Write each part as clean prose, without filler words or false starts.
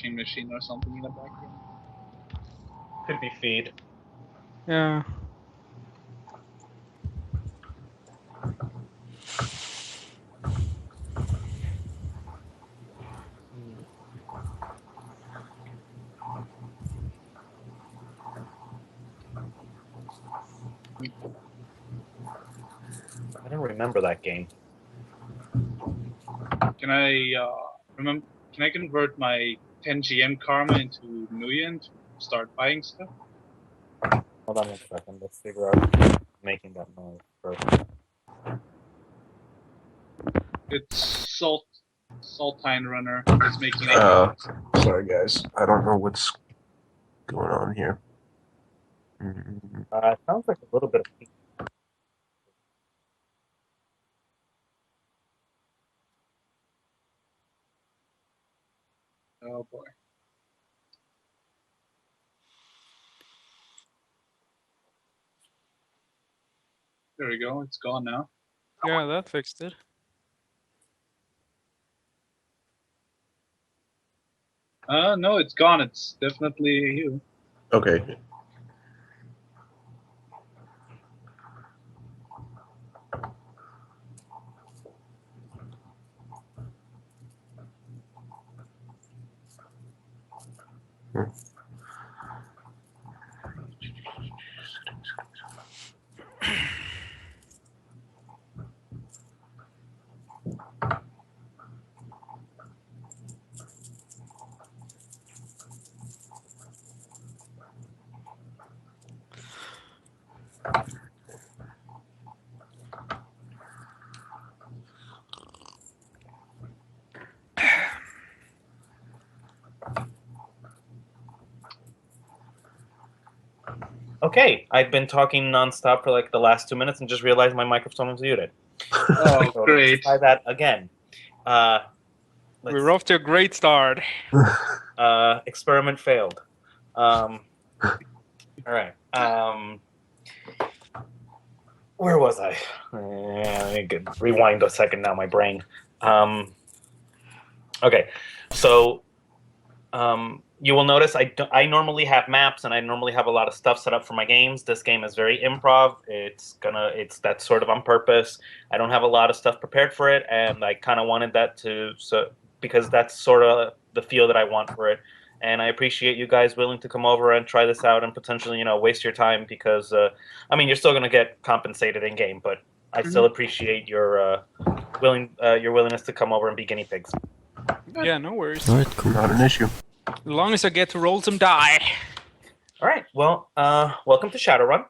machine or something in the background. Could be feed. Yeah. I don't remember that game. Can I Can I convert my 10 GM karma into Nuyen to start buying stuff? Hold on 1 second. Let's figure out making that noise first. It's Saltine Runner is making Sorry guys, I don't know what's going on here. It sounds like a little bit of feed. Oh boy. There we go, it's gone now. Yeah, that fixed it. No, it's gone. It's definitely you. Okay. Okay, I've been talking nonstop for like the last 2 minutes and just realized my microphone was muted. Oh, So great. let's try that again. We're off to a great start. Experiment failed. All right. Where was I? I could rewind a second now, my brain. Okay, so you will notice I normally have maps and I normally have a lot of stuff set up for my games. This game is very improv. That's sort of on purpose. I don't have a lot of stuff prepared for it, and I kind of wanted that because that's sort of the feel that I want for it. And I appreciate you guys willing to come over and try this out and potentially, waste your time because, you're still going to get compensated in game, but I still appreciate your willingness to come over and be guinea pigs. Yeah, no worries. All right, cool. Not an issue. As long as I get to roll some die. All right. Well, welcome to Shadowrun.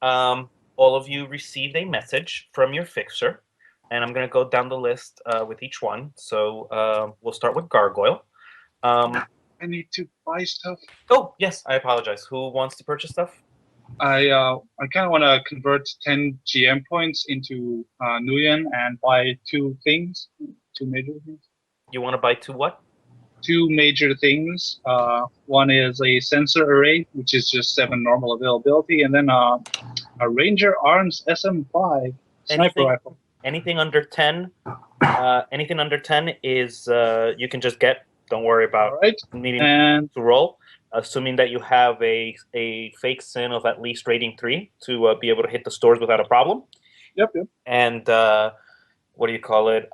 All of you received a message from your fixer, and I'm going to go down the list with each one. So we'll start with Gargoyle. I need to buy stuff. Oh, yes, I apologize. Who wants to purchase stuff? I kind of want to convert 10 GM points into Nuyen and buy two major things. You want to buy two what? Two major things. One is a sensor array, which is just 7 normal availability, and then a Ranger Arms SM5 sniper rifle. Anything under 10? Anything under 10 is you can just get. Don't worry about needing to roll. Assuming that you have a fake sin of at least rating 3 to be able to hit the stores without a problem. Yep. And what do you call it?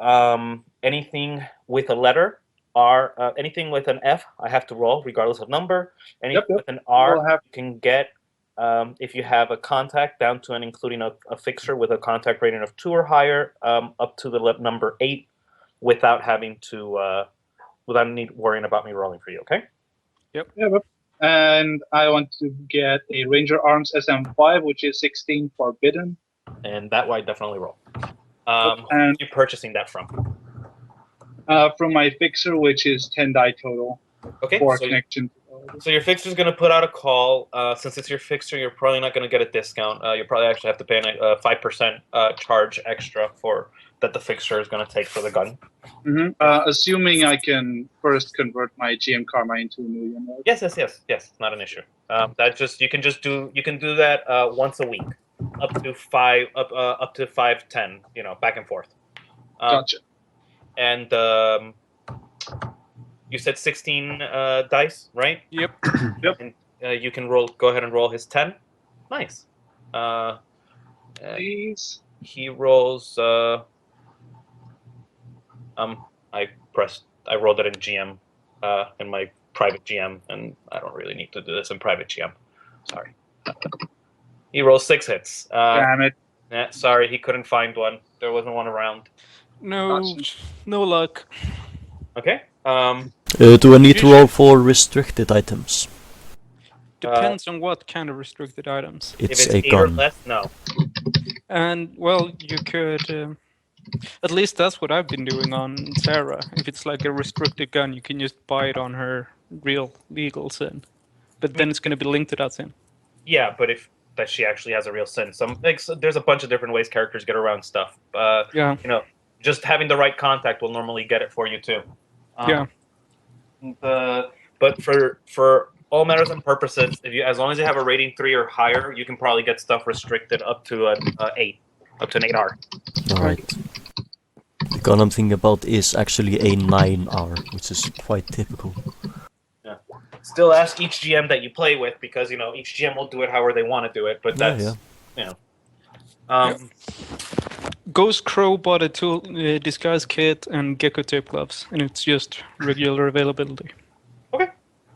Anything with a letter R, anything with an F, I have to roll regardless of number. Anything with an R, you can get if you have a contact down to and including a fixer with a contact rating of 2 or higher, up to the number 8, without having to worrying about me rolling for you. Okay. Yep. And I want to get a Ranger Arms SM5, which is 16 forbidden. And that way, definitely roll. And you're purchasing that from? From my fixer, which is 10 die total. Okay. For connection. So your fixer's going to put out a call. Since it's your fixer, you're probably not going to get a discount. You'll probably actually have to pay a 5% charge extra that the fixer is going to take for the gun. Assuming I can first convert my GM karma into a Nuyen. Right? Yes. Not an issue. You can do that once a week, up to 5-10. Back and forth. Gotcha. And You said 16 dice, right? Yep. And you can roll. Go ahead and roll his 10. Nice. Please. He rolls. I rolled it in GM, in my private GM, and I don't really need to do this in private GM. Sorry. He rolls 6 hits. Damn it. Yeah, sorry, he couldn't find one. There wasn't one around. No luck. Okay. Do I need to roll for restricted items? Depends on what kind of restricted items. If It's it's a 8 or gun. less, no. And, well, you could... at least that's what I've been doing on Sarah. If it's like a restricted gun, you can just buy it on her real legal sin. But then it's going to be linked to that sin. Yeah, but if that she actually has a real sin. There's a bunch of different ways characters get around stuff. Yeah. You know, just having the right contact will normally get it for you too. Yeah. But for all matters and purposes, as long as you have a rating 3 or higher, you can probably get stuff restricted up to an 8, up to an 8R. Alright. The gun I'm thinking about is actually a 9R, which is quite typical. Yeah. Still ask each GM that you play with, because each GM will do it however they want to do it. But that's Ghost Crow bought a tool, disguise kit and gecko tape gloves, and it's just regular availability. Okay,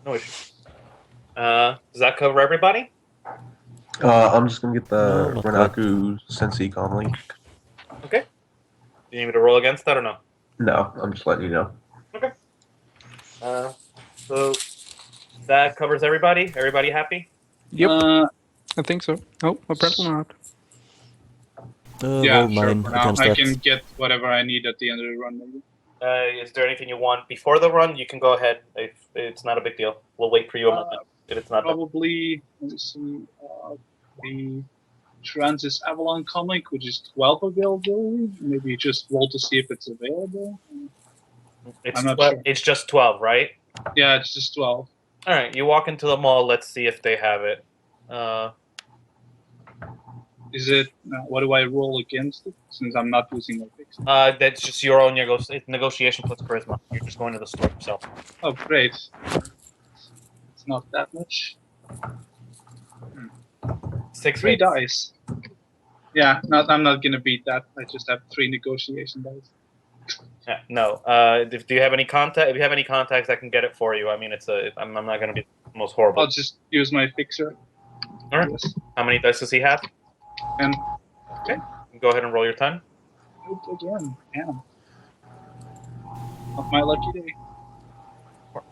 no issue. Does that cover everybody? I'm just gonna get the No, not Renaku Sensei Con link. Okay. Do you need me to roll against that or no? No, I'm just letting you know. Okay. So that covers everybody. Everybody happy? Yep, I think so. Oh, apparently not. Yeah, Roll sure. 9 For now, against I that. can get whatever I need at the end of the run. Maybe. Is there anything you want before the run? You can go ahead. It's not a big deal. We'll wait for you a moment. If it's not Probably, let me see, the Transis Avalon comic, which is 12 availability. Maybe just roll to see if it's available. I'm not sure. It's just 12, right? Yeah, it's just 12. All right. You walk into the mall. Let's see if they have it. Is it? What do I roll against it? Since I'm not using my fix. That's just your own negotiation plus charisma. You're just going to the store yourself. Oh, great. It's not that much. 6 3 hits. dice. Yeah, I'm not gonna beat that. I just have 3 negotiation dice. Yeah, no. Do you have any contact? If you have any contacts, I can get it for you. I mean, I'm not going to be the most horrible. I'll just use my fixer. All right. Yes. How many dice does he have? And Okay. Go ahead and roll your 10. again, yeah. Not my lucky day.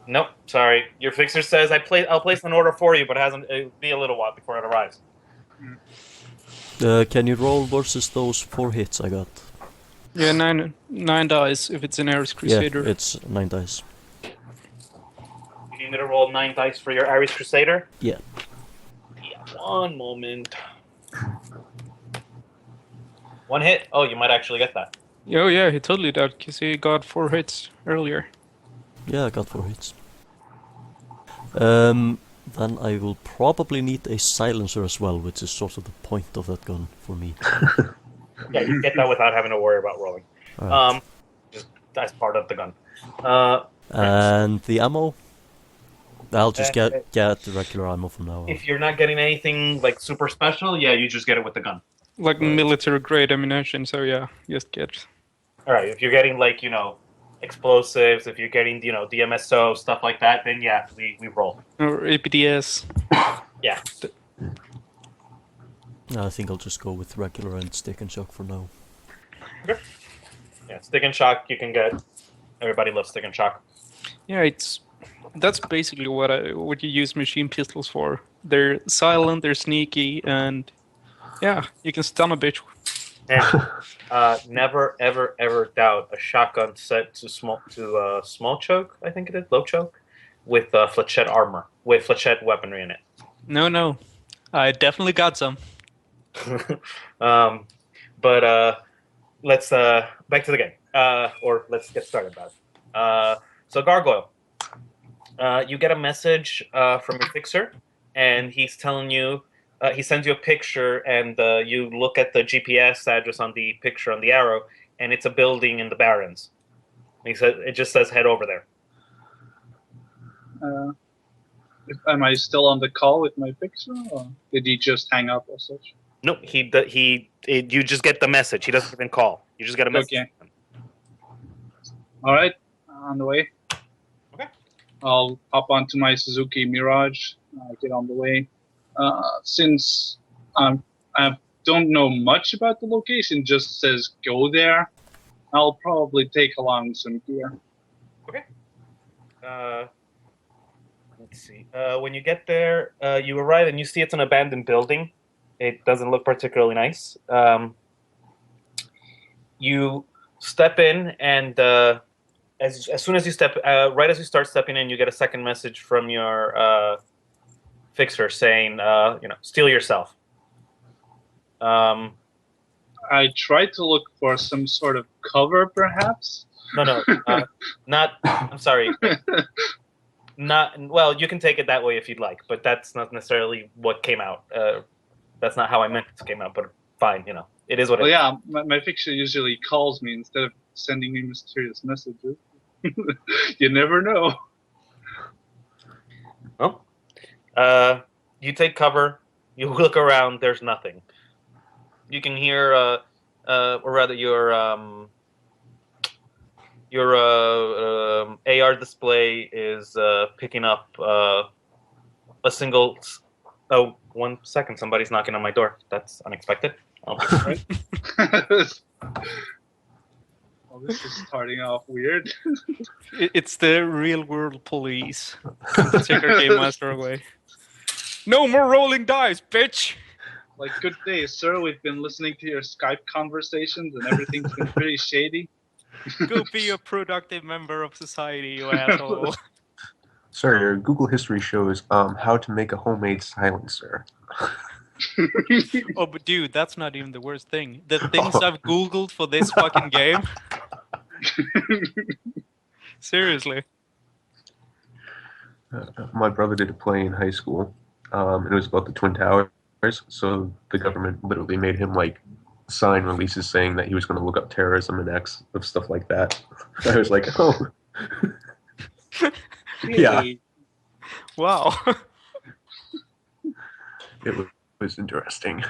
Nope. Sorry. Your fixer says I'll place an order for you, but it'll be a little while before it arrives. Can you roll versus those 4 hits I got? Yeah, nine dice if it's an Ares Crusader. Yeah, it's 9 dice. You need me to roll 9 dice for your Ares Crusader? Yeah. Yeah. One moment. 1 hit. Oh, you might actually get that. Oh yeah, he totally did, because he got 4 hits earlier. Yeah, I got 4 hits. Then I will probably need a silencer as well, which is sort of the point of that gun for me. Yeah, you get that without having to worry about rolling. Alright. Just as part of the gun. And the ammo? I'll just get the regular ammo from now on. If you're not getting anything like super special, yeah, you just get it with the gun. Like military grade ammunition, so yeah, just get. All right, if you're getting like explosives, if you're getting DMSO stuff like that, then yeah, we roll. Or APDS. Yeah. I think I'll just go with regular and stick and shock for now. Okay. Yeah, stick and shock you can get. Everybody loves stick and shock. Yeah, that's basically what you use machine pistols for. They're silent, they're sneaky, and yeah, you can stun a bitch. And never ever ever doubt a shotgun set to small choke, I think it is, low choke, with flechette armor, with flechette weaponry in it. No, I definitely got some. But let's back to the game, or let's get started about it. So Gargoyle, you get a message from your fixer, and he's telling you. He sends you a picture, and you look at the GPS address on the picture on the arrow, and it's a building in the Barrens. He said it just says head over there. Am I still on the call with my fixer, or did he just hang up or such? Nope. You just get the message. He doesn't even call. You just get a message. Okay. All right, on the way. Okay. I'll hop onto my Suzuki Mirage. Get on the way. Since I don't know much about the location, just says go there. I'll probably take along some gear. Okay. Let's see. When you get there, you arrive and you see it's an abandoned building. It doesn't look particularly nice. You step in, and as soon as you step, right as you start stepping in, you get a second message from your fixer saying, steal yourself. I tried to look for some sort of cover, perhaps. No, not. I'm sorry. Not well. You can take it that way if you'd like, but that's not necessarily what came out. That's not how I meant it to came out. But fine, it is what it is. Yeah, my fixer usually calls me instead of sending me mysterious messages. You never know. Well, you take cover. You look around. There's nothing. You can hear, or rather, your AR display is picking up a single. Oh, 1 second! Somebody's knocking on my door. That's unexpected. Right? Well, this is starting off weird. It's the real world police. Come to take our game master away. No more rolling dice, bitch! Like, good day, sir. We've been listening to your Skype conversations, and everything's been pretty shady. Go be a productive member of society, you asshole. Sir, your Google history shows how to make a homemade silencer. Oh, but dude, that's not even the worst thing. The things I've Googled for this fucking game. Seriously. My brother did a play in high school. It was about the Twin Towers. So the government literally made him sign releases saying that he was going to look up terrorism and acts of stuff like that. I was like, oh. Yeah. Wow. It was interesting.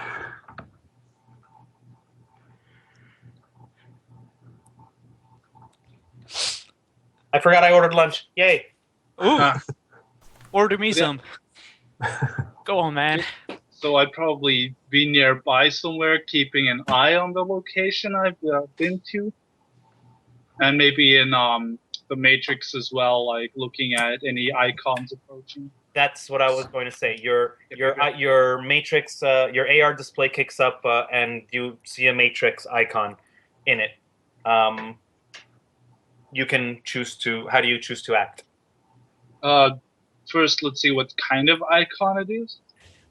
I forgot I ordered lunch. Yay! Ooh. Order me some. Go on, man. So I'd probably be nearby somewhere, keeping an eye on the location I've been to, and maybe in the Matrix as well, looking at any icons approaching. That's what I was going to say. Your Matrix, your AR display kicks up, and you see a Matrix icon in it. You can choose to. How do you choose to act? First, let's see what kind of icon it is.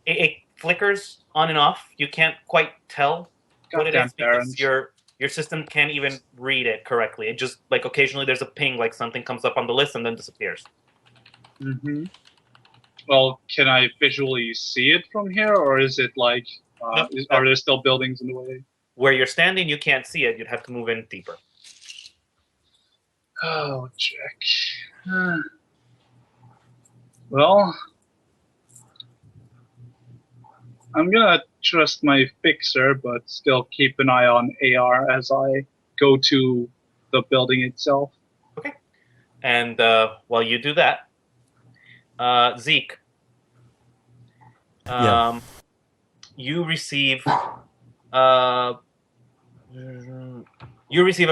It flickers on and off. You can't quite tell what it is because your system can't even read it correctly. It just occasionally there's a ping, something comes up on the list and then disappears. Mm-hmm. Well, can I visually see it from here, or is it are there still buildings in the way? Where you're standing, you can't see it. You'd have to move in deeper. Oh, Jack. Well, I'm gonna trust my fixer, but still keep an eye on AR as I go to the building itself. Okay. And while you do that, Ziek, you receive a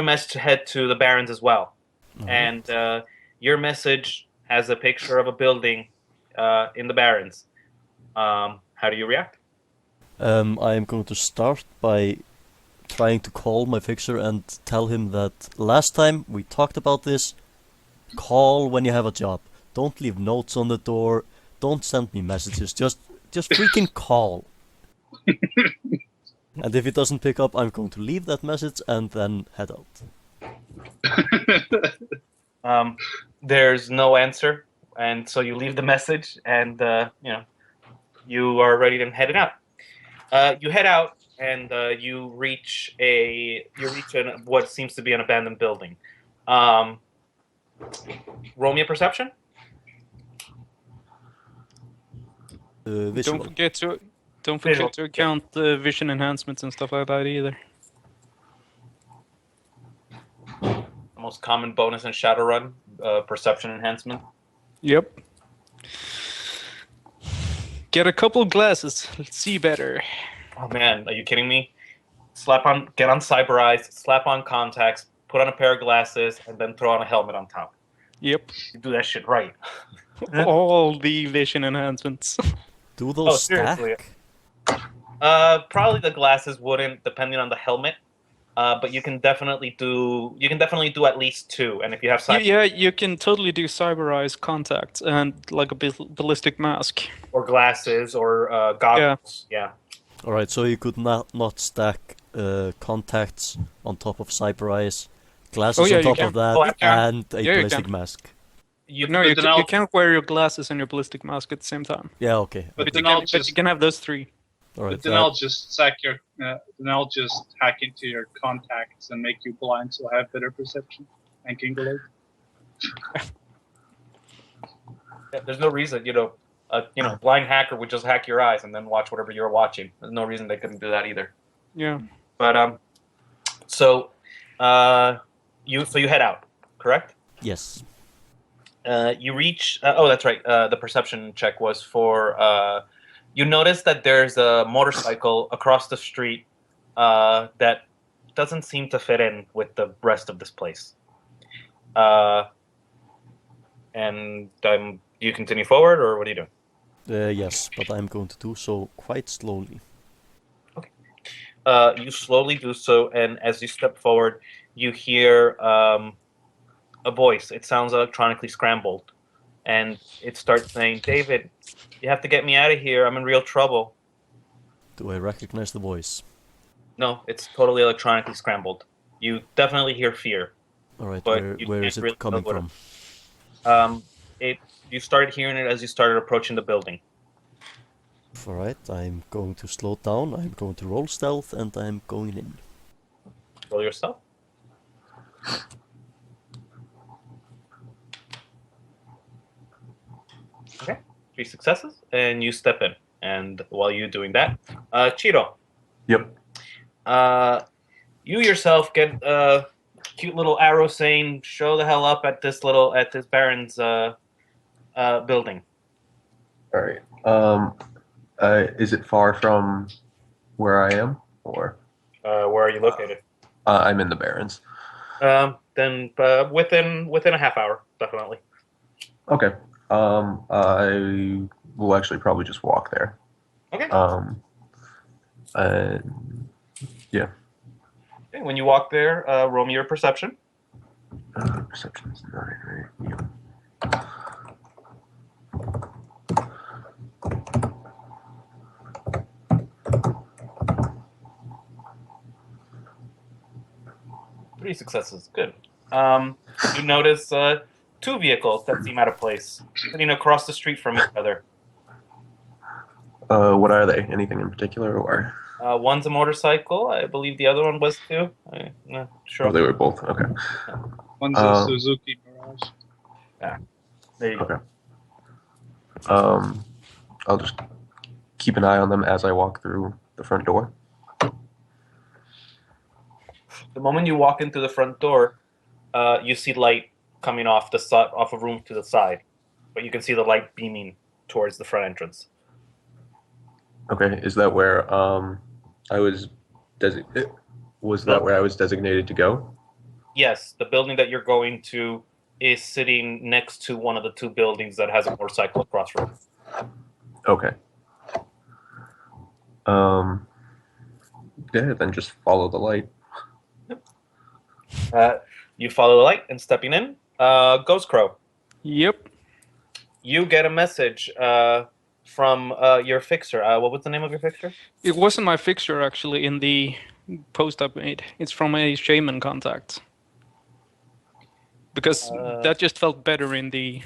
message to head to the Barrens as well, and your message has a picture of a building in the Barrens. How do you react? I am going to start by trying to call my fixer and tell him that last time we talked about this. Call when you have a job. Don't leave notes on the door. Don't send me messages. Just freaking call. And if he doesn't pick up, I'm going to leave that message and then head out. There's no answer, and so you leave the message, and you are ready to head out. You head out, and you reach what seems to be an abandoned building. Roll me a perception. visual. Don't forget Visual, to account vision enhancements and stuff like that either. The most common bonus in Shadowrun, perception enhancement. Yep. Get a couple glasses. Let's see better. Oh man, are you kidding me? Get on Cyber Eyes, slap on contacts, put on a pair of glasses, and then throw on a helmet on top. Yep. You do that shit right. All the vision enhancements. Do those stack? seriously. Probably the glasses wouldn't, depending on the helmet. But you can definitely do at least 2. And if you have Yeah, you can totally do cyber eyes contacts and like a ballistic mask. or glasses or goggles, yeah. Alright, so you could not stack contacts on top of cyber eyes, glasses yeah, on you top can. of that, Oh, you can. and a Yeah, you ballistic can. mask. No, you can't wear your glasses and your ballistic mask at the same time. Yeah, okay. But But then you can have those 3. Alright. But then I'll just hack into your contacts and make you blind, so I have better perception and can go. Yeah, there's no reason, blind hacker would just hack your eyes and then watch whatever you're watching. There's no reason they couldn't do that either. Yeah. But so you head out, correct? Yes. You reach. That's right. The perception check was for. You notice that there's a motorcycle across the street that doesn't seem to fit in with the rest of this place. And you continue forward, or what are you doing? Yes, but I'm going to do so quite slowly. You slowly do so, and as you step forward, you hear a voice. It sounds electronically scrambled, and it starts saying, "David, you have to get me out of here. I'm in real trouble." Do I recognize the voice? No, it's totally electronically scrambled. You definitely hear fear. Alright, But where you is can't it really coming tell what from? You started hearing it as you started approaching the building. Alright, I'm going to slow down, I'm going to roll stealth, and I'm going in. Roll yourself. Okay, 3 successes, and you step in. And while you're doing that, Chiro, Yep. you yourself get a cute little arrow saying, "Show the hell up at this Baron's building." All right. Is it far from where I am, or Where are you located? I'm in the Barrens? Then within a half hour, definitely. Okay. I will actually probably just walk there. Okay. And yeah. Okay, when you walk there, roll me your perception. Perception is 9, right? Yeah. Three successes, good. You notice 2 vehicles that seem out of place, sitting across the street from each other. What are they? Anything in particular, or? One's a motorcycle. I believe the other one was too. I'm not sure. Oh, they were both. Okay. One's a Suzuki Mirage. There you go. Okay. I'll just keep an eye on them as I walk through the front door. The moment you walk into the front door, you see light coming off a room to the side, but you can see the light beaming towards the front entrance. Okay. Is that where I was Was that where I was designated to go? Yes, the building that you're going to is sitting next to one of the 2 buildings that has a motorcycle across from it. Okay. Yeah, then just follow the light. You follow the light and stepping in. Ghost Crow, Yep. you get a message from your fixer. What was the name of your fixer? It wasn't my fixture actually in the post I made. It's from a shaman contact. Because that just felt better in the...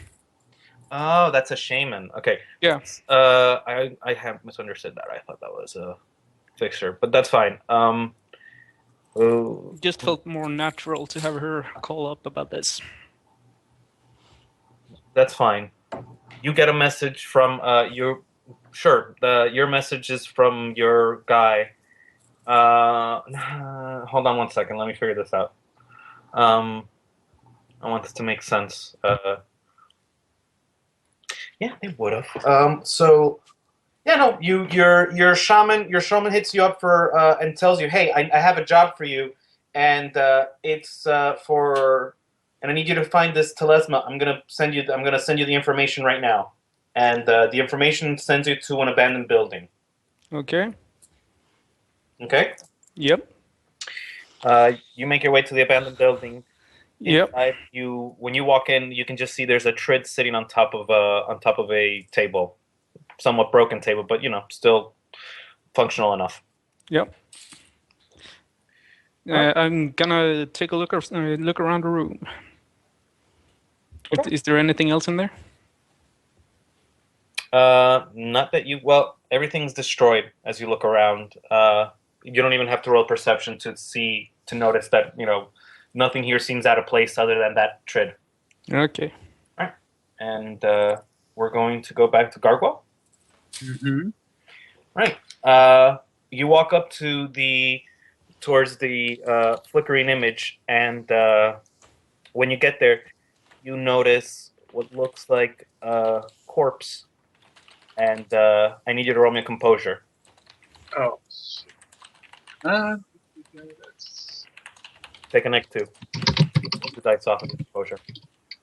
Oh, that's a shaman. Okay. Yeah. I have misunderstood that. I thought that was a fixer, but that's fine. Just felt more natural to have her call up about this. That's fine. You get a message from Sure. Your message is from your guy. Hold on one second. Let me figure this out. I want this to make sense. Yeah, they would have. Yeah, no, your shaman hits you up for and tells you, hey, I have a job for you, and it's for, and I need you to find this talisman. I'm gonna send you the information right now, and the information sends you to an abandoned building. Okay. Okay. Yep. You make your way to the abandoned building. Yep. Inside, when you walk in, you can just see there's a trid sitting on top of a table, somewhat broken table, but still functional enough. Yep. I'm gonna take a look around the room. Okay. Is there anything else in there? Not that well, everything's destroyed as you look around. You don't even have to roll perception to notice that nothing here seems out of place other than that trid. Okay. All right, and we're going to go back to Gargoyle. Mm-hmm. Right. You walk up towards the flickering image, and when you get there, you notice what looks like a corpse, and I need you to roll me a composure. Oh. That's... Take a neck 2. The dice off of the composure.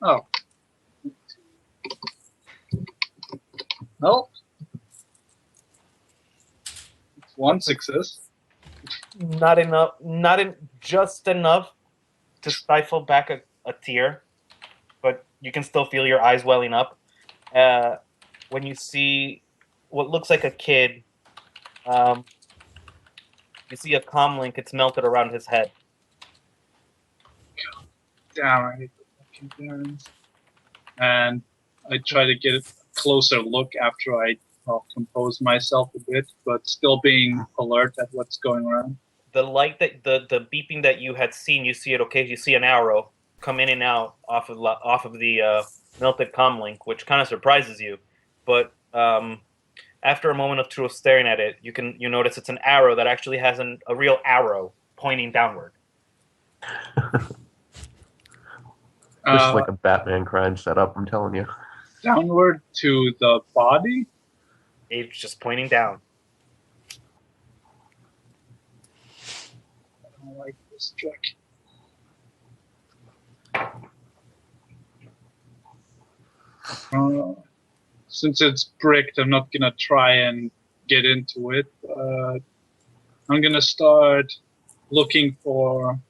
Oh. Well, it's 1 success. Not enough. Just enough to stifle back a tear, but you can still feel your eyes welling up when you see what looks like a kid. You see a comlink. It's melted around his head. Damn, I hate the fucking parents. And I try to get a closer look after I compose myself a bit, but still being alert at what's going on. The light that the beeping that you had seen, you see it. Okay, you see an arrow come in and out off of the melted comlink, which kind of surprises you. But after a moment of truth staring at it, you notice it's an arrow that actually has a real arrow pointing downward. Just like a Batman crime setup, I'm telling you. Downward to the body? It's just pointing down. I don't like this trick. Since it's bricked, I'm not gonna try and get into it. I'm gonna start looking for.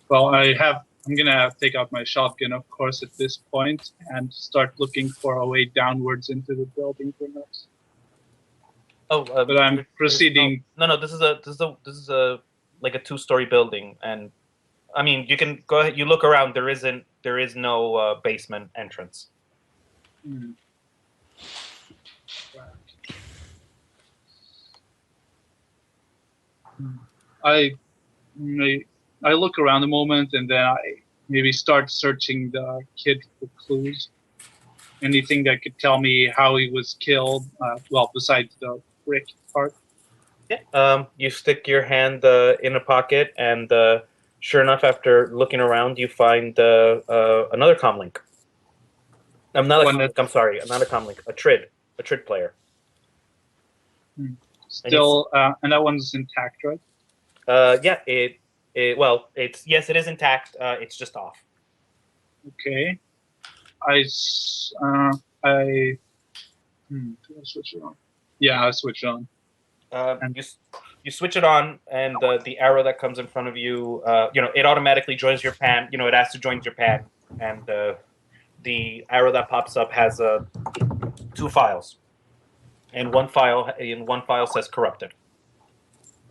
Well, I'm gonna take out my shotgun, of course, at this point, and start looking for a way downwards into the building, perhaps. But I'm proceeding. No. This is a like a 2-story building, and I mean you can go ahead. You look around. There is no basement entrance. Hmm. I look around a moment, and then I maybe start searching the kid for clues. Anything that could tell me how he was killed. Well, besides the brick part. Yeah. You stick your hand in a pocket, and sure enough, after looking around, you find another comlink. I'm sorry, not a comlink. A trid player. Still, and that one's intact, right? Yeah. It is intact. It's just off. Okay. Do I switch it on? Yeah, I switch it on. You switch it on, and the arrow that comes in front of you, it automatically joins your pan. It has to join your pan, and the arrow that pops up has 2 files, and one file says corrupted.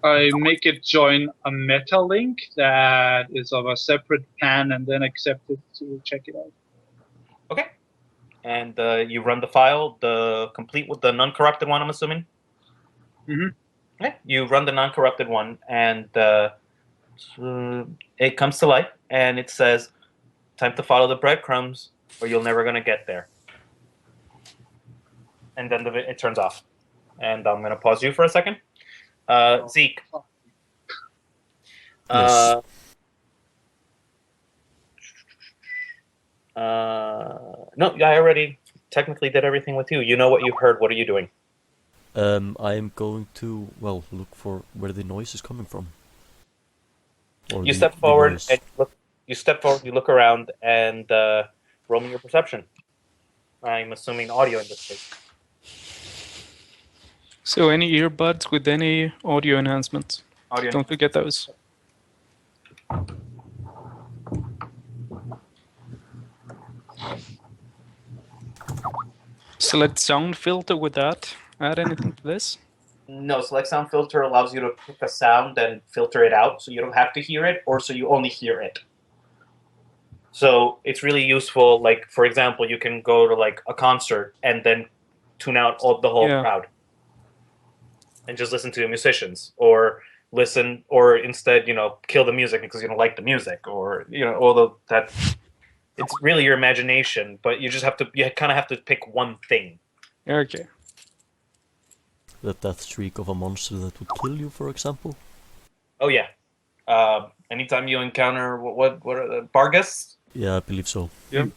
I make it join a meta link that is of a separate pan, and then accept it to check it out. Okay, and you run the file, the complete with the non-corrupted one, I'm assuming. Mm-hmm. Okay, you run the non-corrupted one, and it comes to life, and it says, "Time to follow the breadcrumbs, or you're never gonna get there." and then it turns off. And I'm going to pause you for a second. Zeke. Yes. No, I already technically did everything with you. You know what you heard. What are you doing? I'm going to, well, look for where the noise is coming from. Or You the- step the forward noise. and you step forward. You look around and roll me your perception. I'm assuming audio in this case. So any earbuds with any audio enhancements? Audio. Don't forget those. Select sound filter with that. Add anything to this? No, select sound filter allows you to pick a sound and filter it out, so you don't have to hear it, or so you only hear it. So it's really useful. Like, for example, you can go to like a concert and then tune out the whole Yeah. crowd and just listen to the musicians, or instead, kill the music because you don't like the music, or although that it's really your imagination, but you kind of have to pick one thing. Okay. The death streak of a monster that would kill you, for example. Oh yeah. Anytime you encounter what are the Bargus? Yeah, I believe so. Yep.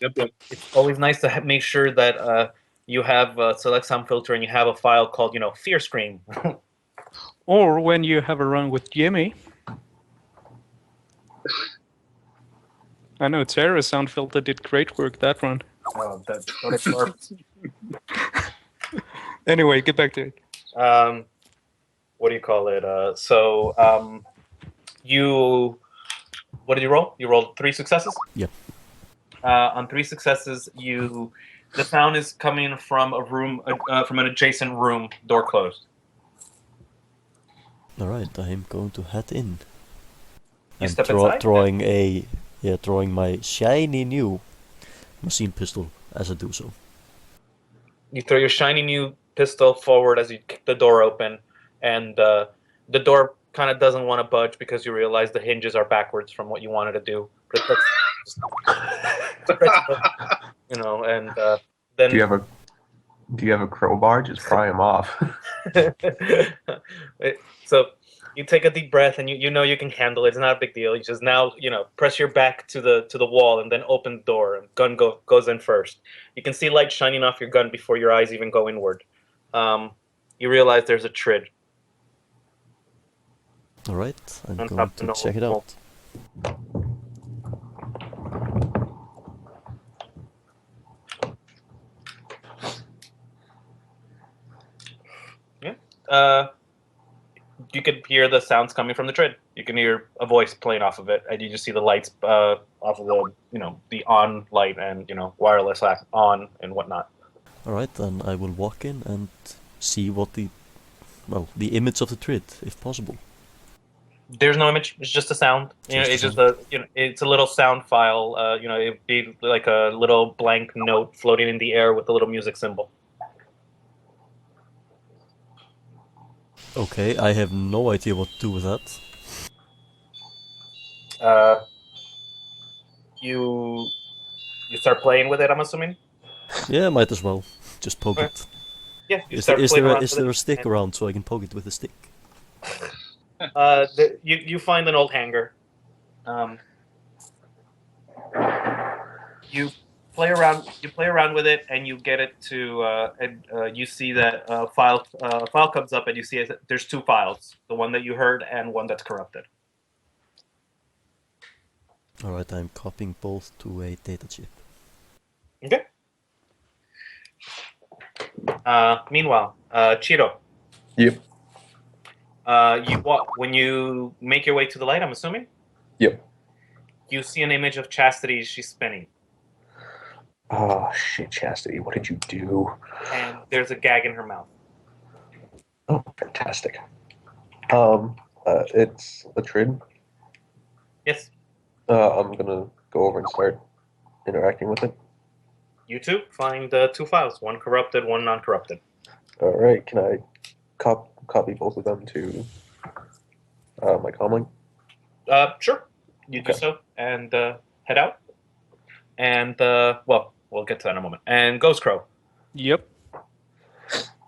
It's always nice to make sure that you have select sound filter and you have a file called Fear Scream. Or when you have a run with Jimmy. I know Sarah's sound filter did great work that run. Anyway, get back to it. What do you call it? What did you roll? You rolled 3 successes? Yep. On 3 successes, the sound is coming from a room, from an adjacent room, door closed. Alright, I'm going to head in. You And step inside? drawing my shiny new machine pistol as I do so. You throw your shiny new pistol forward as you kick the door open, and the door kind of doesn't want to budge because you realize the hinges are backwards from what you wanted to do. But and then Do you have a crowbar? Just pry him off. So you take a deep breath and you know you can handle it. It's not a big deal. You just now press your back to the wall and then open the door, and gun goes in first. You can see light shining off your gun before your eyes even go inward. You realize there's a trid. Alright, I'm On going top to the check it wall. out. You can hear the sounds coming from the trid. You can hear a voice playing off of it, and you just see the lights off of the on light and wireless on and whatnot. Alright, then I will walk in and see what the image of the trid, if possible. There's no image. It's just a sound. It's a little sound file. It'd be like a little blank note floating in the air with a little music symbol. Okay, I have no idea what to do with that. You start playing with it, I'm assuming. Yeah, might as well. Just poke Okay. it. Yeah. You Is start there playing around is with there it, a stick and, around so I can poke it with a stick? You find an old hanger. You play around with it, and you get it to. You see that file comes up, and you see there's 2 files: the one that you heard and one that's corrupted. Alright, I'm copying both to a data chip. Okay. Meanwhile, Chiro. Yep. When you make your way to the light, I'm assuming. Yep. You see an image of Chastity. She's spinning, Oh shit, Chastity, what did you do? and there's a gag in her mouth. Oh, fantastic. It's a trid. Yes. I'm gonna go over and start interacting with it. You two find 2 files, one corrupted, one non-corrupted. All right, can I copy both of them to my comlink? Sure. You do Okay. so and head out. And we'll get to that in a moment. And Ghost Crow. Yep.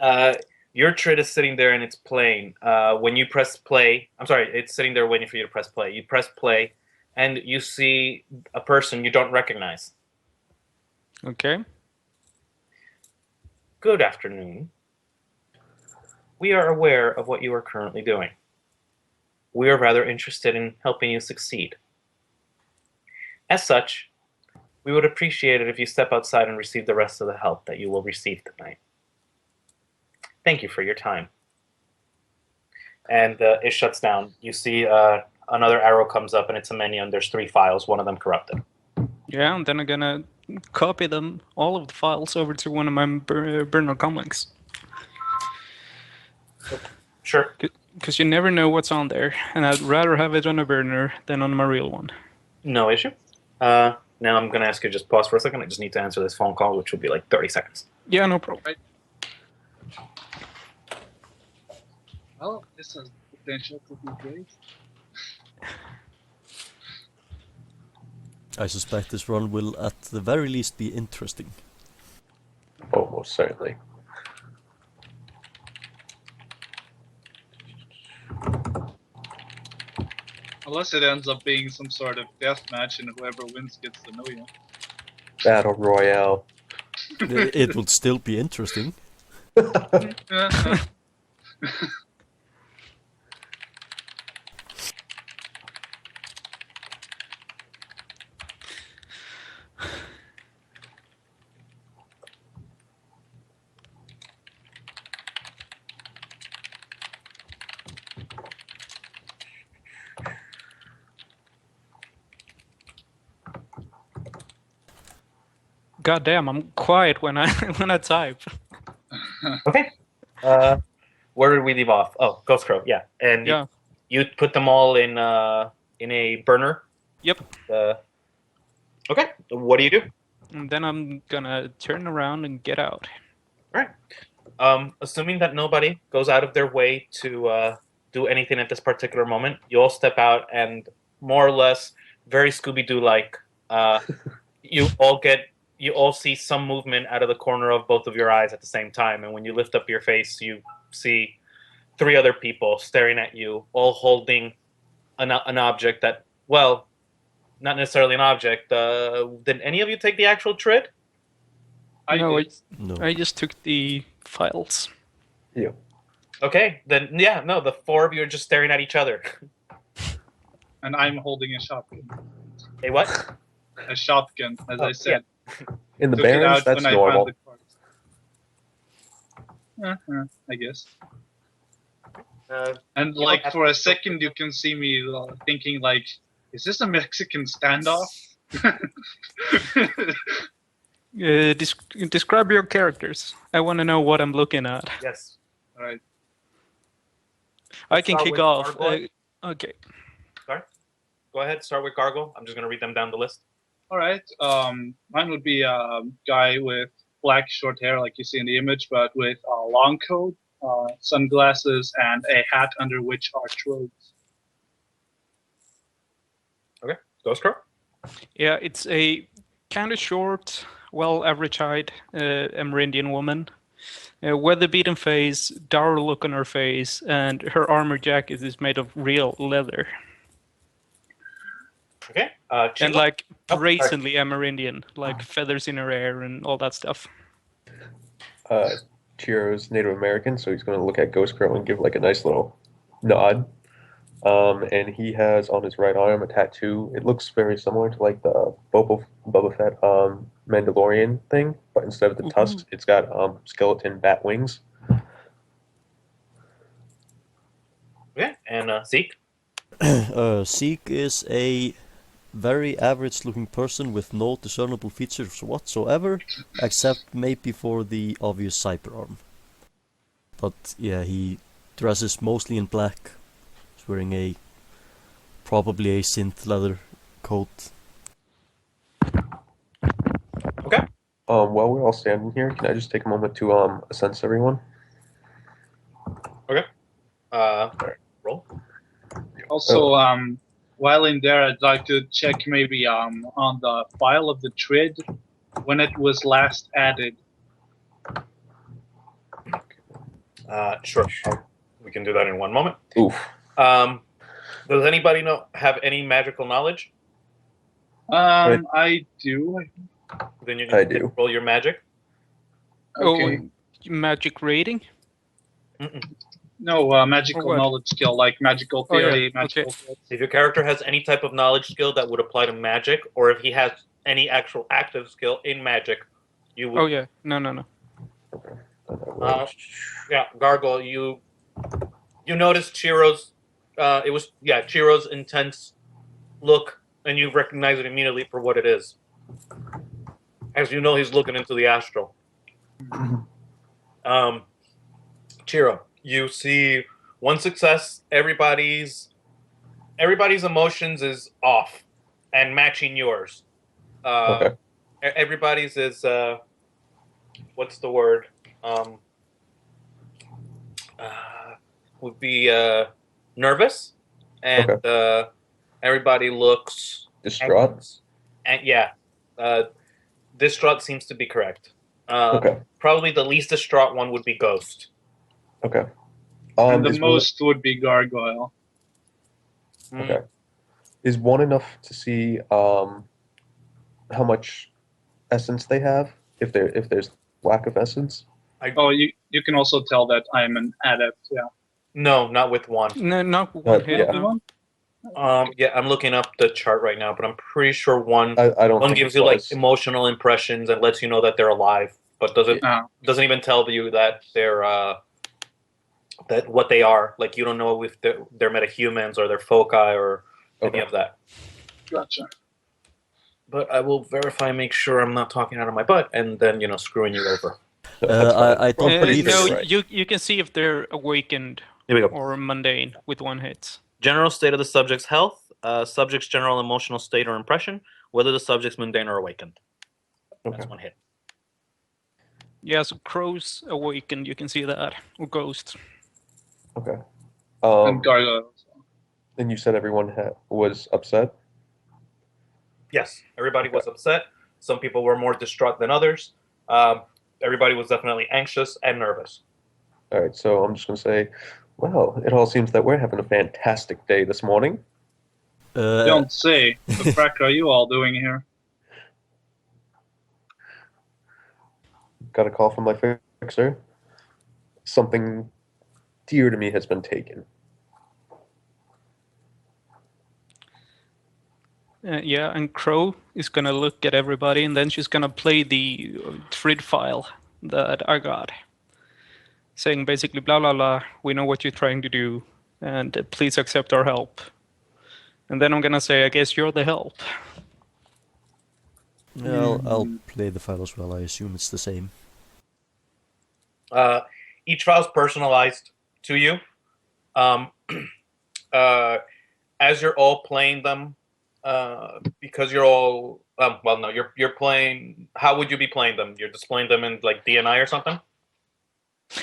Your TRID is sitting there and it's playing. When you press play, I'm sorry, it's sitting there waiting for you to press play. You press play, and you see a person you don't recognize. Okay. Good afternoon. We are aware of what you are currently doing. We are rather interested in helping you succeed. As such, we would appreciate it if you step outside and receive the rest of the help that you will receive tonight. Thank you for your time. And it shuts down. You see another arrow comes up, and it's a menu, and there's 3 files, one of them corrupted. Yeah, and then I'm gonna copy them, all of the files, over to one of my burner comics. Sure. Because you never know what's on there, and I'd rather have it on a burner than on my real one. No issue. Now I'm going to ask you to just pause for a second. I just need to answer this phone call, which will be like 30 seconds. Yeah, no problem. Well, this has potential to be great. I suspect this run will at the very least be interesting. Oh, most certainly. Unless it ends up being some sort of death match and whoever wins gets to know you. Battle Royale. It would still be interesting. God damn, I'm quiet when I when I type. Okay. Where did we leave off? Oh, Ghost Crow, yeah. And Yeah. you put them all in a burner? Yep. Okay. What do you do? And then I'm gonna turn around and get out. All right. Assuming that nobody goes out of their way to do anything at this particular moment, you all step out and more or less, very Scooby-Doo-like, you all see some movement out of the corner of both of your eyes at the same time, and when you lift up your face, you see 3 other people staring at you, all holding an object that, well, not necessarily an object. Did any of you take the actual TRID? No, No. I just took the files. Yeah. Okay, then yeah, no, the 4 of you are just staring at each other. And I'm holding a shotgun. Hey, what? A shotgun, as I said. In the Took it Barrens, out that's when normal. I found the cards. I guess. And You like don't have for a to- second, you can see me thinking like, "Is this a Mexican standoff?" Describe your characters. I want to know what I'm looking at. Yes. All right. I can Start kick with off. Gargoyle. Okay. Go ahead, start with Gargoyle. I'm just going to read them down the list. All right. Mine would be a guy with black short hair, like you see in the image, but with a long coat, sunglasses, and a hat under which are robes. Okay. Ghost Crow? Yeah, it's a kind of short, well average-eyed Amerindian woman. Weather-beaten face, dour look on her face, and her armor jacket is made of real leather. Okay. And Chiro? like Oh, sorry. brazenly Amerindian, like feathers in her hair and all that stuff. Chiro's Native American, so he's going to look at Ghost Crow and give like a nice little nod. And he has on his right arm a tattoo. It looks very similar to like the Boba Fett Mandalorian thing, but instead of the tusks, it's got skeleton bat wings. Okay. And Zeke? Ziek is a very average-looking person with no discernible features whatsoever, except maybe for the obvious cyber arm. But yeah, he dresses mostly in black. He's wearing probably a synth leather coat. Okay. While we're all standing here, can I just take a moment to sense everyone? Roll. Also, while in there, I'd like to check maybe on the file of the TRID when it was last added. Sure. We can do that in one moment. Oof. Does anybody have any magical knowledge? I do. Then you I can do. roll your magic. Okay. Oh, magic rating? Mm-mm. No, Or magical what? knowledge skill, like magical Oh, yeah, theory, okay. magical skills. If your character has any type of knowledge skill that would apply to magic, or if he has any actual active skill in magic, you would. Oh, yeah. No. Yeah, Gargoyle. You noticed Chiro's. Chiro's intense look, and you recognize it immediately for what it is. As you know, he's looking into the astral. Chiro, you see one success. Everybody's emotions is off and matching yours. Okay. Everybody's is what's the word? Would be nervous, and everybody looks Distraught. anxious. And distraught seems to be correct. Okay. Probably the least distraught one would be Ghost. Okay. And the is most would be Gargoyle. Okay. Is one enough to see how much essence they have? If there's lack of essence? Oh, you can also tell that I'm an adept. Yeah. No, not with one. No, not one hit. yeah. No. I'm looking up the chart right now, but I'm pretty sure one I don't one think gives it you like was. emotional impressions and lets you know that they're alive, but doesn't even tell you that they're that what they are. Like you don't know if they're metahumans or they're foci or any of that. Gotcha. But I will verify, make sure I'm not talking out of my butt, and then screwing you over. I don't believe no, it's right. you can see if they're awakened Here we go. or mundane with one hit. General state of the subject's health, subject's general emotional state or impression, whether the subject's mundane or awakened. Okay. That's one hit. Yeah, so Crow's awakened, you can see that. Or Ghost. Okay. And Gargoyle. And you said everyone was upset? Yes, everybody was upset. Some people were more distraught than others. Everybody was definitely anxious and nervous. All right, so I'm just going to say, well, it all seems that we're having a fantastic day this morning. Don't say. What the frack are you all doing here? Got a call from my fixer. Something dear to me has been taken. Yeah, and Crow is gonna look at everybody, and then she's gonna play the thread file that I got, saying basically blah blah blah. We know what you're trying to do, and please accept our help. And then I'm gonna say, I guess you're the help. Yeah, I'll play the file as well. I assume it's the same. Each file is personalized to you. As you're all playing them, because you're all you're playing. How would you be playing them? You're displaying them in like DNI or something.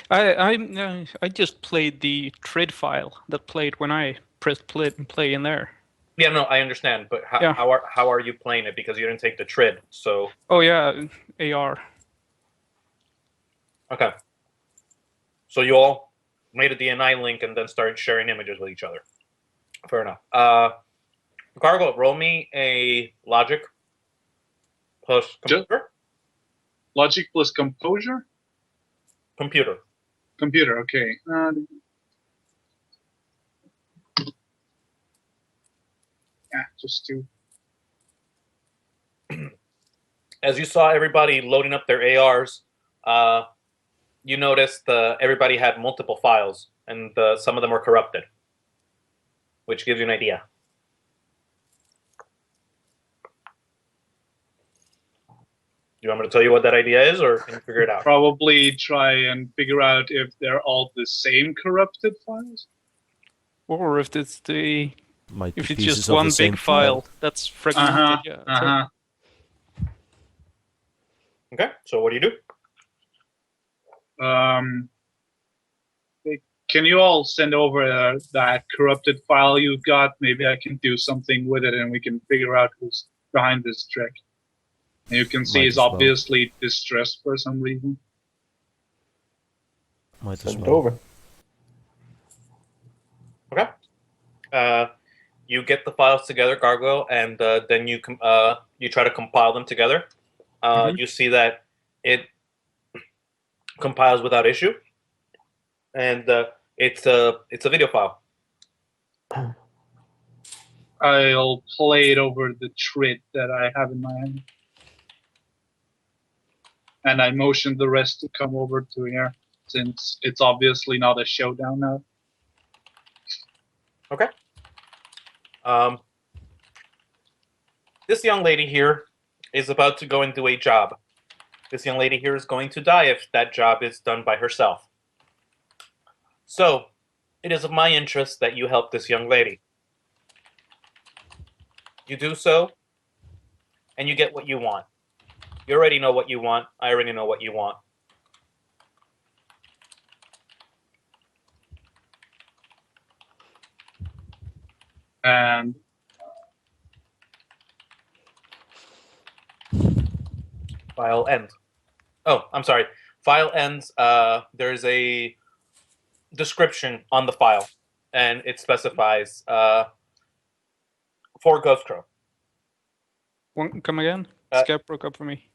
I just played the thread file that played when I pressed play in there. Yeah, no, I understand, but how are you playing it? Because you didn't take the TRID, so. Oh yeah, AR. Okay. So you all made a DNI link and then started sharing images with each other. Fair enough. Gargoyle, roll me a logic plus computer. Logic plus composure? Computer. Computer, okay. Just two. As you saw everybody loading up their ARs, you noticed everybody had multiple files, and some of them were corrupted, which gives you an idea. Do you want me to tell you what that idea is, or can you figure it out? Probably try and figure out if they're all the same corrupted files. Or if it's Might be if it's pieces just of one the same big file that's fragmented. Okay, so what do you do? Can you all send over that corrupted file you've got? Maybe I can do something with it and we can figure out who's behind this trick. And you can see Might he's as well. obviously distressed for some reason. Might as Send it well. over. Okay. You get the files together, Gargoyle, and then you try to compile them together. You see that it compiles without issue, and it's a video file. I'll play it over the trit that I have in my hand. And I motion the rest to come over to here, since it's obviously not a showdown now. Okay. This young lady here is about to go and do a job. This young lady here is going to die if that job is done by herself. So, it is of my interest that you help this young lady. You do so, and you get what you want. You already know what you want. I already know what you want. And File ends. Oh, I'm sorry. File ends. There's a description on the file, and it specifies for Ghost Crow. Come again? Uh, Skype broke up for me.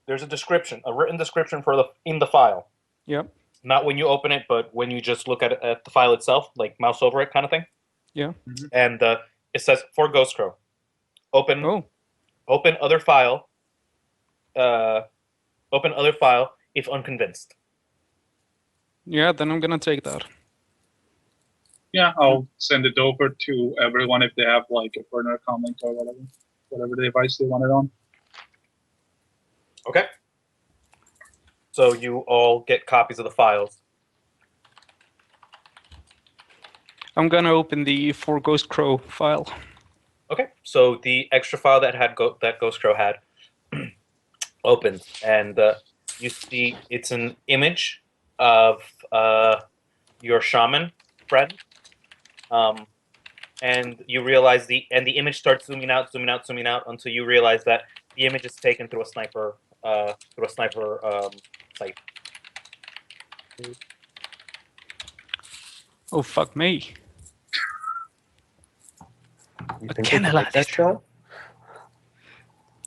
There's a description, a written description in the file. Yep. Not when you open it, but when you just look at the file itself, like mouse over it kind of thing. Yeah. And it says for Ghost Crow. Open other file. Open other file if unconvinced. Yeah, then I'm gonna take that. yeah, I'll send it over to everyone if they have like a burner comment or whatever device they want it on. Okay. So you all get copies of the files. I'm gonna open the For Ghost Crow file. Okay. So the extra file that that Ghost Crow had opens, and you see it's an image of your shaman friend. And you realize the image starts zooming out until you realize that the image is taken through a sniper sight. Oh fuck me! You I think can't we can allow make that this. shot?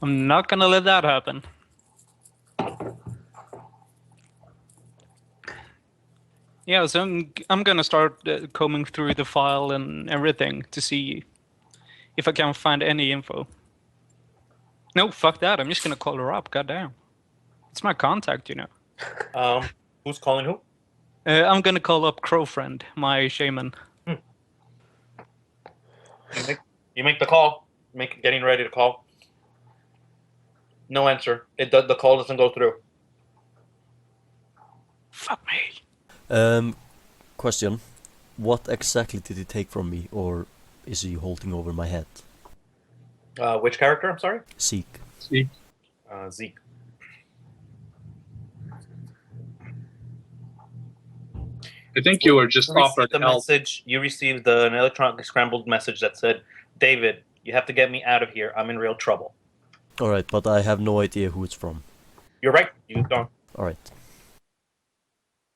I'm not gonna let that happen. Yeah, so I'm gonna start combing through the file and everything to see if I can find any info. No, fuck that. I'm just gonna call her up. Goddamn, it's my contact, you know. Who's calling who? I'm gonna call up Crow Friend, my shaman. You make the call. Getting ready to call. No answer. The call doesn't go through. Fuck me. Question. What exactly did he take from me, or is he holding over my head? Which character? I'm sorry. Ziek. See? Zeke. I think you were just offered the help. message. You received an electronically scrambled message that said, "David, you have to get me out of here. I'm in real trouble." Alright, but I have no idea who it's from. You're right. You don't. Alright.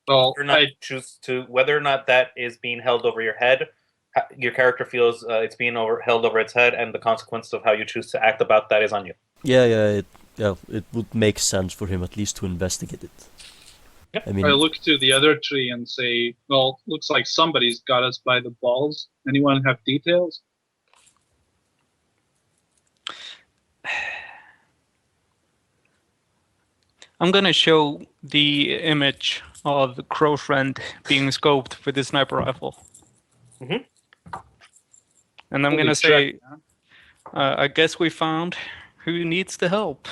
Well, Whether or not that is being held over your head, your character feels it's being held over its head, and the consequence of how you choose to act about that is on you. Yeah, it would make sense for him at least to investigate it. Yep. I mean, I look to the other tree and say, well, looks like somebody's got us by the balls. Anyone have details? I'm gonna show the image of the Crow Friend being scoped with the sniper rifle. Mhm. And I'm Holy gonna say, check, man. I guess we found who needs the help.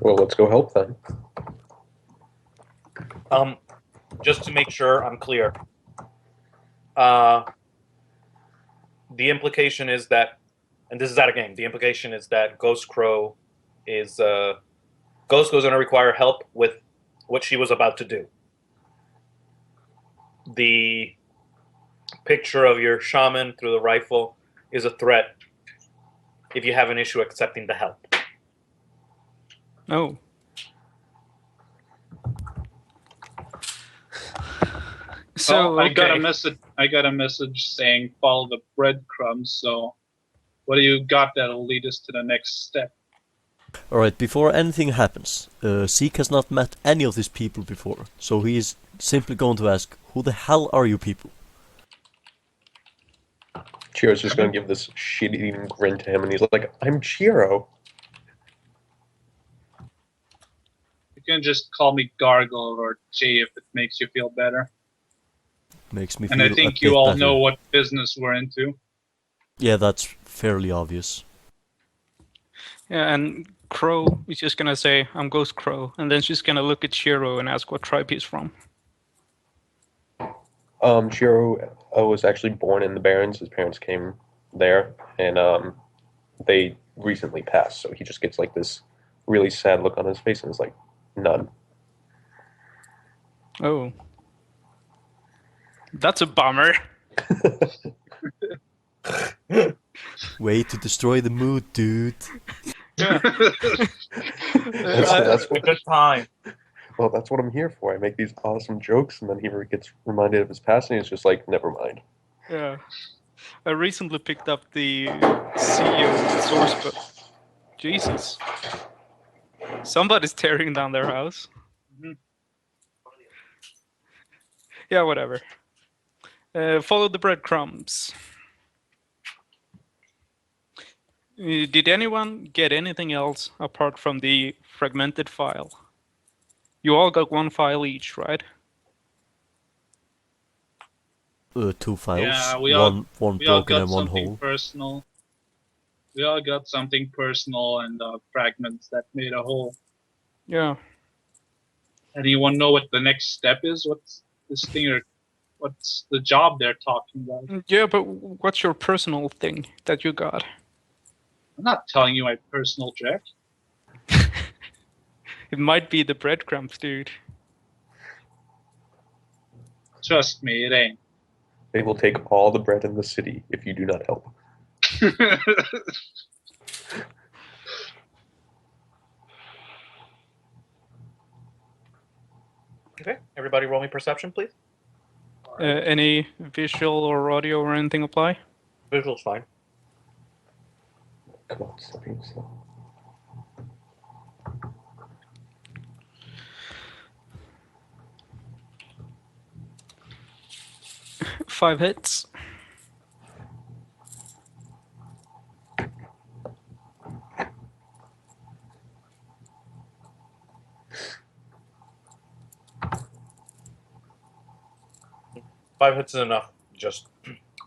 Well, let's go help them. Just to make sure I'm clear, the implication is that, and this is out of game. The implication is that Ghost Crow's going to require help with what she was about to do. The picture of your shaman through the rifle is a threat if you have an issue accepting the help. Oh. So Well, I got a okay. message. I got a message saying follow the breadcrumbs. So, what do you got that'll lead us to the next step? Alright, before anything happens, Zeke has not met any of these people before, so he is simply going to ask, who the hell are you people? Chiro's just going to give this shit-eating grin to him, and he's like, I'm Chiro. You can just call me Gargoyle or Jay if it makes you feel better. Makes me And feel I a think bit you all better. know what business we're into. Yeah, that's fairly obvious. Yeah, and Crow is just gonna say, "I'm Ghost Crow," and then she's gonna look at Chiro and ask what tribe he's from. Chiro was actually born in the Barrens. His parents came there, and they recently passed, so he just gets like this really sad look on his face, and is like, none. Oh, that's a bummer. Way to destroy the mood, dude. Yeah. That's It's a good time. Well, that's what I'm here for. I make these awesome jokes, and then he gets reminded of his past, and he's just like, never mind. Yeah. I recently picked up the CEO source book. Jesus. Somebody's tearing down their house. Mhm. Yeah, whatever. Follow the breadcrumbs. Did anyone get anything else apart from the fragmented file? You all got one file each, right? 2 files. Yeah, we all one we all broken got and one something whole. personal. We all got something personal and fragments that made a whole. Yeah. Anyone know what the next step is? What's this thing or what's the job they're talking about? Yeah, but what's your personal thing that you got? I'm not telling you my personal check. It might be the breadcrumbs, dude. Trust me, it ain't. They will take all the bread in the city if you do not help. Okay, everybody roll me perception, please. Any visual or audio or anything apply? Visual's fine. Come on, stop being slow. Five hits. Five hits is enough. Just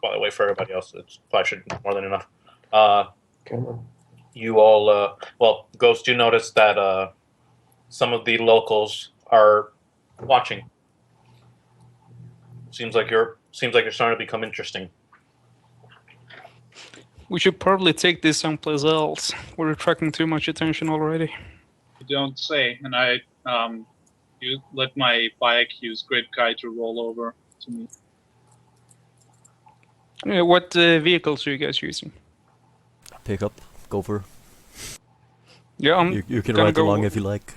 by the way, for everybody else, it's probably should be more than enough. Come on. You all, well, Ghost, you notice that some of the locals are watching. Seems like you're starting to become interesting. We should probably take this someplace else. We're attracting too much attention already. You don't say. And I you let my BIAQ's grid guy to roll over to me. What vehicles are you guys using? Pick up, go for. Yeah, You can gonna ride go- along if you like.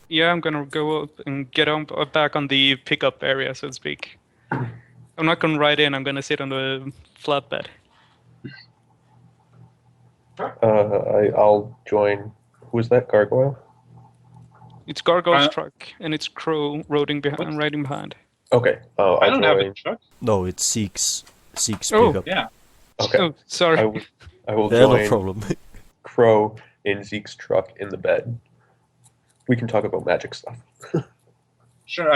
Yeah, I'm gonna go up and get on back on the pickup area, so to speak. I'm not gonna ride in. I'm gonna sit on the flatbed. I'll join. Who is that? Gargoyle? It's Gargoyle's Uh, truck, and it's Crow riding behind. Okay. I'll I don't have a join. truck. No, it's Zeke's Oh, pickup. Yeah. Okay. Oh, sorry. I will Yeah, no join problem. Crow in Zeke's truck in the bed. We can talk about magic stuff. Sure,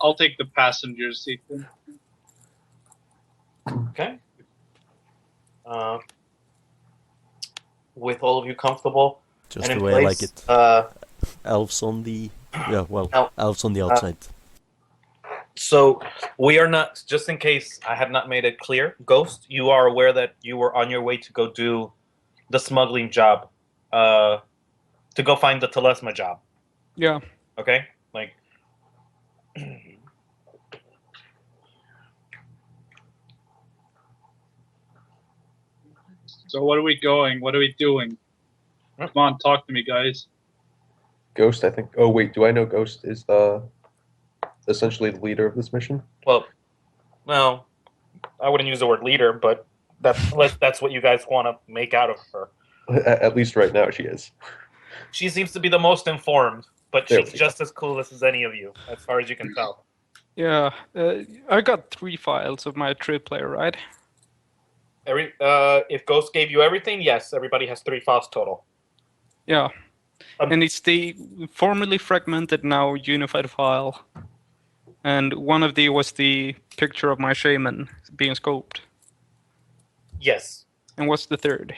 I'll take the passenger seat then. Okay. With all of you comfortable Just and the in way place, I like it. Elves on the elves on the outside. So we are not, just in case I had not made it clear, Ghost, you are aware that you were on your way to go do the smuggling job, to go find the Telesma job. Yeah. Okay? Like, So what are we going? What are we doing? Come on, talk to me, guys. Ghost, I think. Oh wait, do I know Ghost is essentially the leader of this mission? Well, I wouldn't use the word leader, but that's what you guys want to make out of her. At least right now she is. She seems to be the most informed, but There she's we go. just as clueless as any of you, as far as you can tell. Yeah, I got 3 files of my trip player, right? If Ghost gave you everything, yes, everybody has 3 files total. Yeah. Um, And it's the formerly fragmented, now unified file. And one of the was the picture of my shaman being scoped. Yes. And what's the third?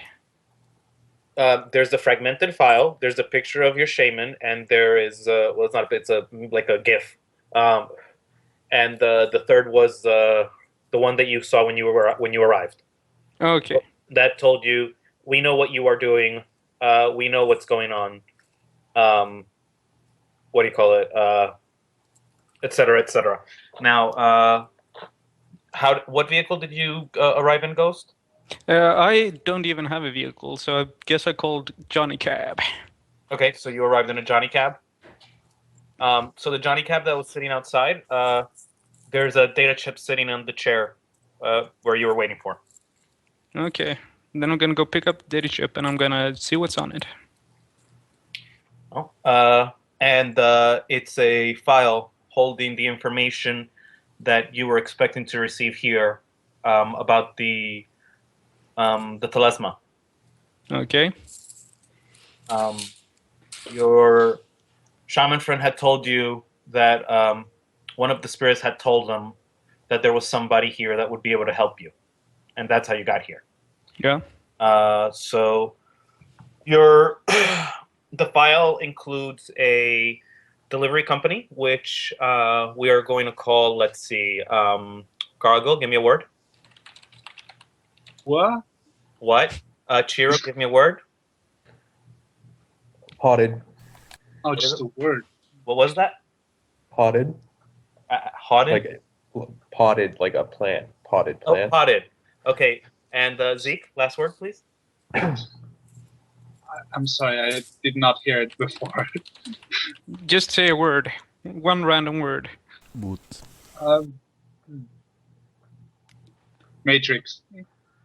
There's the fragmented file. There's a picture of your shaman, and there is well, it's not. It's like a GIF. And the third was the one that you saw when you arrived. Okay. That told you we know what you are doing. We know what's going on. What do you call it? Et cetera, et cetera. Now, what vehicle did you arrive in, Ghost? I don't even have a vehicle, so I guess I called Johnny Cab. Okay, so you arrived in a Johnny Cab. So the Johnny Cab that was sitting outside, there's a data chip sitting on the chair where you were waiting for. Okay. Then I'm gonna go pick up the data chip and I'm gonna see what's on it. And it's a file holding the information that you were expecting to receive here about the telesma. Okay. Your shaman friend had told you that one of the spirits had told them that there was somebody here that would be able to help you, and that's how you got here. Yeah. So your the file includes a delivery company, which we are going to call, let's see, Gargoyle, give me a word. What? What? Chiro, give me a word. Potted. Oh, just a word. What was that? Potted. Potted? Like potted, like a plant. Potted Oh, plant. potted. Okay. And Zeke, last word, please. I'm sorry, I did not hear it before. Just say a word. One random word. Wood. um, Matrix.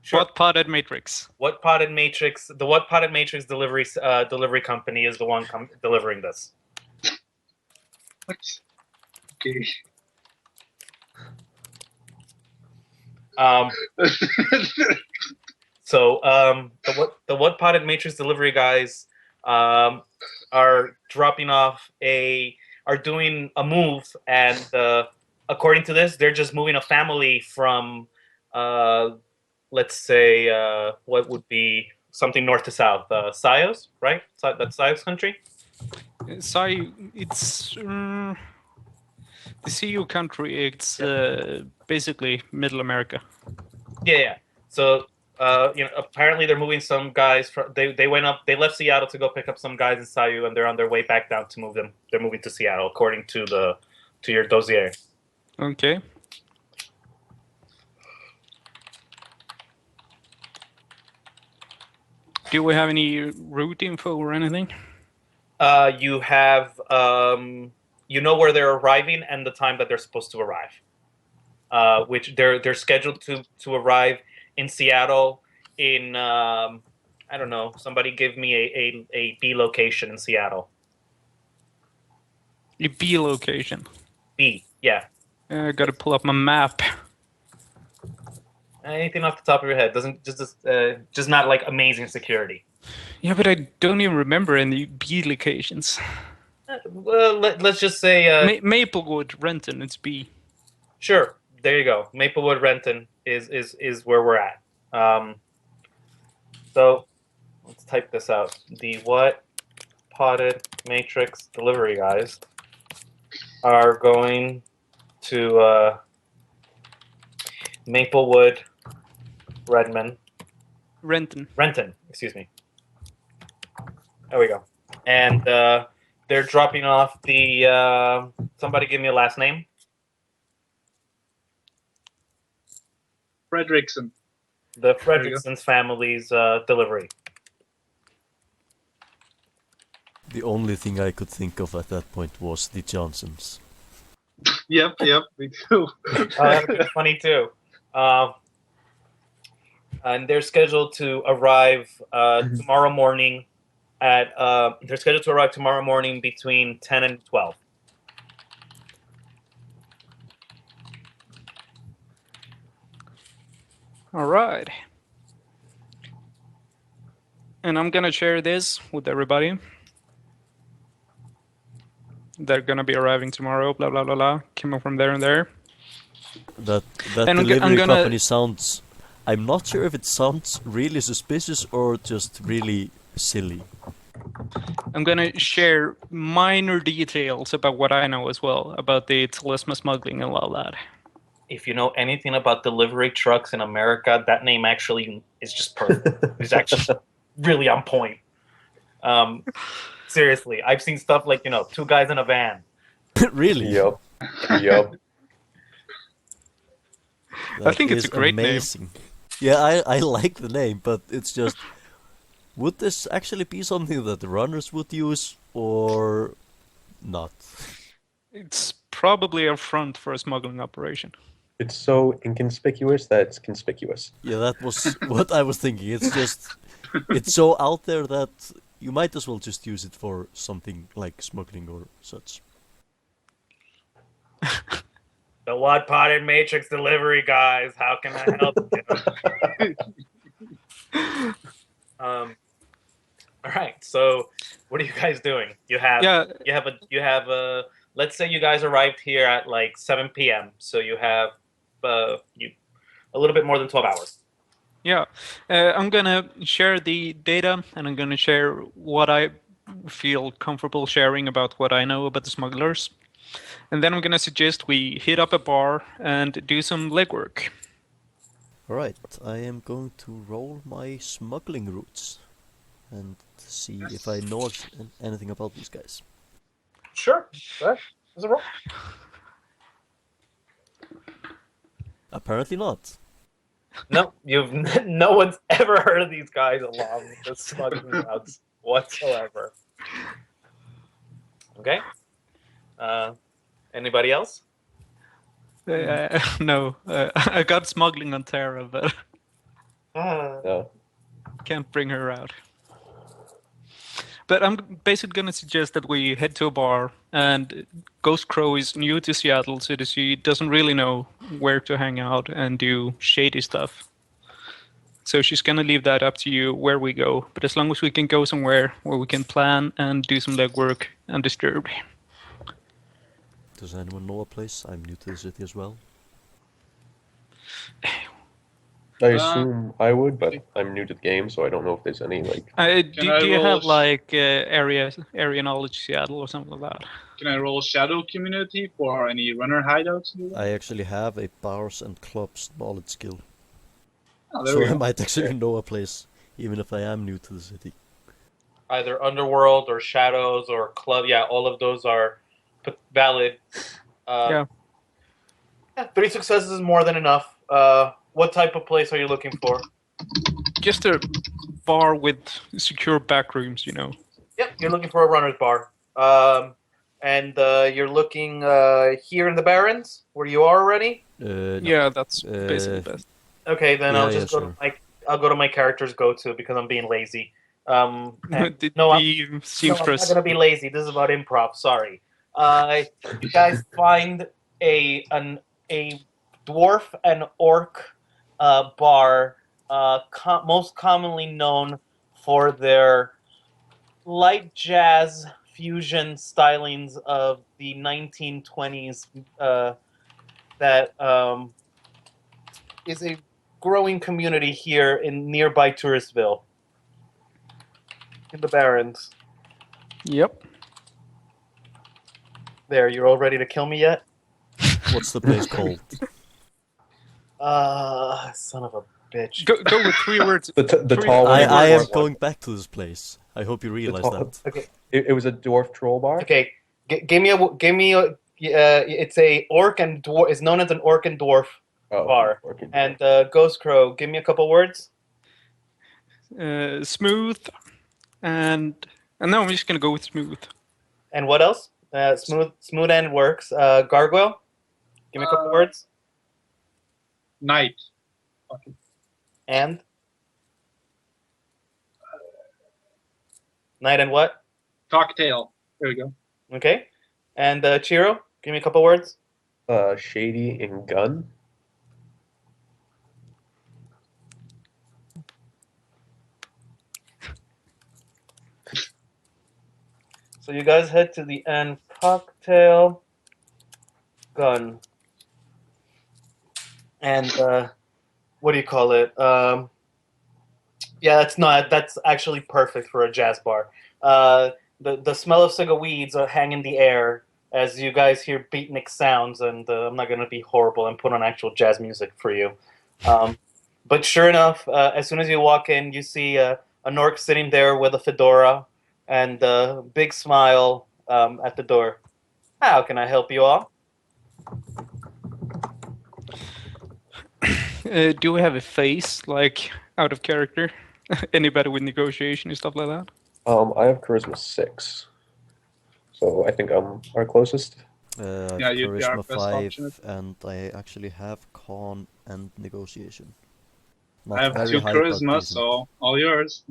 Sure. What potted matrix? What potted matrix? The what potted matrix delivery company is the one delivering this. What? Okay. So the what potted matrix delivery guys are dropping off are doing a move, and according to this, they're just moving a family from let's say what would be something north to south, Sios, right? That's Sios country. It's the CU country. It's basically Middle America. Yeah. So apparently they're moving some guys. They went up. They left Seattle to go pick up some guys in Sayu, and they're on their way back down to move them. They're moving to Seattle, according to your dossier. Okay. Do we have any route info or anything? You have you know where they're arriving and the time that they're supposed to arrive. Which they're scheduled to arrive in Seattle in I don't know. Somebody give me a B location in Seattle. A B location. B, yeah. I gotta pull up my map. Anything off the top of your head? Doesn't just not like amazing security. Yeah, but I don't even remember any B locations. Well, let's just say Maplewood, Renton. It's B. Sure. There you go. Maplewood, Renton is where we're at. So let's type this out. The what potted matrix delivery guys are going to Maplewood, Renton, excuse me. There we go. And they're dropping off the somebody give me a last name. Fredrickson. The only thing I could think of at that point was the Johnsons. Yep, we do. That would be funny too. And they're scheduled to arrive tomorrow morning at. They're scheduled to arrive tomorrow morning between 10 and 12. All right. And I'm gonna share this with everybody. They're gonna be arriving tomorrow. Blah blah blah blah. Came from there and there. That And I'm delivery gonna- company sounds. I'm not sure if it sounds really suspicious or just really silly. I'm gonna share minor details about what I know as well about the talisman smuggling and all that. If you know anything about delivery trucks in America, that name actually is just perfect. It's actually really on point. Seriously, I've seen stuff like, 2 guys in a van. Really? Yup. I think it's is a great name. amazing. Yeah, I like the name, but it's just... Would this actually be something that the runners would use, or not? It's probably a front for a smuggling operation. It's so inconspicuous that it's conspicuous. Yeah, that was what I was thinking. It's just... It's so out there that you might as well just use it for something like smuggling or such. The What Potted Matrix delivery guys, how can I help you? All right, so what are you guys doing? You have a let's say you guys arrived here at like 7 p.m. So you have a little bit more than 12 hours. Yeah, I'm gonna share the data, and I'm gonna share what I feel comfortable sharing about what I know about the smugglers. And then I'm gonna suggest we hit up a bar and do some legwork. Alright, I am going to roll my smuggling routes and see if I know anything about these guys. Sure, go ahead. There's a roll. Apparently not. No, no one's ever heard of these guys along the smuggling routes whatsoever. Okay. Anybody else? No, I got smuggling on Terra, but No. can't bring her out. But I'm basically going to suggest that we head to a bar, and Ghost Crow is new to Seattle, so she doesn't really know where to hang out and do shady stuff. So she's going to leave that up to you where we go. But as long as we can go somewhere where we can plan and do some legwork undisturbed. Does anyone know a place? I'm new to the city as well. I assume I would, but I'm new to the game, so I don't know if there's any like. Do you have like area knowledge Seattle or something like that? Can I roll Shadow Community for any runner hideouts? I actually have a bars and clubs knowledge skill. Oh, there So we I go. might actually know a place, even if I am new to the city. Either Underworld or Shadows or Club. Yeah, all of those are valid. Yeah. 3 successes is more than enough. What type of place are you looking for? Just a bar with secure back rooms, you know. Yep, you're looking for a runner's bar. And you're looking here in the Barrens, where you are already? No. Yeah, that's basically best. Okay, then Yeah, I'll just yeah, I'll go to my character's go-to because I'm being lazy. And The no, I'm not seamstress. going to be lazy. This is about improv. Sorry. You guys find a dwarf and orc bar, most commonly known for their light jazz fusion stylings of the 1920s. That is a growing community here in nearby Touristville, in the Barrens. Yep. There, you're all ready to kill me yet? What's the place called? Son of a bitch. Go with 3 words. The Three- tall one. I am one. going back to this place. I hope you realize that. Okay, It was a dwarf troll bar. okay. Give me a. It's a orc and dwarf. It's known as an orc and dwarf Oh, bar. working. And Ghost Crow, give me a couple words. Smooth and And now I'm just gonna go with smooth. And what else? Smooth end works. Gargoyle, give me a couple words. Night. Okay. And night and what? Cocktail. There we go. Okay. And Chiro, give me a couple words. Shady and gun. So you guys head to the end. Cocktail, gun, and what do you call it? Yeah, that's actually perfect for a jazz bar. The smell of cigar weeds hang in the air as you guys hear beatnik sounds, and I'm not gonna be horrible and put on actual jazz music for you. But sure enough, as soon as you walk in, you see an orc sitting there with a fedora and a big smile at the door. How can I help you all? Do we have a face, like, out of character? Anybody with negotiation and stuff like that? I have charisma 6, so I think I'm our closest. Yeah, you'd be our Charisma best 5, option. and I actually have con and negotiation. I have very 2 high, but charisma, decent. so all yours.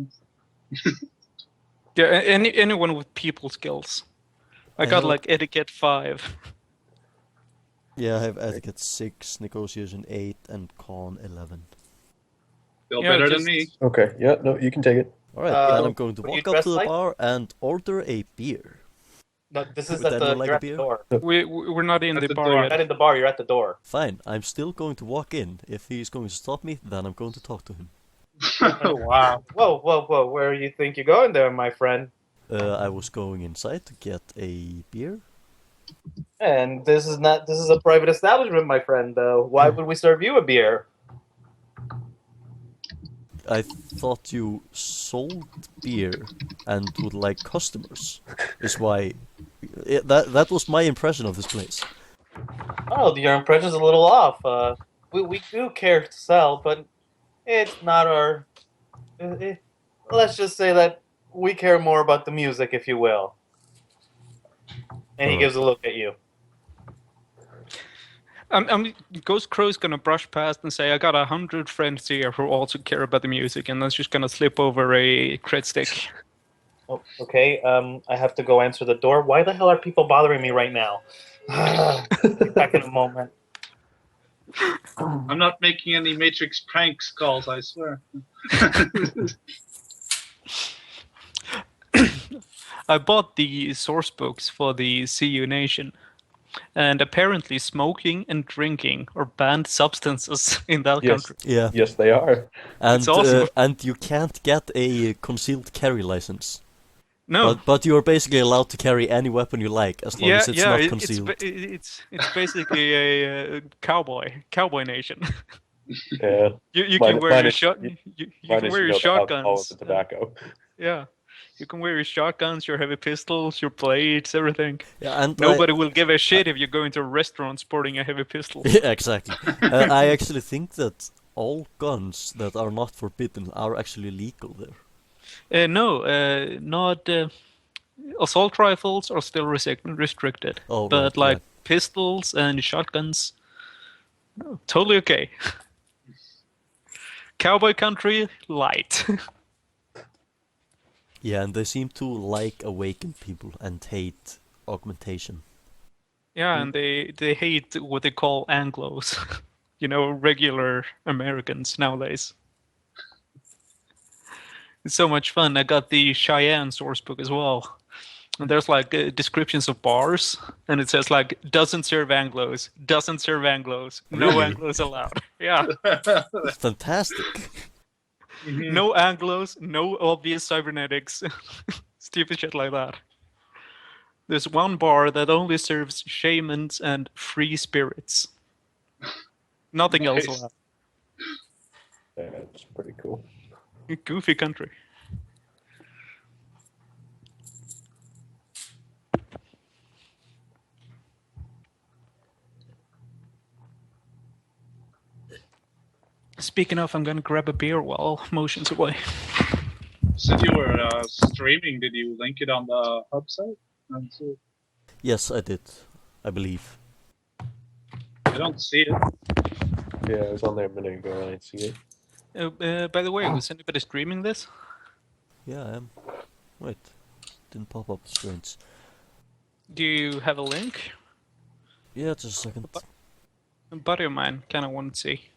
Yeah, anyone with people skills. I got have- like etiquette 5. Yeah, I have etiquette 6, negotiation 8, and con 11. Still Yeah, better just- than me. Okay, yeah, no, you can take it. Alright, Uh, then I'm going to what do you walk up dress to the like? bar and order a beer. No, this is Would at the anyone like a you're at beer? the door. We're not in At the the bar door. You're not yet. in the bar. You're at the door. Fine, I'm still going to walk in. If he's going to stop me, then I'm going to talk to him. Wow. Whoa! Where you think you're going there, my friend? I was going inside to get a beer. And this is a private establishment, my friend. Why would we serve you a beer? I thought you sold beer and would like customers. Is why that was my impression of this place. Oh, your impression's a little off. We do care to sell, but it's not our. Let's just say that we care more about the music, if you will. And he gives a look at you. Ghost Crow's gonna brush past and say, "I got 100 friends here who also care about the music," and that's just gonna slip over a cred stick. Oh, okay, I have to go answer the door. Why the hell are people bothering me right now? Be back in a moment. I'm not making any Matrix pranks calls, I swear. I bought the source books for the CU Nation, and apparently smoking and drinking are banned substances in that Yes. country. Yeah, Yes, they are. and awesome. and you can't get a concealed carry license. No, But you are basically allowed to carry any weapon you like as long as it's not concealed. it's basically a cowboy nation. Yeah. You Mine- can wear mine your is- shot. You can Minus, wear your the alcohol and shotguns. the tobacco. Yeah, you can wear your shotguns, your heavy pistols, your blades, everything. Yeah, and Nobody will give a shit if you go into a restaurant sporting a heavy pistol. Yeah, exactly. I actually think that all guns that are not forbidden are actually legal there. No, not assault rifles are still restricted, Oh, but right, like pistols and shotguns, no, totally okay. Cowboy country, light. Yeah, and they seem to like awaken people and hate augmentation. Yeah, and they hate what they call Anglos. You know, regular Americans nowadays. It's so much fun. I got the Cheyenne source book as well. And there's like descriptions of bars, and it says like doesn't serve Anglos, doesn't serve Anglos, no Really? Anglos allowed. Yeah, It's fantastic. no Anglos, no obvious cybernetics, stupid shit like that. There's one bar that only serves shamans and free spirits. Nothing else Nice. allowed. That's pretty cool. Goofy country. Speaking of, I'm gonna grab a beer while motion's away. said you were streaming. Did you link it on the hub site? Yes, I did. I believe. I don't see it. Yeah, I was on there a minute ago and I didn't see it. By the way, was anybody streaming this? Yeah, I am. Wait, didn't pop up. Strange. Do you have a link? Yeah, just a second. A buddy of mine kind of wanted to see.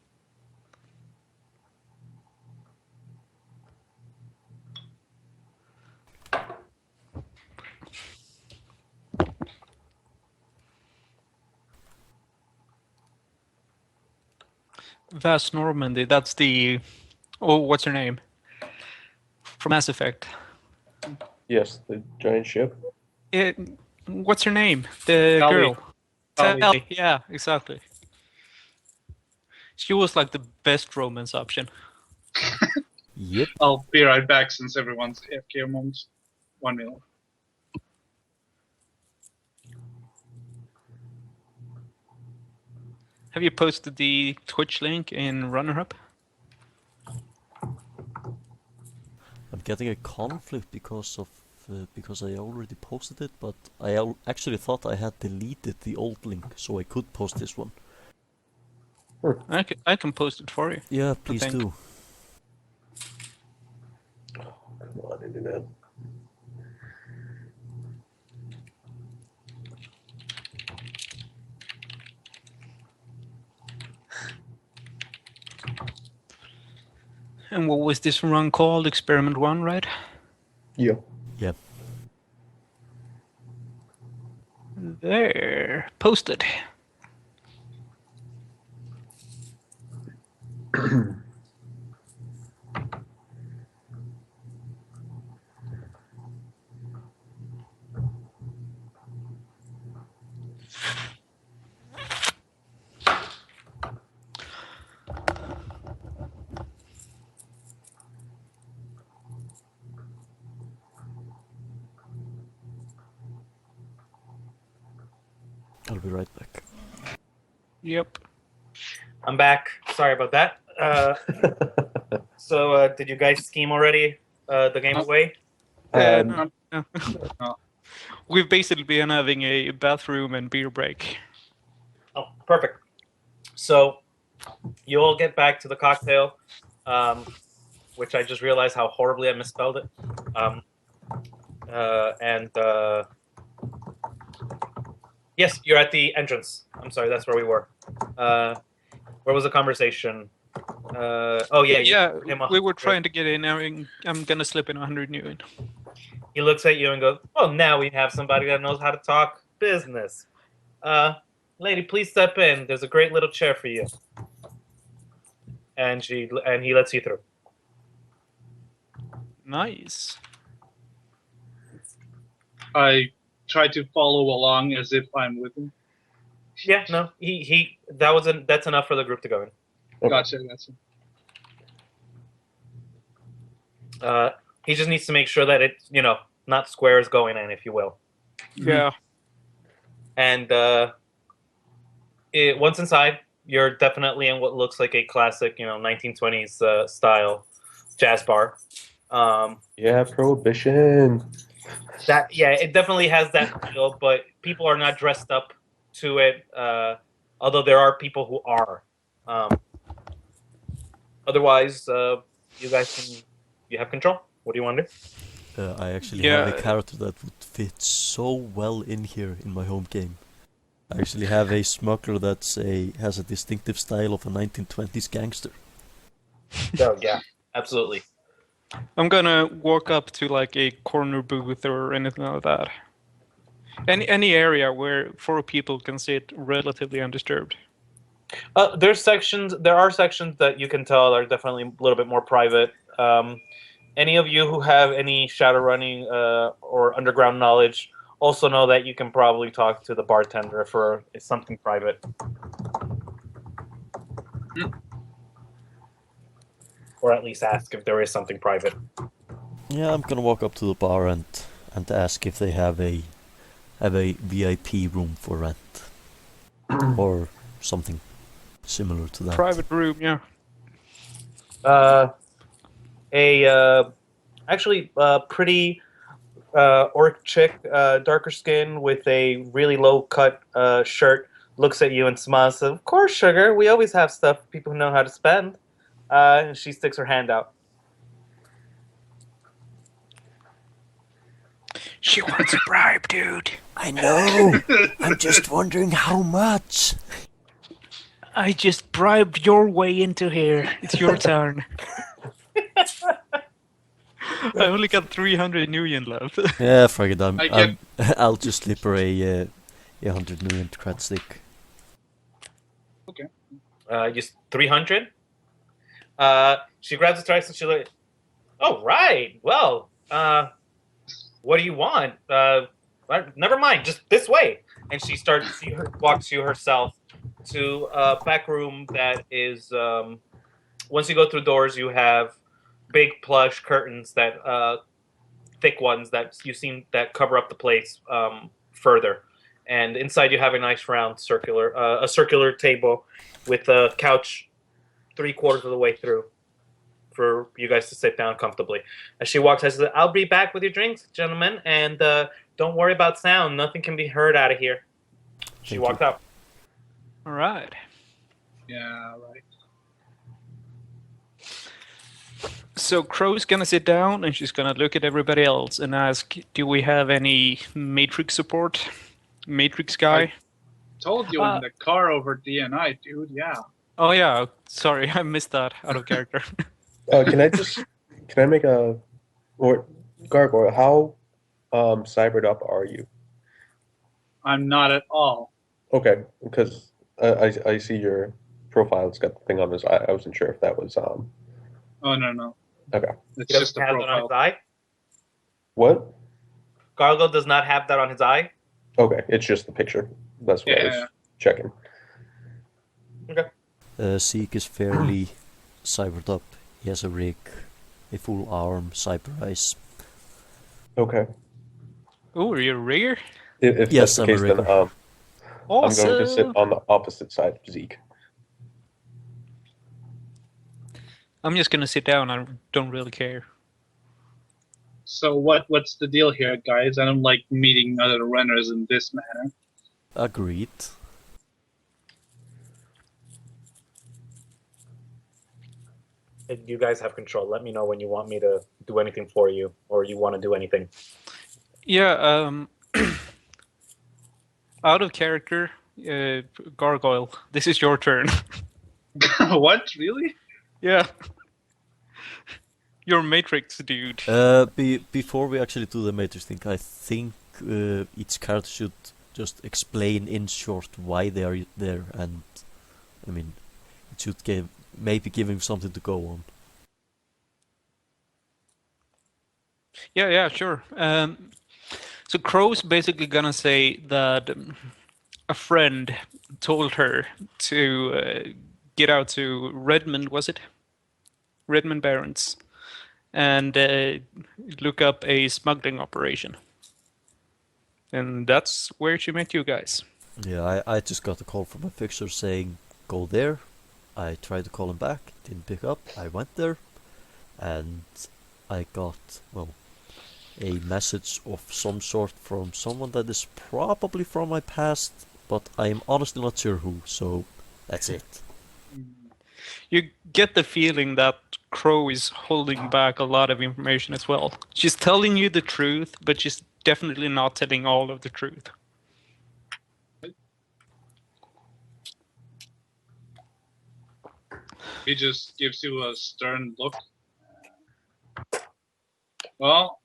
Vast Normandy, that's the... Oh, what's her name? From Mass Effect. Yes, the giant ship. What's her name? The Tali. girl. Tali. Tali, yeah, exactly. She was like the best romance option. Yep. I'll be right back since everyone's AFK amongst 1 minute. Have you posted the Twitch link in RunnerHub? I'm getting a conflict because I already posted it, but I actually thought I had deleted the old link, so I could post this one. I can post it for you. Yeah, please think. do. Come on, internet. And what was this run called? Experiment 1, right? Yeah. Yeah. There. Posted. I'll be right back. Yep. I'm back. Sorry about that. So, did you guys scheme already the game away? No. No. We've basically been having a bathroom and beer break. Oh, perfect. So, you all get back to the cocktail, which I just realized how horribly I misspelled it. Yes, you're at the entrance. I'm sorry, that's where we were. Where was the conversation? Oh, yeah. We were trying to get in. I'm gonna slip in 100 new in. He looks at you and goes, "Oh, now we have somebody that knows how to talk business. Lady, please step in. There's a great little chair for you." And he lets you through. Nice. I try to follow along as if I'm with him. Yeah, no, that's enough for the group to go in. Gotcha. He just needs to make sure that it's, not squares going in, if you will. Yeah. And once inside, you're definitely in what looks like a classic, 1920s style jazz bar. Yeah, prohibition. It definitely has that feel, but people are not dressed up to it. Although there are people who are. Otherwise, you have control. What do you want to do? I actually have a character that would fit so well in here in my home game. I actually have a smuggler that has a distinctive style of a 1920s gangster. Oh yeah, absolutely. I'm gonna walk up to like a corner booth or anything like that. Any area where 4 people can sit relatively undisturbed. There are sections that you can tell are definitely a little bit more private. Any of you who have any shadow running or underground knowledge also know that you can probably talk to the bartender for something private. Or at least ask if there is something private. Yeah, I'm gonna walk up to the bar and ask if they have a VIP room for rent. Or something similar to that. Private room, yeah. Actually, pretty orc chick, darker skin with a really low cut shirt, looks at you and smiles. Says, "Of course, sugar. We always have stuff for people who know how to spend." And she sticks her hand out. She wants a bribe, dude. I know. I'm just wondering how much. I just bribed your way into here. It's your turn. I only got 300 million left. Yeah, fuck it. I'll just slip her a 100 million cred stick. Just 300. She grabs the strikes and she's like, "Oh right, well, what do you want? Never mind, just this way." And she walks you herself to a back room that is. Once you go through doors, you have big plush curtains that thick ones that you've seen that cover up the place further. And inside you have a nice round circular table with a couch 3/4 of the way through for you guys to sit down comfortably. As she walks, I said, "I'll be back with your drinks, gentlemen, and don't worry about sound. Nothing can be heard out of here." She walked out. All right. Yeah, right. So Crow's gonna sit down and she's gonna look at everybody else and ask, "Do we have any Matrix support? Matrix guy?" Told you in the car over DNI, dude. Yeah. Oh yeah, sorry, I missed that out of character. Can I make Gargoyle, how cybered up are you? I'm not at all. Okay, because I see your profile. It's got the thing on his eye. I wasn't sure if that was Oh, no. Okay. It's He just doesn't a have that on his profile. eye. What? Gargoyle does not have that on his eye. Okay, it's just the picture. That's what I was checking. Ziek is fairly cybered up. He has a rig, a full arm, cyber eyes. Okay. Oh, are you a rigger? If Yes, that's the I'm a case, then rigger. Awesome. I'm going to sit on the opposite side of Zeke. I'm just gonna sit down. I don't really care. So what's the deal here, guys? I don't like meeting other runners in this manner. Agreed. You guys have control. Let me know when you want me to do anything for you, or you want to do anything. Yeah. Out of character, Gargoyle. This is your turn. What? Really? Yeah. Your Matrix, dude. Before we actually do the Matrix thing, I think each character should just explain in short why they are there, and I mean, it should maybe give him something to go on. Yeah, sure. So Crow's basically gonna say that a friend told her to get out to Redmond, was it? Redmond Barrens, and look up a smuggling operation. And that's where she met you guys. Yeah, I just got a call from a fixer saying, go there. I tried to call him back, didn't pick up. I went there, and I got, well, a message of some sort from someone that is probably from my past, but I'm honestly not sure who, so that's it. You get the feeling that Crow is holding back a lot of information as well. She's telling you the truth, but she's definitely not telling all of the truth. He just gives you a stern look. Well,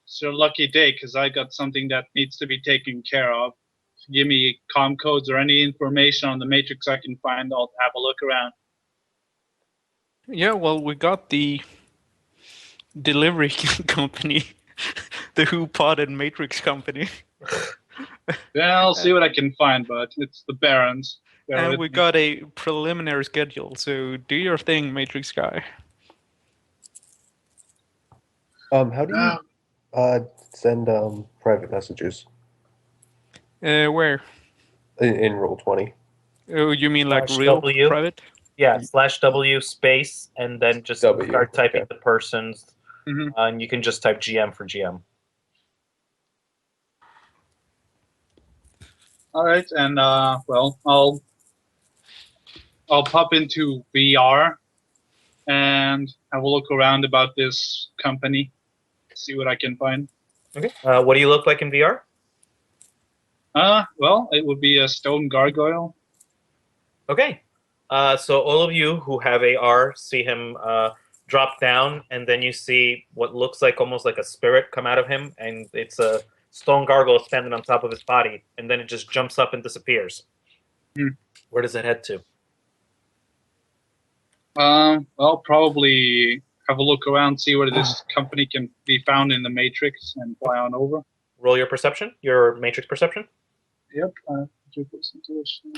it's your lucky day, because I got something that needs to be taken care of. If you give me comm codes or any information on the Matrix I can find, I'll have a look around. Yeah, well, we got the delivery company, the Who Potted Matrix company. Yeah, I'll see what I can find, but it's the Barons. And we got a preliminary schedule, so do your thing, Matrix guy. How do you send private messages Where? in Roll20? Oh, you mean like Slash real W? private? Yeah, /W space, and then just W, start typing okay. the person's Mhm. And you can just type GM for GM. All right, and well, I'll pop into VR and have a look around about this company, see what I can find. Okay. What do you look like in VR? Well, it would be a stone gargoyle. Okay. So all of you who have AR see him drop down, and then you see what looks like almost like a spirit come out of him, and it's a stone gargoyle standing on top of his body, and then it just jumps up and disappears. Hmm. Where does it head to? Well, probably have a look around, see where this company can be found in the Matrix, and fly on over. Roll your perception, your matrix perception. Yep. 3% intuition.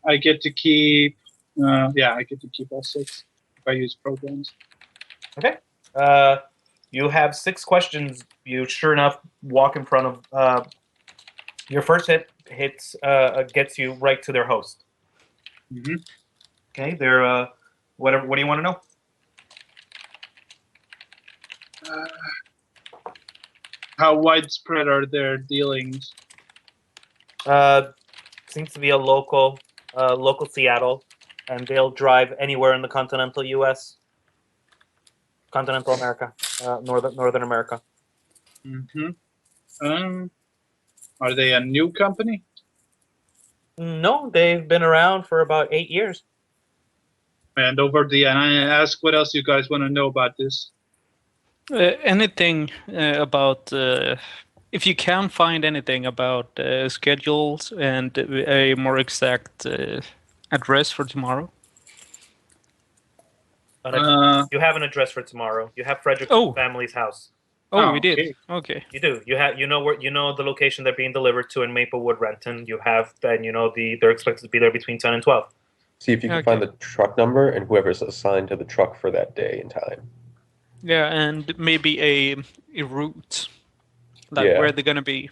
I get to keep. I get to keep all 6 if I use programs. Okay. You have 6 questions. You sure enough walk in front of your first hits gets you right to their host. Mm-hmm. Okay, they're whatever. What do you want to know? How widespread are their dealings? Seems to be a local Seattle, and they'll drive anywhere in the continental U.S., continental America, Northern America. Mm-hmm. Are they a new company? No, they've been around for about 8 years. And I ask what else you guys want to know about this. Anything about if you can find anything about schedules and a more exact address for tomorrow. You have an address for tomorrow. You have Frederick's family's house. Oh, we did. Okay. Okay. You do. You know the location they're being delivered to in Maplewood, Renton. You have then they're expected to be there between 10 and 12. See if you can find the truck number and whoever's assigned to the truck for that day and time. Yeah, and maybe a route, like where they're gonna be.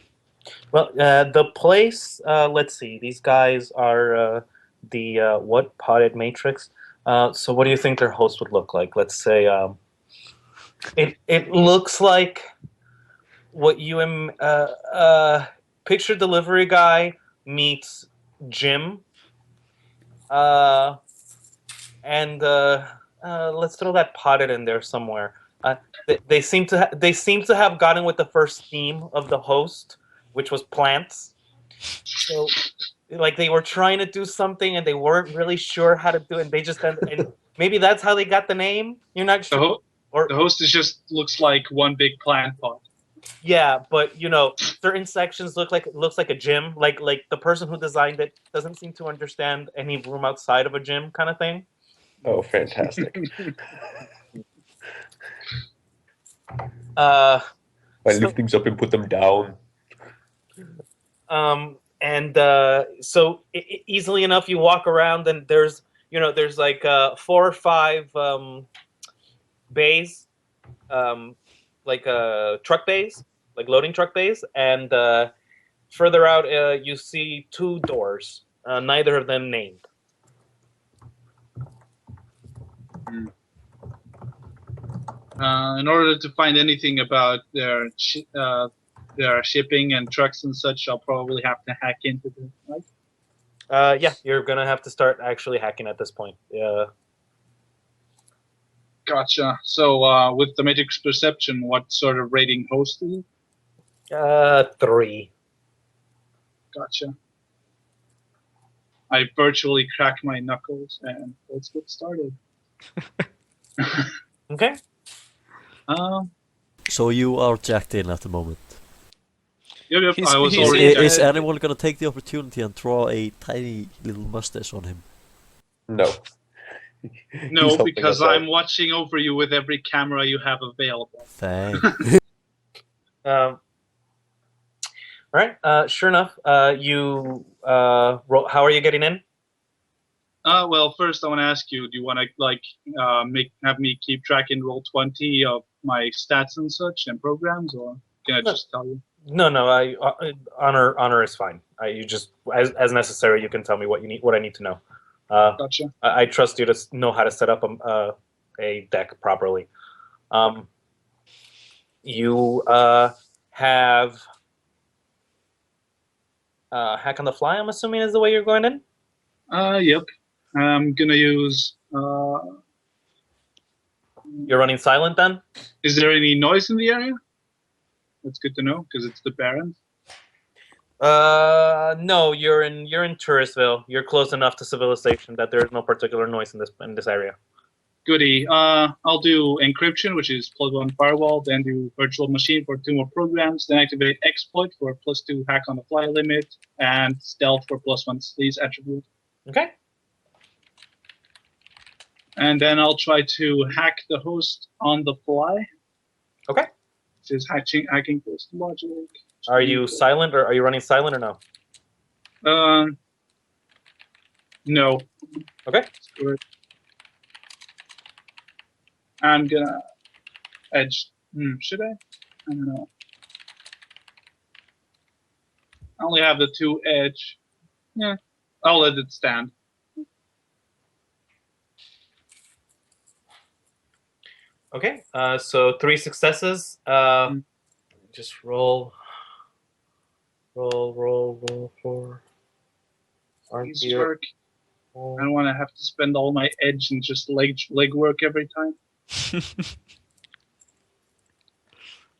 Well, the place. Let's see. These guys are the what potted matrix. So, what do you think their host would look like? Let's say it looks like what you picture delivery guy meets Jim. And let's throw that potted in there somewhere. They seem to have gotten with the first theme of the host, which was plants. So, like they were trying to do something and they weren't really sure how to do it. And they just and maybe that's how they got the name. You're not sure. The host looks like one big plant pot. Yeah, but certain sections looks like a gym. Like the person who designed it doesn't seem to understand any room outside of a gym kind of thing. Oh, fantastic! I lift things up and put them down. So easily enough, you walk around and there's like 4 or 5 bays, like truck bays, like loading truck bays, and further out you see 2 doors, neither of them named. In order to find anything about their shipping and trucks and such, I'll probably have to hack into them, right? Yeah, you're gonna have to start actually hacking at this point. Yeah. Gotcha. So, with the Matrix Perception, what sort of rating host is it? 3. Gotcha. I virtually crack my knuckles, and let's get started. Okay. So you are jacked in at the moment. Yep. Is anyone gonna take the opportunity and draw a tiny little mustache on him? No. No, because I'm watching over you with every camera you have available. Thanks. All right. Sure enough, you how are you getting in? Well, first I want to ask you: do you want to have me keep track in Roll20 of my stats and such and programs, or can I just tell you? No. Honor is fine. You just as necessary. You can tell me what you need, what I need to know. Gotcha. I trust you to know how to set up a deck properly. You have hack on the fly, I'm assuming is the way you're going in? Yep. I'm gonna use. You're running silent then? Is there any noise in the area? That's good to know because it's the Barrens. No, you're in Touristville. You're close enough to civilization that there is no particular noise in this area. Goody. I'll do encryption, which is +1 firewall, then do virtual machine for 2 more programs, then activate exploit for +2 hack on the fly limit, and stealth for +1 sleaze attribute. Okay. And then I'll try to hack the host on the fly. Okay. Which is hacking host logic. Are you silent or are you running silent or no? No. Okay. Good. I'm gonna edge. Should I? I don't know. I only have the 2 edge. Yeah, I'll let it stand. Okay. So 3 successes. Just roll for. Easy work. I don't want to have to spend all my edge and just leg work every time.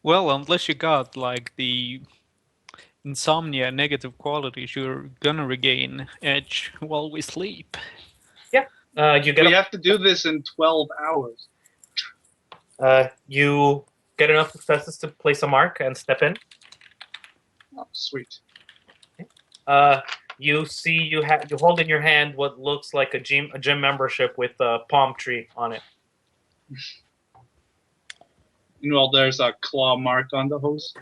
Well, unless you got like the insomnia negative qualities, you're gonna regain edge while we sleep. Yeah. We have to do this in 12 hours. You get enough successes to place a mark and step in. Oh, sweet. You see, you hold in your hand what looks like a gym membership with a palm tree on it. Well, there's a claw mark on the hose.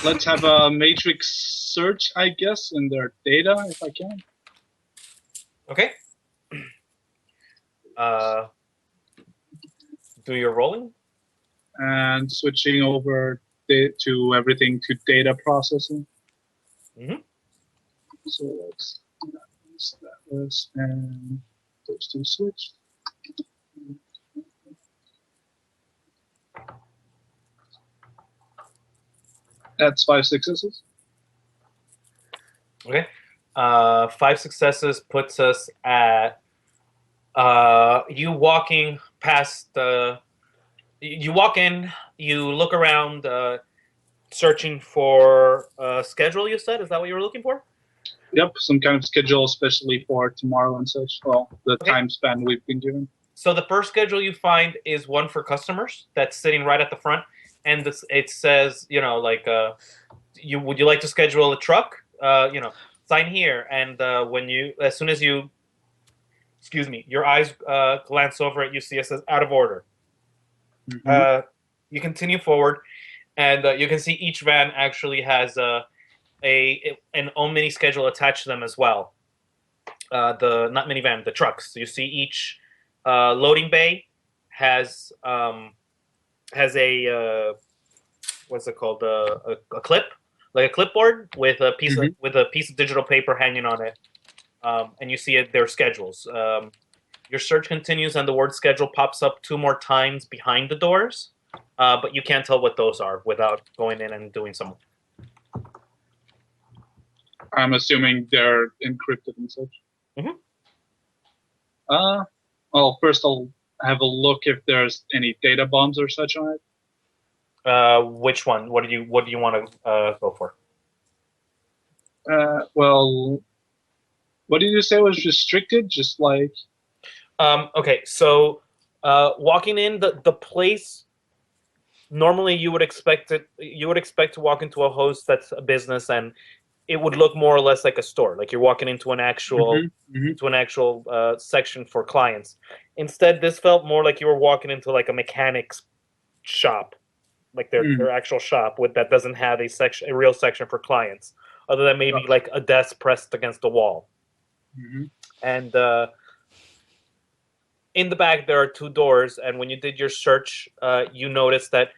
Let's have a matrix search, I guess, in their data, if I can. Okay. Do your rolling. And switching over to everything to data processing. Mm-hmm. So let's use that list and those 2 switch. That's 5 successes. Okay. 5 successes puts us at you walking past the. You walk in. You look around, searching for a schedule. You said, is that what you were looking for? Yep, some kind of schedule, especially for tomorrow and such. Well, the time span we've been given. So the first schedule you find is one for customers that's sitting right at the front, and it says, would you like to schedule a truck? Sign here, and as soon as your eyes glance over it, you see it says out of order. Mm-hmm. You continue forward, and you can see each van actually has an Omni schedule attached to them as well. Not minivan, the trucks. So you see each loading bay has a what's it called? A clip, like a clipboard with a piece of digital paper hanging on it, and you see their schedules. Your search continues, and the word schedule pops up 2 more times behind the doors, but you can't tell what those are without going in and doing some. I'm assuming they're encrypted and such. Mm-hmm. Well, first I'll have a look if there's any data bombs or such on it. Which one? What do you want to go for? Well, what did you say was restricted? Just like. Okay, so walking in the place. Normally, you would expect to walk into a host that's a business, and it would look more or less like a store. Like you're walking into an actual section for clients. Instead, this felt more like you were walking into like a mechanic's shop, like their actual shop that doesn't have a real section for clients, other than maybe like a desk pressed against the wall. Mm-hmm. And in the back there are 2 doors, and when you did your search, you noticed that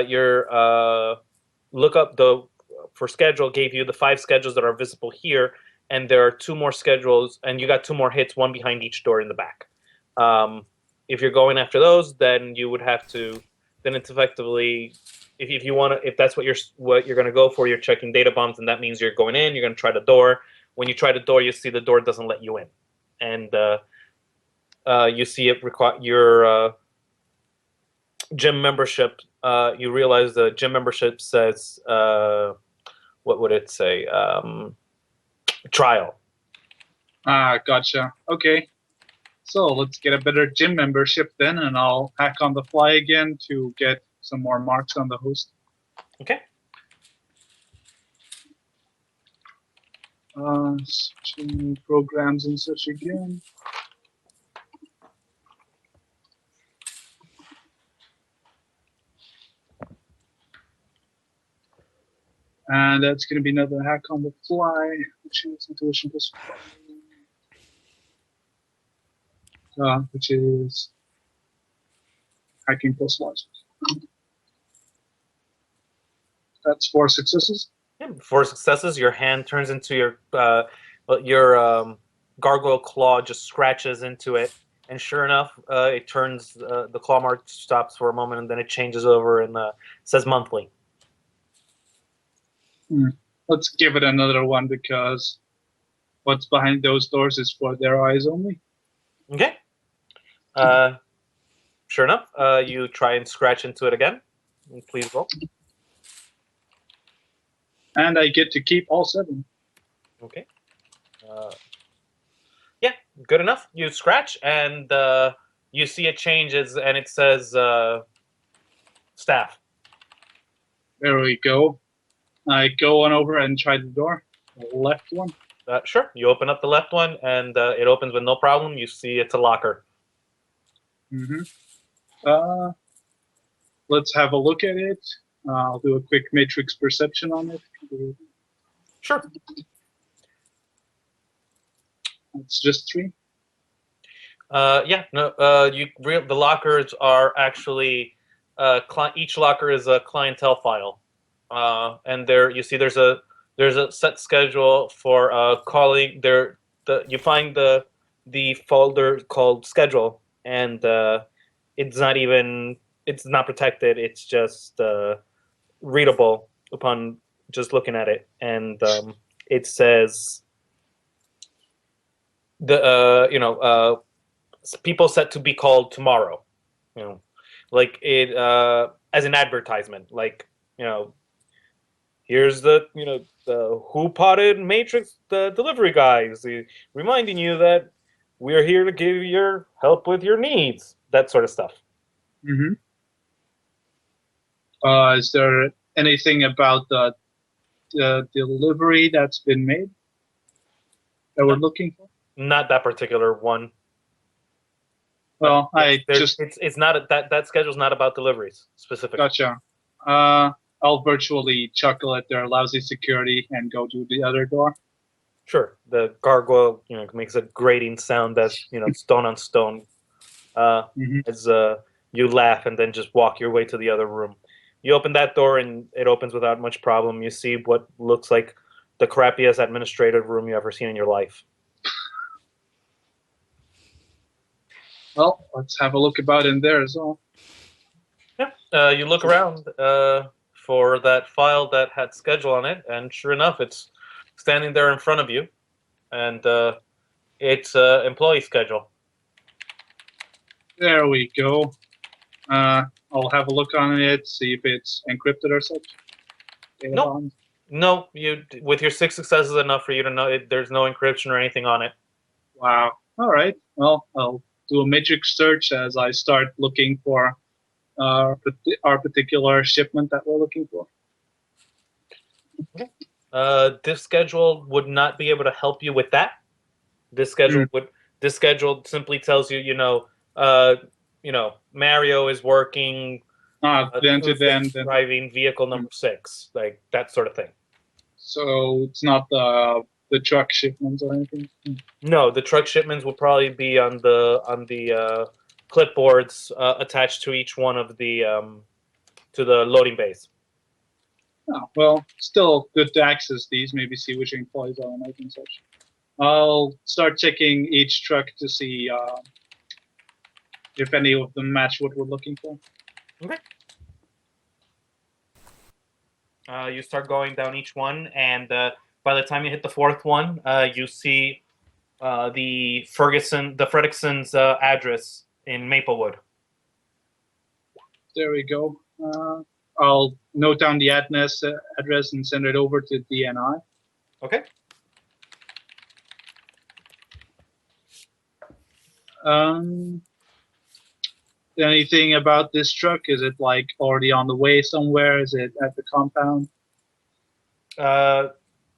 your lookup for schedule gave you the 5 schedules that are visible here, and there are 2 more schedules, and you got 2 more hits, one behind each door in the back. If you're going after those, then you would have to. Then it's effectively, if you want to, if that's what you're going to go for, you're checking data bombs, and that means you're going in. You're going to try the door. When you try the door, you see the door doesn't let you in, and you see it require your gym membership. You realize the gym membership says, what would it say? Trial. Gotcha. Okay. So let's get a better gym membership then, and I'll hack on the fly again to get some more marks on the host. Okay. Switching programs and such again. And that's going to be another hack on the fly, which is intuition plus 5. Which is hacking plus logic. That's 4 successes. Yeah, 4 successes. Your hand turns into your gargoyle claw just scratches into it, and sure enough, it turns. The claw mark stops for a moment, and then it changes over and says monthly. Let's give it another one because what's behind those doors is for their eyes only. Okay. Sure enough, you try and scratch into it again. Please roll. And I get to keep all 7. Okay. Yeah, good enough. You scratch, and you see it changes, and it says staff. There we go. I go on over and try the door. The left one. Sure. You open up the left one, and it opens with no problem. You see it's a locker. Let's have a look at it. I'll do a quick matrix perception on it. Sure. It's just 3. Yeah. No. The lockers are actually each locker is a clientele file, and there you see there's a set schedule for calling. You find the folder called schedule, and it's not protected. It's just readable upon just looking at it, and it says people set to be called tomorrow. Like it as an advertisement. Like here's the who potted matrix the delivery guys reminding you that we're here to give your help with your needs. That sort of stuff. Is there anything about the delivery that's been made that we're looking for? Not that particular one. Well, it's not that schedule's not about deliveries specifically. Gotcha. I'll virtually chuckle at their lousy security and go to the other door. Sure. The gargoyle, makes a grating sound that's, stone on stone. As you laugh and then just walk your way to the other room. You open that door and it opens without much problem. You see what looks like the crappiest administrative room you ever seen in your life. Well, let's have a look about in there as well. Yeah. You look around for that file that had schedule on it, and sure enough, it's standing there in front of you, and it's employee schedule. There we go. I'll have a look on it, see if it's encrypted or such. No. You with your 6 successes enough for you to know there's no encryption or anything on it. Wow. All right. Well, I'll do a matrix search as I start looking for our particular shipment that we're looking for. Okay. This schedule would not be able to help you with that. This schedule simply tells you, Mario is working. Then driving vehicle number 6, like that sort of thing. So it's not the truck shipments or anything. No, the truck shipments will probably be on the clipboards attached to each one of the to the loading bays. Oh, well, still good to access these. Maybe see which employees are on it and such. I'll start checking each truck to see if any of them match what we're looking for. Okay. You start going down each one, and by the time you hit the fourth one, you see the Fredrickson's address in Maplewood. There we go. I'll note down the address and send it over to DNI. Okay. Anything about this truck? Is it like already on the way somewhere? Is it at the compound?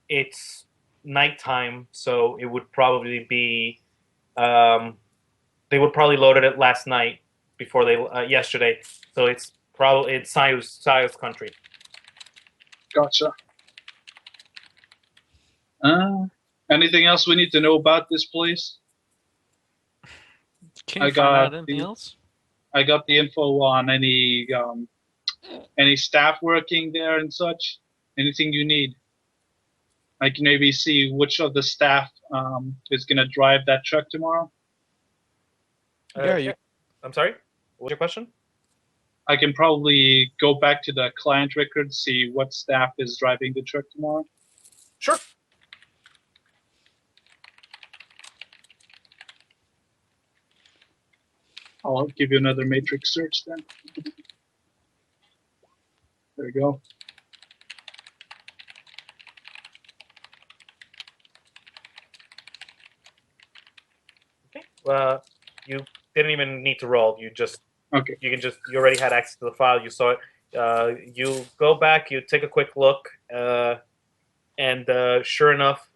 It's nighttime, so it would probably be. They would probably loaded it last night before yesterday. So it's Sayus country. Gotcha. Anything else we need to know about this place? Can you find out anything else? I got the info on any staff working there and such. Anything you need? I can maybe see which of the staff is going to drive that truck tomorrow. I'm sorry? What was your question? I can probably go back to the client record, see what staff is driving the truck tomorrow. Sure. I'll give you another matrix search then. There we go. Okay. You didn't even need to roll. You already had access to the file. You saw it. You go back. You take a quick look, and sure enough,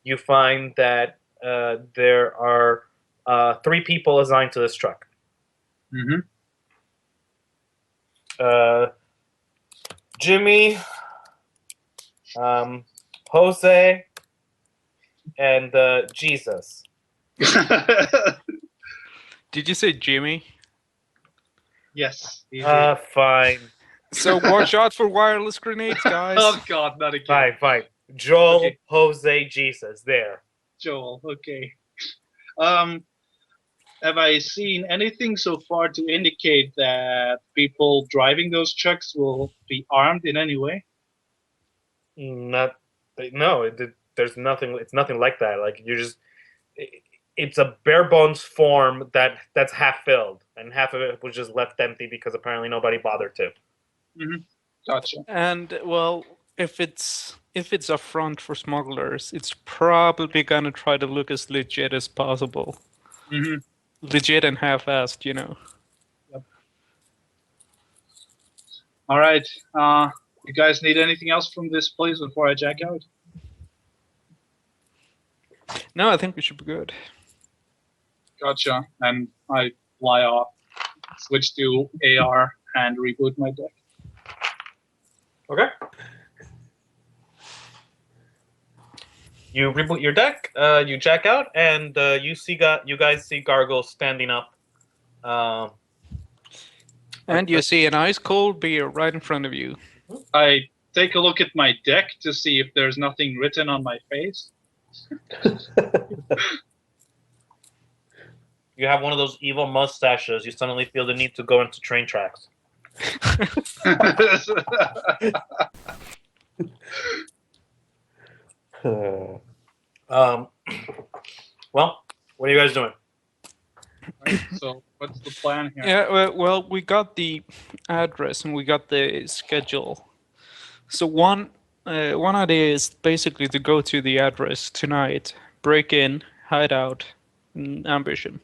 you find that there are 3 people assigned to this truck. Mm-hmm. Jimmy, Jose, and Jesus. Did you say Jimmy? Yes. Fine. So watch out for wireless grenades, guys. Oh God, not again. Fine. Joel, Okay. Jose, Jesus. There. Joel, okay. Have I seen anything so far to indicate that people driving those trucks will be armed in any way? There's nothing. It's nothing like that. Like it's a bare bones form that's half filled, and half of it was just left empty because apparently nobody bothered to. Mm-hmm. Gotcha. And well, if it's a front for smugglers, it's probably gonna try to look as legit as possible. Mm-hmm. Legit and half-assed, you know. Yep. All right. You guys need anything else from this place before I jack out? No, I think we should be good. Gotcha. And I fly off, switch to AR, and reboot my deck. Okay. You reboot your deck, you jack out, and you guys see Gargoyle standing up. And you see an ice-cold beer right in front of you. I take a look at my deck to see if there's nothing written on my face. You have one of those evil mustaches. You suddenly feel the need to go into train tracks. Well, what are you guys doing? Right, so what's the plan here? Yeah, well, we got the address and we got the schedule. So one idea is basically to go to the address tonight, break in, hide out, and ambush him.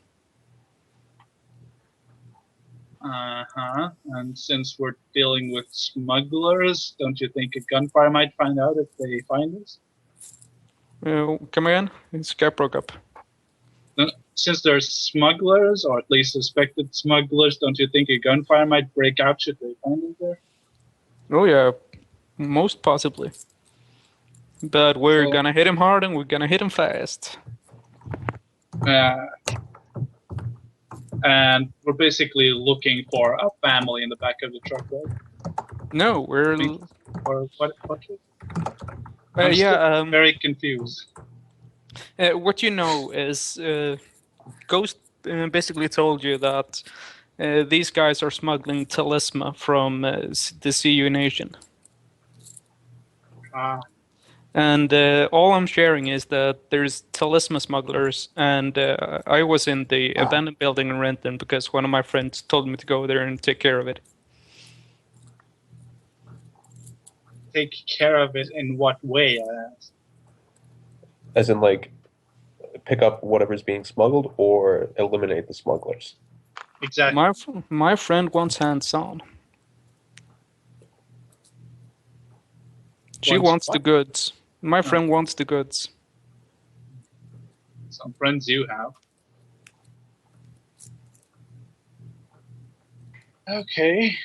And since we're dealing with smugglers, don't you think a gunfire might find out if they find us? Come again? It's got broke up. Since there's smugglers, or at least suspected smugglers, don't you think a gunfire might break out should they find us there? Oh yeah, most possibly. But we're gonna hit him hard and we're gonna hit him fast. And we're basically looking for a family in the back of the truck, right? No, we're... Or what? I'm very confused. What you know is Ghost basically told you that these guys are smuggling talisma from the CU nation. And all I'm sharing is that there's talisman smugglers, and I was in the abandoned building in Renton because one of my friends told me to go there and take care of it. Take care of it in what way? I asked. As in, like, pick up whatever's being smuggled or eliminate the smugglers. Exactly. My friend wants hands-on. She wants the goods. My friend wants the goods. Some friends you have. Okay.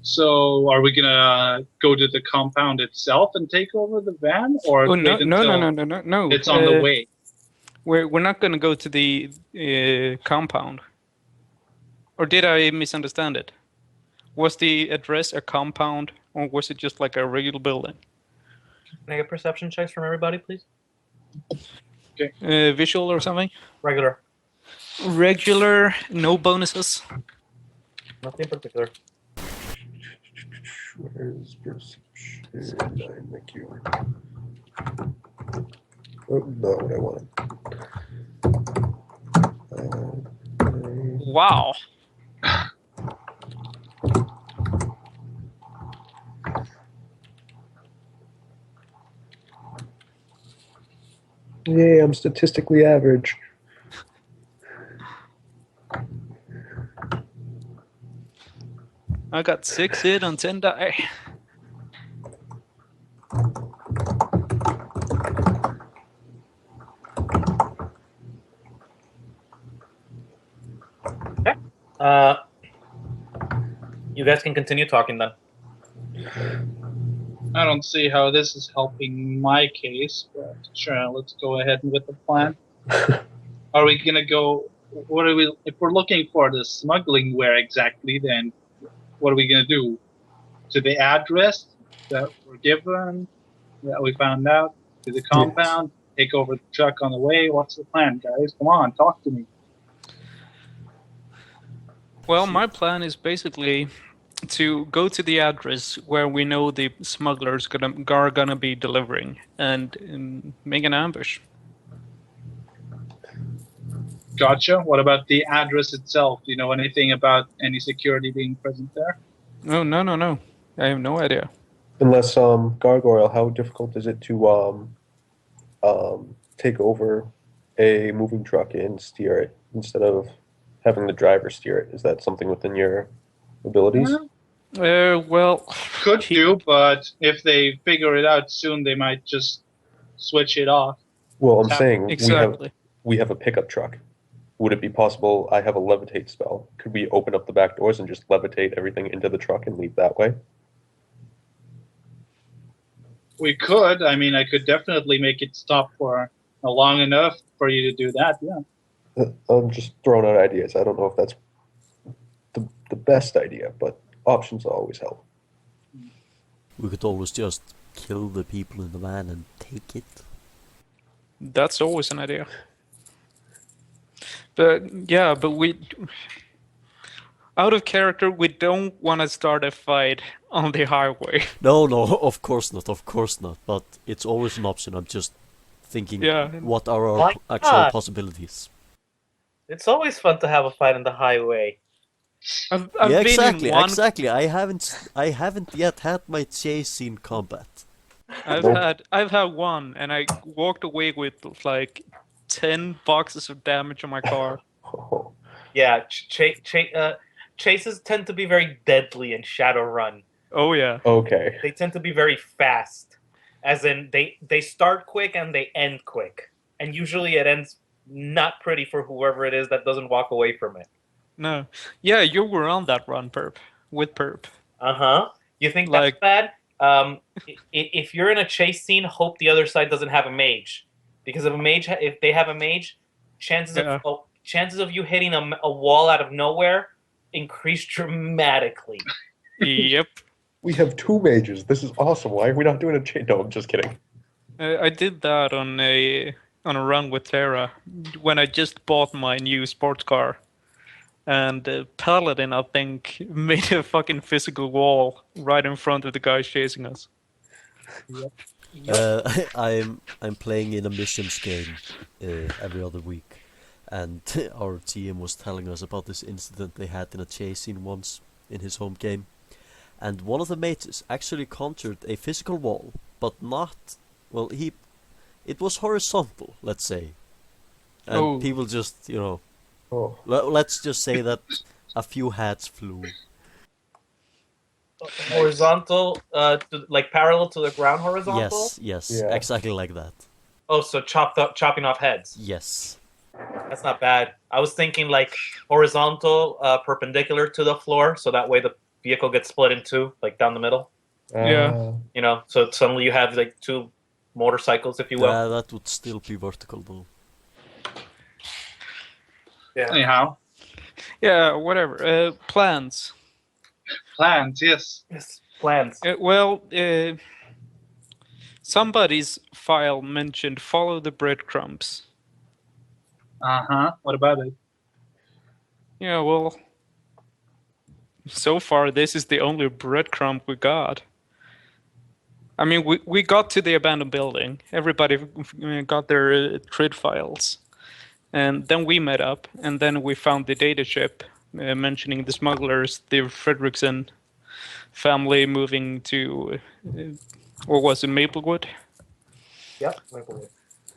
So, are we gonna go to the compound itself and take over the van, or Oh no wait until no! it's on the way? We're not going to go to the compound. Or did I misunderstand it? Was the address a compound, or was it just like a regular building? Can I get perception checks from everybody, please? Okay. Visual or something? Regular. Regular, no bonuses. Nothing in particular. Where's perception? Thank you. Oh, not what I wanted. Wow. Yay, I'm statistically average. I got 6 hit on 10 die. You guys can continue talking then. I don't see how this is helping my case, but sure, let's go ahead with the plan. Are we gonna go? What are we? If we're looking for the smuggling, where exactly? Then, what are we gonna do? To the address that we're given, that we found out, to the compound, take over the truck on the way. What's the plan, guys? Come on, talk to me. Well, my plan is basically to go to the address where we know the smugglers are gonna be delivering and make an ambush. Gotcha. What about the address itself? Do you know anything about any security being present there? No. I have no idea. Unless, Gargoyle, how difficult is it to take over a moving truck and steer it instead of having the driver steer it? Is that something within your abilities? Well, Could do, but if they figure it out soon, they might just switch it off. Well, I'm saying exactly. we have a pickup truck. Would it be possible? I have a levitate spell. Could we open up the back doors and just levitate everything into the truck and leave that way? We could. I mean, I could definitely make it stop for long enough for you to do that. Yeah. I'm just throwing out ideas. I don't know if that's the best idea, but options always help. We could always just kill the people in the van and take it. That's always an idea. But yeah, but we, out of character, we don't want to start a fight on the highway. No, of course not. But it's always an option. I'm just thinking, what are our actual possibilities? It's always fun to have a fight on the highway. I've been exactly, in one... exactly. I haven't yet had my chase scene combat. I've had one, and I walked away with like 10 boxes of damage on my car. Yeah, chases tend to be very deadly in Shadowrun. Oh yeah. Okay. They tend to be very fast, as in they start quick and they end quick, and usually it ends not pretty for whoever it is that doesn't walk away from it. No. Yeah, you were on that run, with Perp. Uh-huh. You think that's bad? If you're in a chase scene, hope the other side doesn't have a mage. Because if they have a mage, chances of you hitting a wall out of nowhere increase dramatically. Yep. We have 2 mages. This is awesome. Why are we not doing a chain? No, I'm just kidding. I did that on a run with Terra when I just bought my new sports car. And Paladin, I think, made a fucking physical wall right in front of the guys chasing us. I'm playing in a missions game every other week, and our TM was telling us about this incident they had in a chase scene once in his home game, and one of the mages actually conjured a physical wall, but not well. It was horizontal, let's say, and people just let's just say that a few hats flew. Horizontal, like parallel to the ground horizontal? Yes, Yeah. exactly like that. Oh, so chopping off heads. Yes. That's not bad. I was thinking like horizontal, perpendicular to the floor, so that way the vehicle gets split in two, like down the middle. Yeah. So suddenly you have like 2 motorcycles, if you will. Yeah, that would still be vertical though. Yeah. Anyhow, Yeah, whatever. Plans. plans, yes. Yes. Plans. Somebody's file mentioned follow the breadcrumbs. What about it? Yeah, well, so far this is the only breadcrumb we got. I mean, we got to the abandoned building. Everybody got their TRID files. And then we met up, and then we found the data chip mentioning the smugglers, the Fredrickson family moving to, or was it Maplewood? Yep. Maplewood.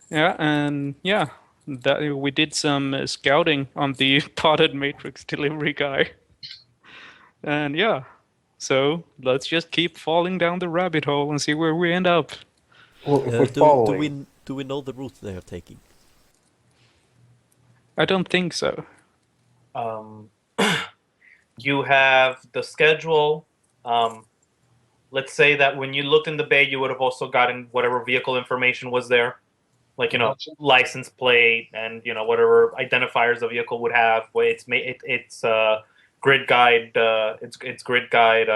Yeah, and yeah, that we did some scouting on the potted matrix delivery guy. And yeah, so let's just keep falling down the rabbit hole and see where we end up. Well, if we're following... Do we know the route they are taking? I don't think so. You have the schedule. Let's say that when you looked in the bay, you would have also gotten whatever vehicle information was there, like Gotcha. license plate and whatever identifiers the vehicle would have. It's grid guide. It's grid guide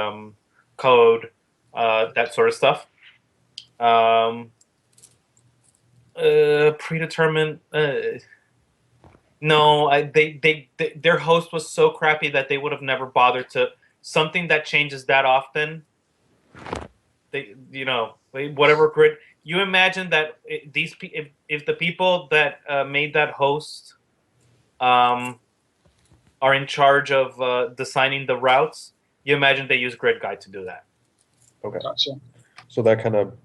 code, that sort of stuff. Predetermined. No, their host was so crappy that they would have never bothered to. Something that changes that often. Whatever grid. You imagine that if the people that made that host are in charge of designing the routes, you imagine they use grid guide to do that. Okay. Gotcha. So that kind of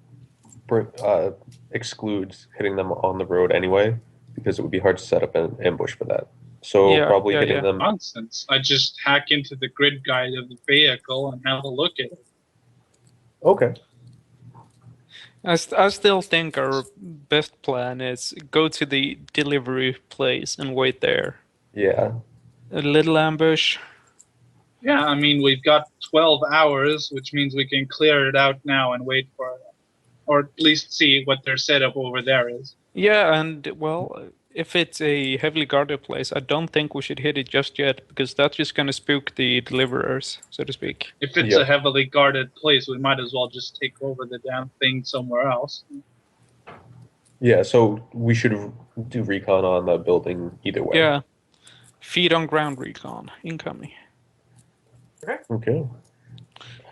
excludes hitting them on the road anyway, because it would be hard to set up an ambush for that. So probably hitting them... Nonsense. I just hack into the grid guide of the vehicle and have a look at it. Okay. I still think our best plan is go to the delivery place and wait there. Yeah. A little ambush. Yeah, I mean, we've got 12 hours, which means we can clear it out now and wait for it. Or at least see what their setup over there is. Yeah, and, well, if it's a heavily guarded place, I don't think we should hit it just yet, because that's just going to spook the deliverers, so to speak. If it's a heavily guarded place, we might as well just take over the damn thing somewhere else. Yeah, so we should do recon on the building either way. Yeah. Feet on ground recon incoming. Okay.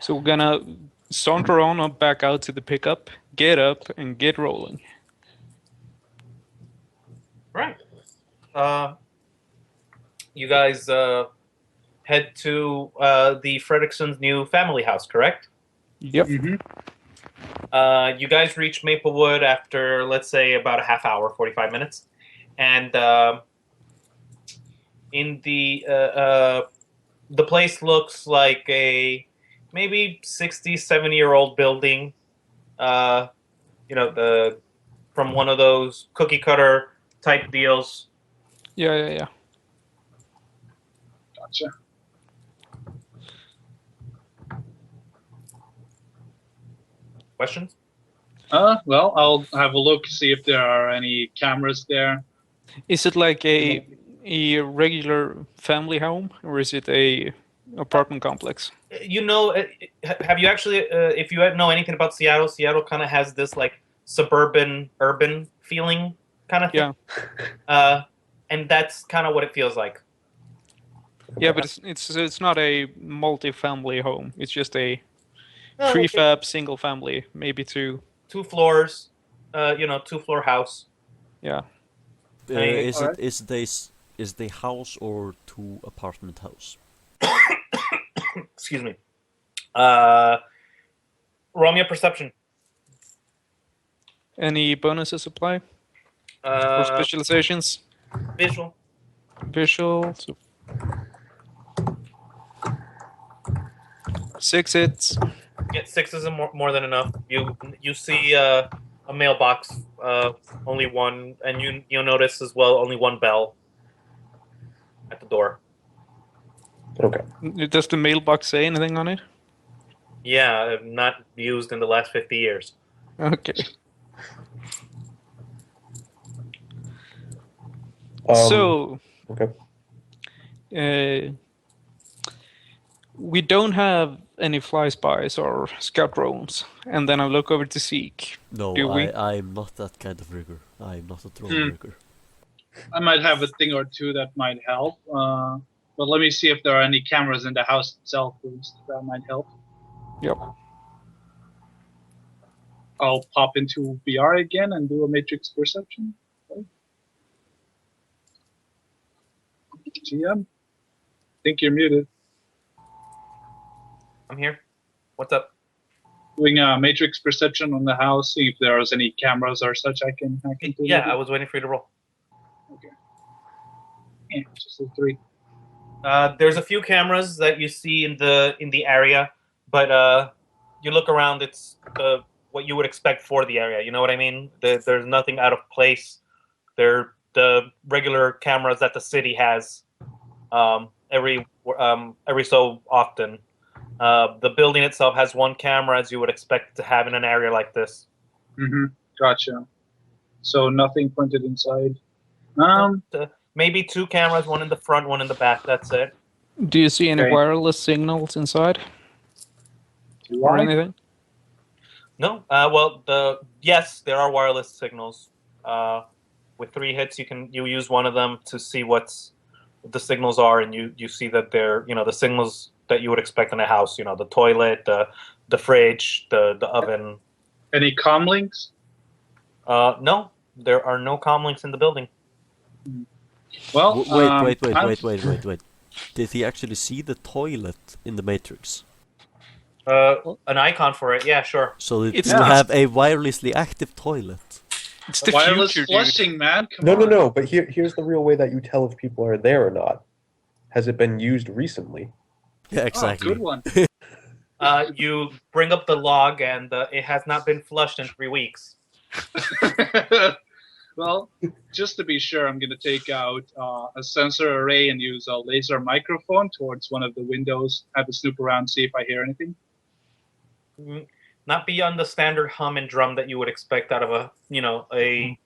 So we're going to saunter on up back out to the pickup, get up, and get rolling. Right. You guys head to the Fredrickson's new family house, correct? Yep. Mm-hmm. You guys reach Maplewood after, let's say, about a half hour, 45 minutes. And in the place looks like a maybe 60, 70-year-old building. From one of those cookie cutter type deals. Yeah. Gotcha. Questions? Well, I'll have a look, see if there are any cameras there. Is it like a regular family home, or is it a apartment complex. You know, have you actually, if you know anything about Seattle, Seattle kind of has this like suburban, urban feeling kind of thing. Yeah. And that's kind of what it feels like. Yeah, but it's not a multi-family home. It's just a No, prefab single family, maybe two. 2 floors, 2-floor house. Yeah. mean, Is the house or 2 apartment house? Excuse me. Roll me a perception. Any bonuses apply? Or specializations? Visual. Visual. So 6 hits. Yeah, 6 is more than enough. You see a mailbox, only one, and you'll notice as well only one bell at the door. Okay. Does the mailbox say anything on it? Yeah, not used in the last 50 years. Okay. Okay. We don't have any fly spies or scout drones, and then I look over to Ziek. No, Do we? I'm not that kind of rigger. I'm not a drone rigger. I might have a thing or two that might help. But let me see if there are any cameras in the house itself. That might help. Yep. I'll pop into VR again and do a matrix perception. Okay. GM, I think you're muted. I'm here. What's up? Doing a matrix perception on the house, see if there's any cameras or such I can do. Yeah, I was waiting for you to roll. Okay. Yeah, just a 3. There's a few cameras that you see in the area, but you look around, it's what you would expect for the area. You know what I mean? There's nothing out of place. They're the regular cameras that the city has every so often. The building itself has 1 camera, as you would expect to have in an area like this. Mm-hmm. Gotcha. So nothing pointed inside. Maybe 2 cameras, 1 in the front, 1 in the back. That's it. Do you see any Okay. wireless signals inside? Or Why? anything? No. Well, yes, there are wireless signals. With 3 hits, you use one of them to see what the signals are, and you see that they're the signals that you would expect in a house. The toilet, the fridge, the oven. Any comm links? No, there are no comm links in the building. Well, Wait. Did he actually see the toilet in the Matrix? An icon for it. Yeah, sure. So it It's will not- have a wirelessly active toilet. It's the wireless future, dude. flushing, man. Come on. No. But here's the real way that you tell if people are there or not. Has it been used recently? Yeah, Oh, exactly. good one. You bring up the log, and it has not been flushed in 3 weeks. Well, just to be sure, I'm going to take out a sensor array and use a laser microphone towards one of the windows. Have a snoop around, see if I hear anything. Not beyond the standard hum and drum that you would expect out of a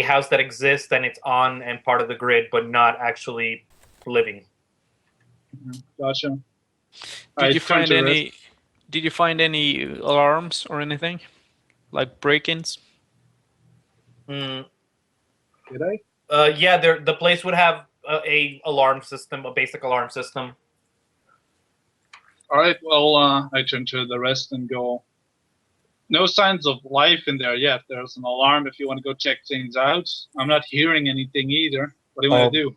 house that exists and it's on and part of the grid, but not actually living. Gotcha. Did you find any alarms or anything? Like break-ins? Did I? Yeah, the place would have a alarm system, a basic alarm system. All right, well, I turn to the rest and go, no signs of life in there yet. There's an alarm if you want to go check things out. I'm not hearing anything either. What do you want to do?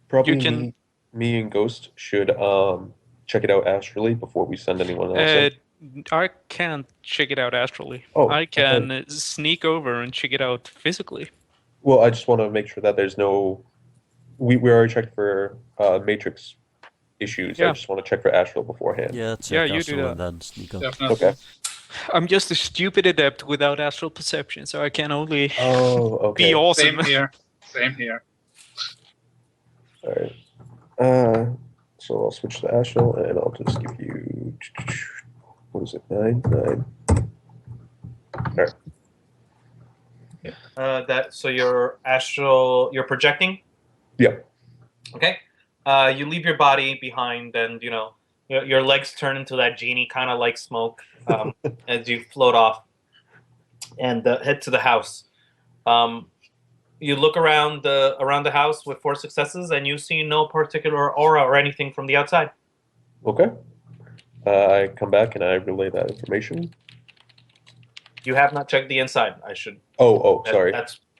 Probably You can- me and Ghost should check it out astrally before we send anyone else in. I can't check it out astrally. Oh, I can okay. sneak over and check it out physically. Well, I just want to make sure that there's no... We already checked for Matrix issues. Yeah. I just want to check for astral beforehand. Yeah, Yeah, check you do astral that. and then sneak up. Definitely. Okay. I'm just a stupid adept without astral perception, so I can only Oh, okay. be awesome. Same here. Same here. All right. So I'll switch to astral, and I'll just give you... What is it? 9? 9. All right. So your astral, you're projecting. Yeah. Okay. You leave your body behind, and Your legs turn into that genie kind of like smoke as you float off and head to the house. You look around the house with 4 successes, and you see no particular aura or anything from the outside. Okay. I come back and I relay that information. You have not checked the inside. I should. Sorry.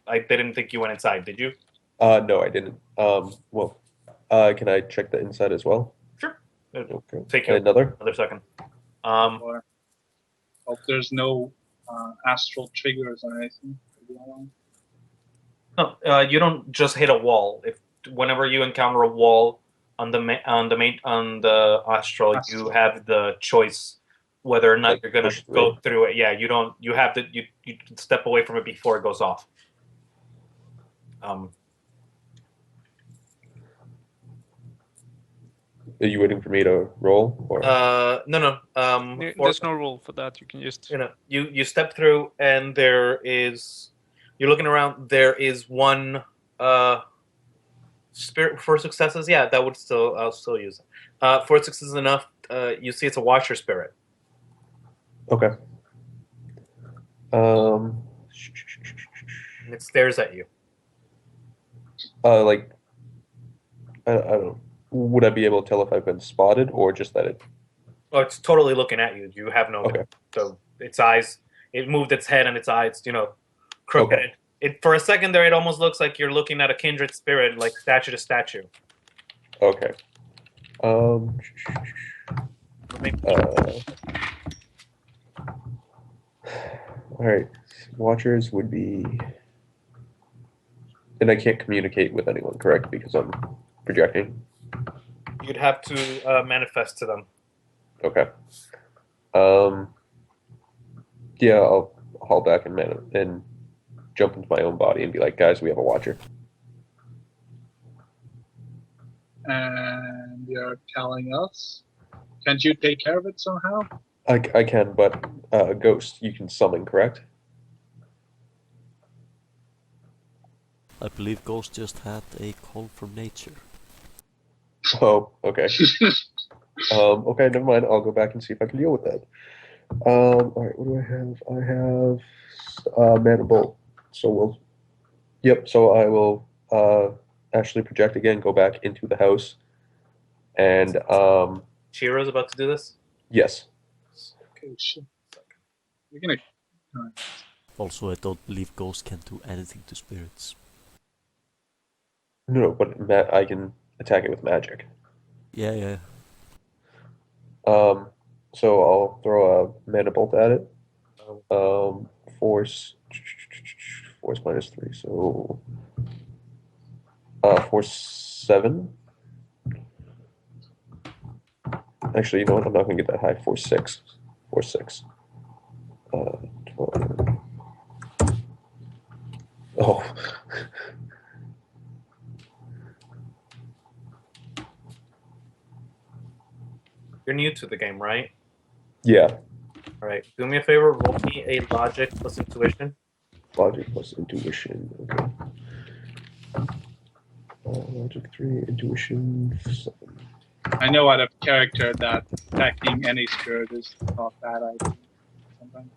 I didn't think you went inside. Did you? No, I didn't. Can I check the inside as well? Sure. Okay. Take you Another second. Or hope there's no astral triggers or anything. No, you don't just hit a wall. Whenever you encounter a wall on the astral, you have the choice whether or not you're going to go through it. Yeah, you don't. You have to. You step away from it before it goes off. Are you waiting for me to roll? Or? No. There's no rule for that. You can just. You step through, and there is. You're looking around. There is one spirit for successes. Yeah, that would still. I'll still use it. 4 successes enough. You see, it's a watcher spirit. Okay. And it stares at you. I don't know. Would I be able to tell if I've been spotted or just that it? Oh, it's totally looking at you. You have no. Okay. So its eyes. It moved its head and its eyes. Crooked. Okay. It for a second there, it almost looks like you're looking at a kindred spirit, like statue to statue. Okay. All right. Watchers would be, and I can't communicate with anyone, correct? Because I'm projecting. You'd have to manifest to them. Okay. Yeah, I'll haul back and jump into my own body and be like, guys, we have a watcher. And you're telling us? Can't you take care of it somehow? I can, but ghost, you can summon, correct? I believe Ghost just had a call from nature. Oh, okay. Okay, never mind. I'll go back and see if I can deal with that. All right, what do I have? I have Mana Bolt. So I will actually project again, go back into the house, and Chiro's about to do this? yes. Okay, shit. We're gonna. Also, I don't believe Ghost can do anything to spirits. No, but I can attack it with magic. Yeah. So I'll throw a Mana Bolt at it. Force -3, so force 7. Actually, you know what? I'm not gonna get that high. Force 6. 12. Oh. You're new to the game, right? Yeah. All right. Do me a favor. Roll me a logic plus intuition. Logic plus intuition. Okay. Logic 3, intuition 7. I know out of character that attacking any spirit is not a bad idea. Sometimes.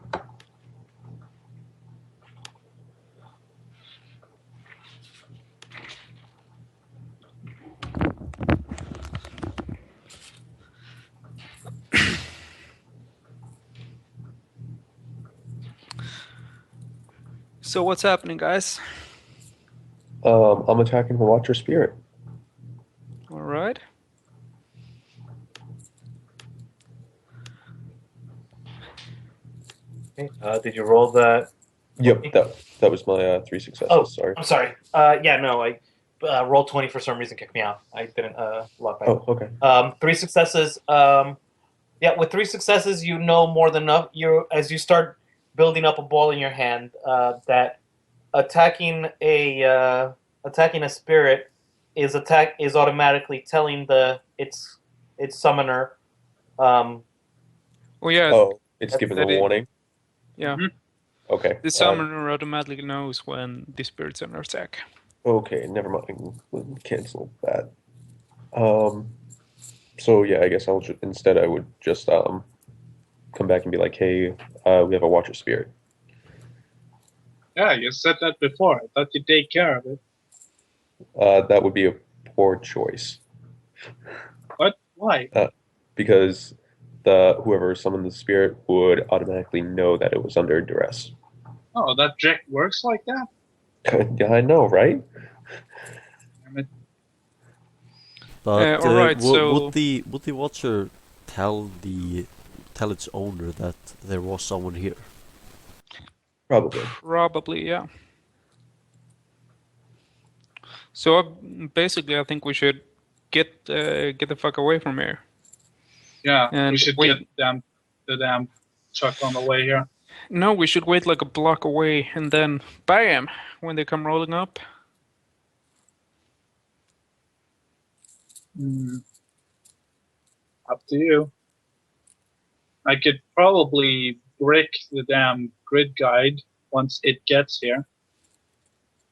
So what's happening, guys? I'm attacking the Watcher Spirit. All right. Okay. Did you roll that? Yep, that was my 3 successes. Oh, sorry. I'm sorry. Yeah, no, I rolled 20 for some reason, kicked me out. I didn't lock back. Oh, okay. 3 successes. Yeah, with 3 successes, you know more than enough. As you start building up a ball in your hand, that attacking a spirit is automatically telling its summoner. Oh yeah. Oh, it's giving a warning. Yeah. Mhm. Okay. The summoner automatically knows when the spirit's under attack. Okay, never mind. We'll cancel that. So yeah, I guess instead I would just come back and be like, hey, we have a watcher spirit. Yeah, you said that before. I thought you'd take care of it. That would be a poor choice. What? Why? Because whoever summoned the spirit would automatically know that it was under duress. Oh, that trick works like that? Yeah, I know, right? Damn it. But all right, would the Watcher tell its owner that there was someone here? Probably. Probably, yeah. So basically, I think we should get the fuck away from here. Yeah, we And should wait. get the damn truck on the way here. No, we should wait like a block away, and then bam, when they come rolling up. Up to you. I could probably brick the damn grid guide once it gets here.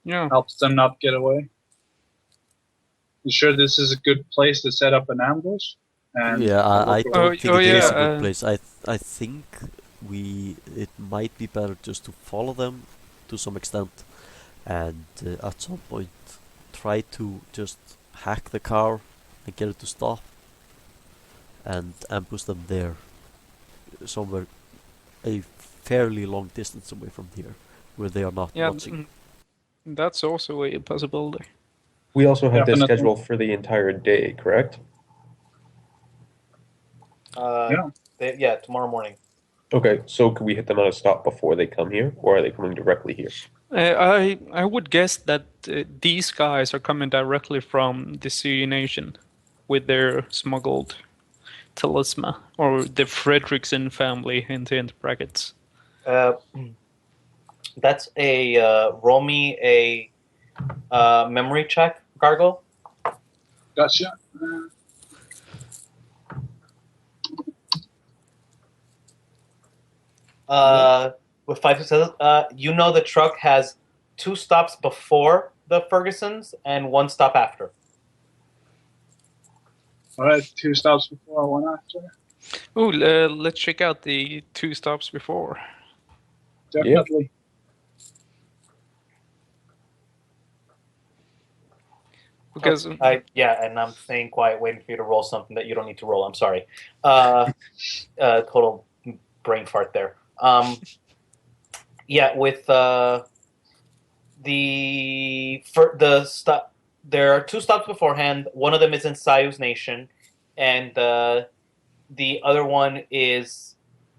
Yeah. Helps them not get away. You sure this is a good place to set up an ambush? And Yeah, I don't think it is a good yeah, place. I think it might be better just to follow them to some extent, and at some point try to just hack the car and get it to stop, and ambush them there, somewhere a fairly long distance away from here, where they are not watching. That's also a possibility. We also have this Definitely. scheduled for the entire day, correct? Yeah, tomorrow morning. Okay, so could we hit them at a stop before they come here, or are they coming directly here? I would guess that these guys are coming directly from the Sea Nation with their smuggled talisman, or the Fredrickson family in brackets. That's a roll me a memory check, Gargoyle. gotcha. With 5 successes, you know the truck has 2 stops before the Fergusons and 1 stop after. All right, 2 stops before, 1 after. Oh, let's check out the 2 stops before. Definitely. Because and I'm staying quiet, waiting for you to roll something that you don't need to roll. I'm sorry. Total brain fart there. With the stop, there are 2 stops beforehand. One of them is in Sayu's Nation, and the other one is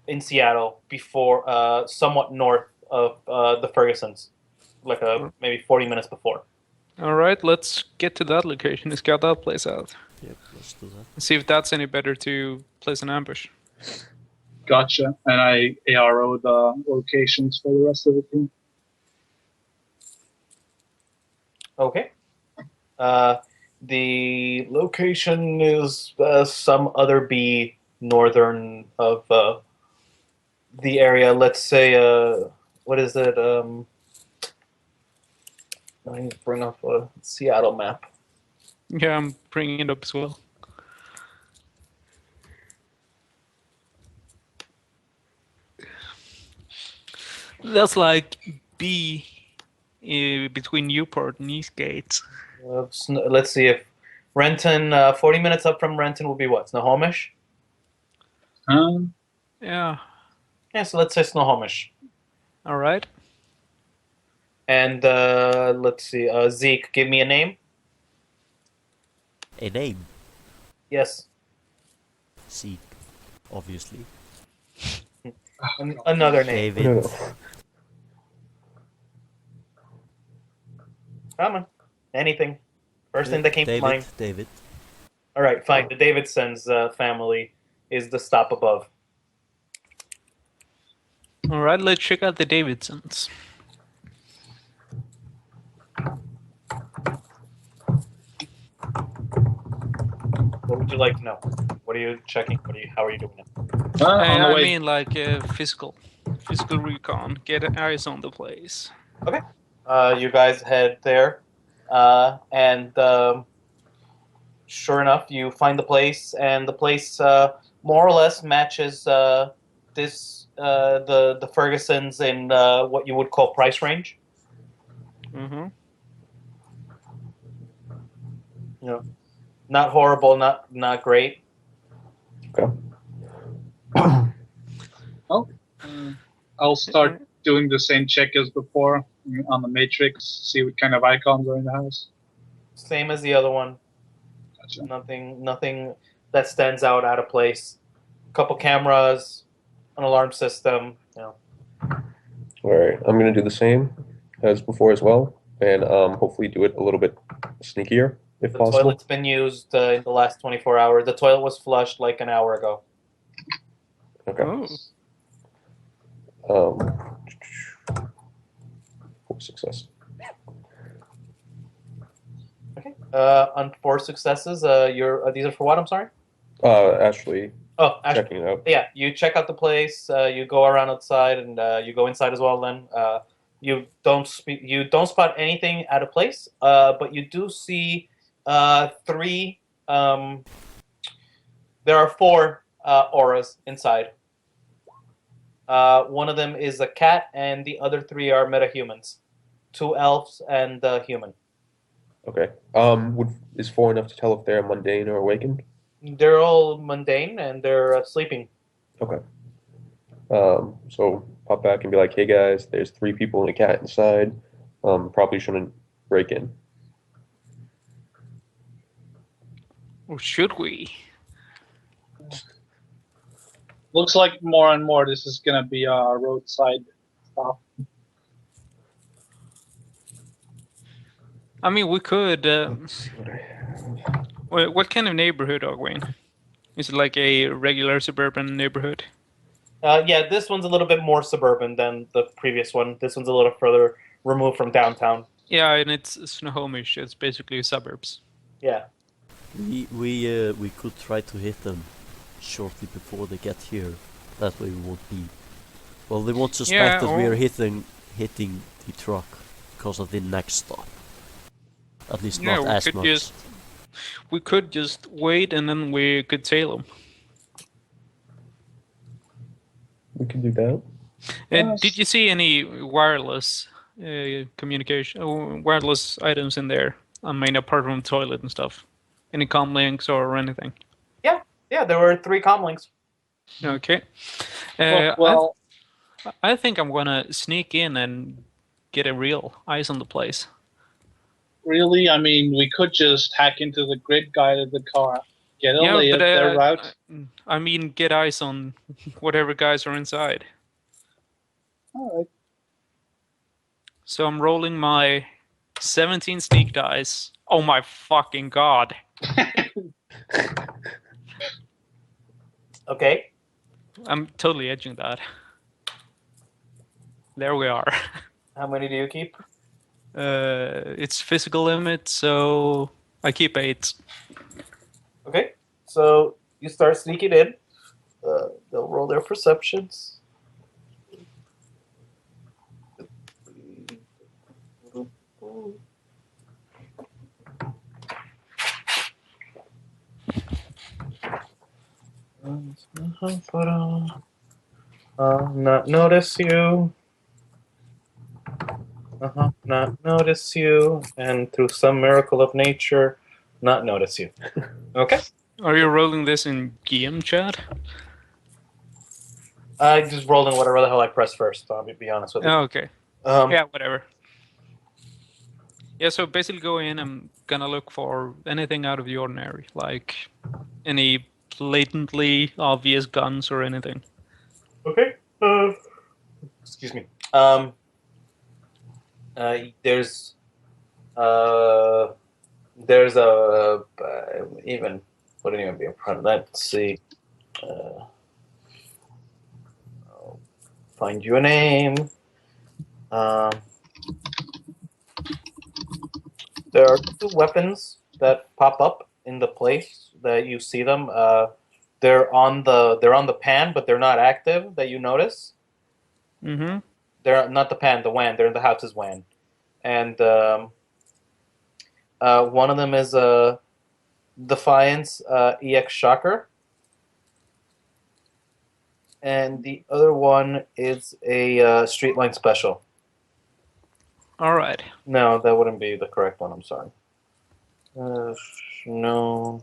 in Seattle, before somewhat north of the Fergusons, like maybe 40 minutes before. all right, let's get to that location and scout that place out. Yep, let's do that. See if that's any better to place an ambush. Gotcha. And I ARO the locations for the rest of the team. Okay. The location is some other B northern of the area. Let's say, what is it? I need to bring up a Seattle map. Yeah, I'm bringing it up as well. That's like B between Newport and Eastgate. Let's see if Renton, 40 minutes up from Renton will be what? Snohomish? Yeah. Yeah, so let's say Snohomish. All right. And let's see, Zeke, give me a name. A name? Yes. Ziek, obviously. Another name. David. No. Come on. Anything. First thing that came to mind. David. All right, fine. The Davidsons family is the stop above. All right, let's check out the Davidsons. What would you like to know? What are you checking? How are you doing it? On the I way. mean, like physical recon. Get eyes on the place. You guys head there, and Sure enough, you find the place, and the place more or less matches this the Fergusons in what you would call price range. Mm-hmm. You know, not horrible, not great. Okay. I'll start doing the same check as before on the matrix, see what kind of icons are in the house. Same as the other one. Gotcha. Nothing that stands out of place. Couple cameras, an alarm system. You know. All right, I'm gonna do the same as before as well, and hopefully do it a little bit sneakier if The possible. toilet's been used in the last 24 hours. The toilet was flushed like an hour ago. Okay. Oh. 4 success. Okay. On 4 successes, these are for what? I'm sorry. Actually, Oh, actually, checking it out. yeah. You check out the place. You go around outside, and you go inside as well. Then you don't spot anything out of place. But you do see 3. There are 4 auras inside. One of them is a cat, and the other 3 are metahumans, 2 elves and a human. Okay. Is 4 enough to tell if they're mundane or awakened? They're all mundane and they're sleeping. Okay. So pop back and be like, hey guys, there's 3 people and a cat inside. Probably shouldn't break in. Or should we? Looks like more and more this is gonna be a roadside stop. I mean, we could. Let's see what I have. What kind of neighborhood are we in? Is it like a regular suburban neighborhood? Yeah, this one's a little bit more suburban than the previous one. This one's a little further removed from downtown. Yeah, and it's Snohomish. It's basically suburbs. Yeah. We could try to hit them shortly before they get here. That way we won't be. Well, they won't suspect that we are hitting the truck because of the next stop. At least not as much. We could just wait and then we could tail them. We can do that. Yes. Did you see any wireless wireless items in there? I mean, apart from the toilet and stuff. Any comm links or anything? Yeah, there were 3 comlinks. Okay. Well, I think I'm gonna sneak in and get a real eyes on the place. really, I mean, we could just hack into the grid guide of the car, get a lay of their route. I mean, get eyes on whatever guys are inside. All right. So I'm rolling my 17 sneak dice. Oh my fucking god. Okay. I'm totally edging that. There we are. How many do you keep? It's physical limit, so I keep 8. Okay. So you start sneaking in. They'll roll their perceptions. Not notice you. Not notice you. And through some miracle of nature, not notice you. Okay. Are you rolling this in GM chat? I just rolled in whatever the hell I pressed first, I'll be honest with you. Oh, okay. Yeah, whatever. Yeah, so basically go in, I'm gonna look for anything out of the ordinary, like any blatantly obvious guns or anything. Okay. Excuse me. There's a even wouldn't even be in front of that. Let's see. I'll find you a name. There are 2 weapons that pop up in the place that you see them. They're on the pan, but they're not active. That you notice. Mm-hmm. They're not the pan, the WAN. They're in the house's WAN, and one of them is a Defiance EX Shocker. And the other one is a Streetline Special. All right. No, that wouldn't be the correct one. I'm sorry. No.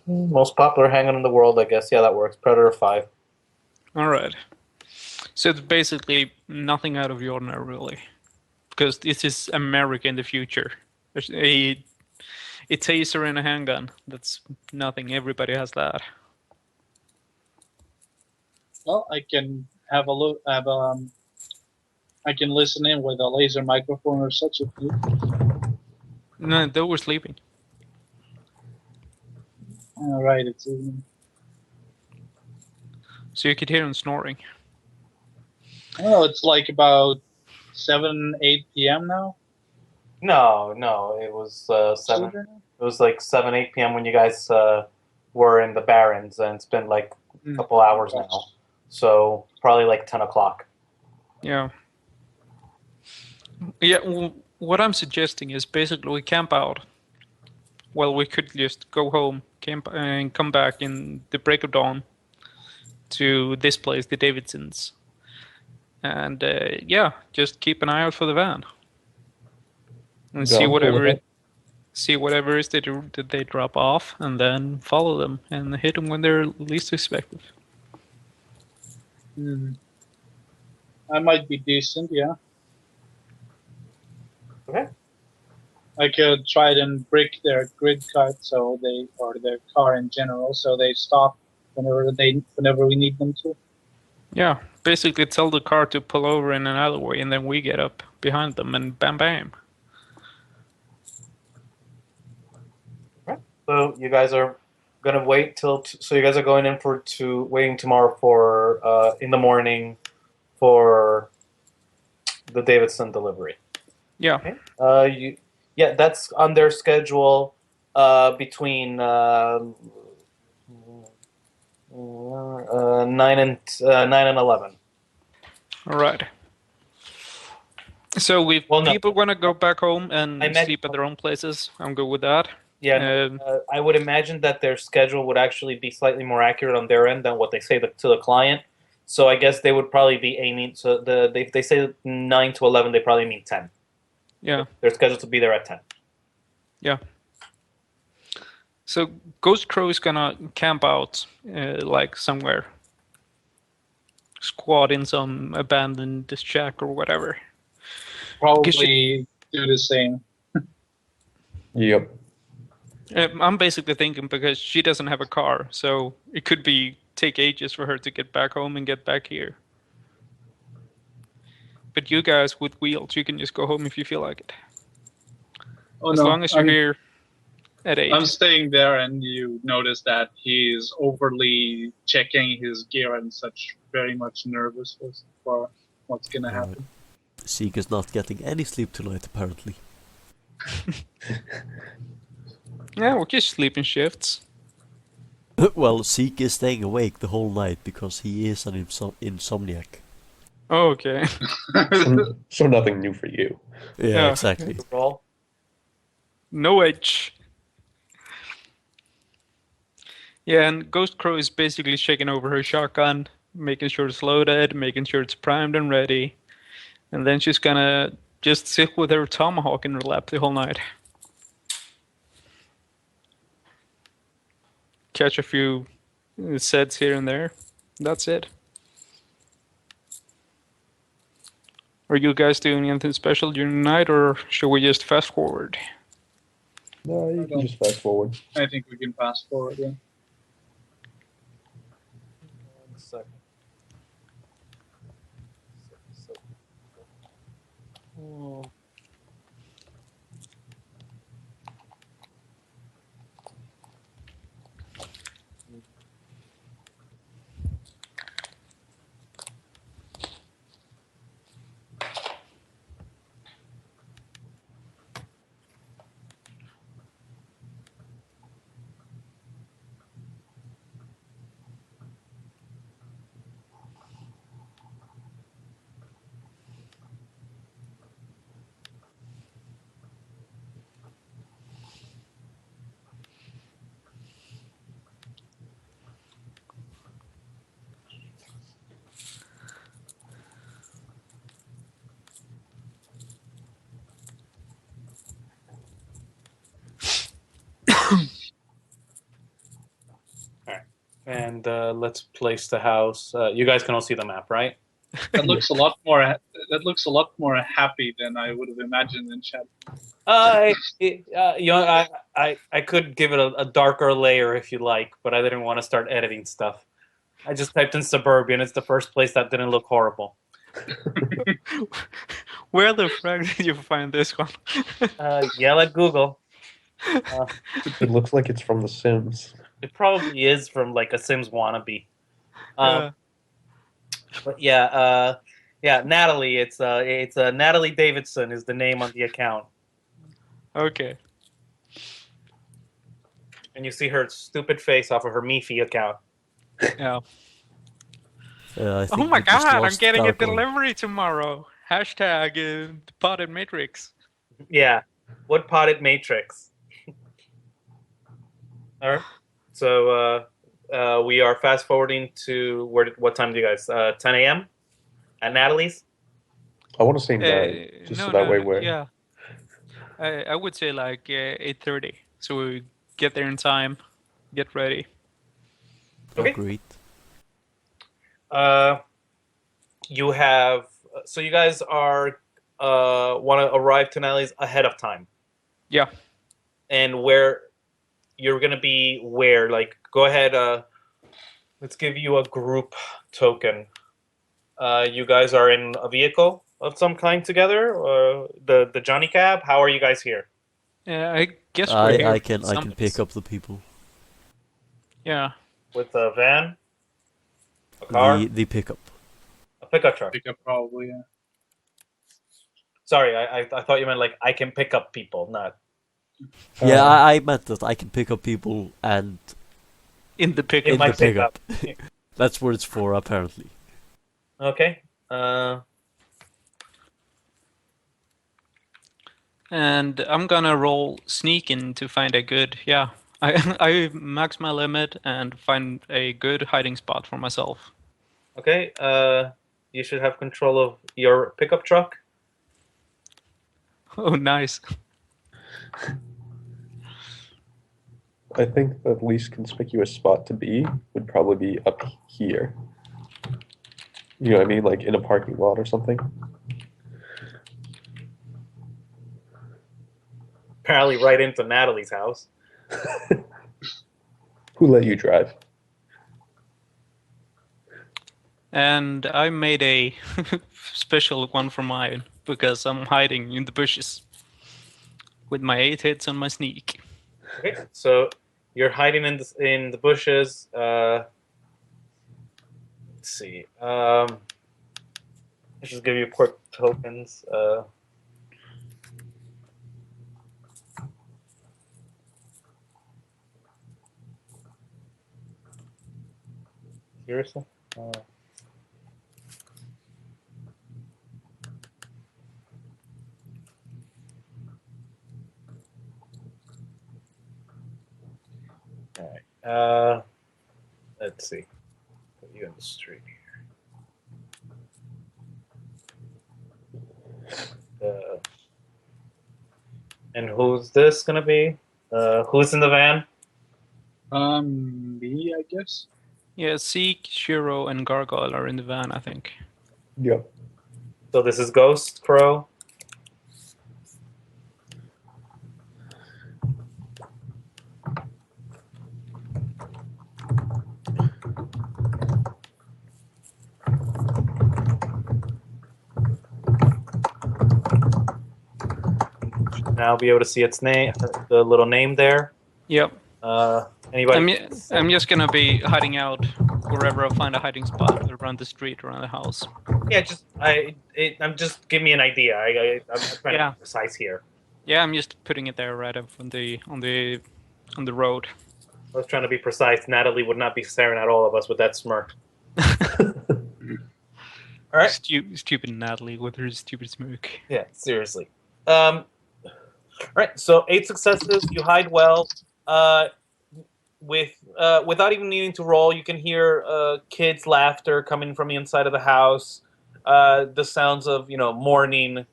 Most popular handgun in the world, I guess. Yeah, that works. Predator 5. All right. So it's basically nothing out of the ordinary, really, because this is America in the future. There's a taser and a handgun. That's nothing. Everybody has that. Well, I can have a look. I can listen in with a laser microphone or such if you. No, they were sleeping. All right, it's evening. So you could hear them snoring. Oh, it's like about 7, 8 p.m. now. No, it was 7. Later now? It was like 7, 8 p.m. when you guys were in the Barrens, and it's been like a couple hours now. So probably like 10 o'clock. Yeah. Yeah. What I'm suggesting is basically we camp out. Well, we could just go home, camp, and come back in the break of dawn to this place, the Davidsons, and yeah, just keep an eye out for the van and see whatever it is that they drop off, and then follow them and hit them when they're least expected. I might be decent, yeah. Okay. I could try and break their grid cart or their car in general, so they stop whenever we need them to. Yeah, basically tell the car to pull over in an alleyway, and then we get up behind them and bam bam. Right. So you guys are gonna wait till. So you guys are going in waiting tomorrow for in the morning for the Davidson delivery. Yeah. Okay. That's on their schedule between 9 and 11. All right. So if people want to go back home and sleep at their own places, I'm good with that. Yeah, I would imagine that their schedule would actually be slightly more accurate on their end than what they say to the client. So I guess they would probably be aiming. So if they say 9 to 11, they probably mean 10. Yeah. They're scheduled to be there at 10. Yeah. So Ghost Crow is gonna camp out like somewhere. Squat in some abandoned shack or whatever. Probably do the same. Yep. I'm basically thinking because she doesn't have a car, so it could take ages for her to get back home and get back here. But you guys with wheels, you can just go home if you feel like it. As long as you're here at 8. I'm staying there, and you notice that he's overly checking his gear and such, very much nervous for what's gonna happen. Ziek is not getting any sleep tonight, apparently. Yeah, we'll just sleep in shifts. Well, Ziek is staying awake the whole night because he is an insomniac. Oh, okay. So nothing new for you. Yeah, exactly. No edge. Yeah, and Ghost Crow is basically shaking over her shotgun, making sure it's loaded, making sure it's primed and ready. And then she's gonna just sit with her tomahawk in her lap the whole night. Catch a few sets here and there. That's it. Are you guys doing anything special during the night, or should we just fast forward? No, you can just fast forward. I think we can fast forward, yeah. 1 second. Oh. And let's place the house. You guys can all see the map, right? That looks a lot more. That looks a lot more happy than I would have imagined in chat. I could give it a darker layer if you like, but I didn't want to start editing stuff. I just typed in suburban. It's the first place that didn't look horrible. Where the fuck did you find this one? Yell at Google. It looks like it's from The Sims. It probably is from like a Sims wannabe. Uh, But yeah, Natalie. It's Natalie Davidson is the name on the account, okay. and you see her stupid face off of her Mifi account. Yeah. I think Oh my we just god, I'm lost getting a Gargoyle. delivery tomorrow. Hashtag potted matrix. Yeah, what potted matrix? All right, so we are fast forwarding to what time do you guys? 10 a.m. at Natalie's. I want to say 9, just so that way we're... Yeah. I would say like 8:30, so we get there in time, get ready. Okay. Agreed. You have so you guys are want to arrive to Natalie's ahead of time. Yeah. And where you're gonna be where? Like, go ahead. Let's give you a group token. You guys are in a vehicle of some kind together, or the Johnny Cab. How are you guys here? I guess we're here I with can some- pick up the people. Yeah. With a van, a car, The pickup. a pickup truck. Pick up probably. Yeah. Sorry, I thought you meant like I can pick up people, not. Yeah, I meant that I can pick up people and In the pickup. In my the pickup. pickup. That's what it's for, apparently. Okay. And I'm gonna roll sneaking to find a good. Yeah. I max my limit and find a good hiding spot for myself. Okay. You should have control of your pickup truck. Oh, nice. I think the least conspicuous spot to be would probably be up here. You know what I mean? Like in a parking lot or something. Apparently, right into Natalie's house. Who let you drive? And I made a special one for mine because I'm hiding in the bushes with my 8 hits on my sneak. Okay. So you're hiding in the bushes. Let's see. Let's just give you quick tokens. Seriously? All right. Let's see. Put you in the street here. And who's this gonna be? Who's in the van? Me, I guess. Yeah, Ziek, Chiro, and Gargoyle are in the van, I think. Yep. So this is Ghost Crow. Now be able to see its name, the little name there. Yep. Anybody? I'm just gonna be hiding out wherever I find a hiding spot around the street, around the house. Yeah, just I'm just give me an idea. I'm trying to be precise here. Yeah, I'm just putting it there right up on the road. I was trying to be precise. Natalie would not be staring at all of us with that smirk. All right. Stupid Natalie with her stupid smoke. Yeah, seriously. All right. So 8 successes. You hide well. Without even needing to roll, you can hear kids' laughter coming from the inside of the house. The sounds of mourning.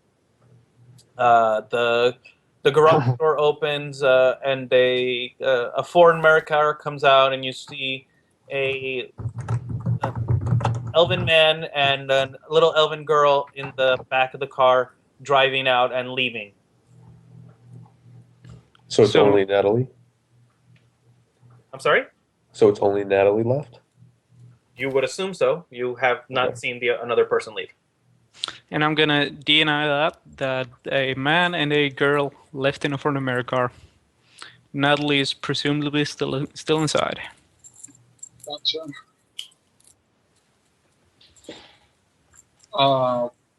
The garage door opens and a foreign American comes out, and you see a elven man and a little elven girl in the back of the car driving out and leaving. So it's So- only Natalie? I'm sorry? So it's only Natalie left? You would assume so. You have not Okay. seen another person leave. And I'm gonna deny that a man and a girl left in a front of a car. Natalie is presumably still inside. Gotcha.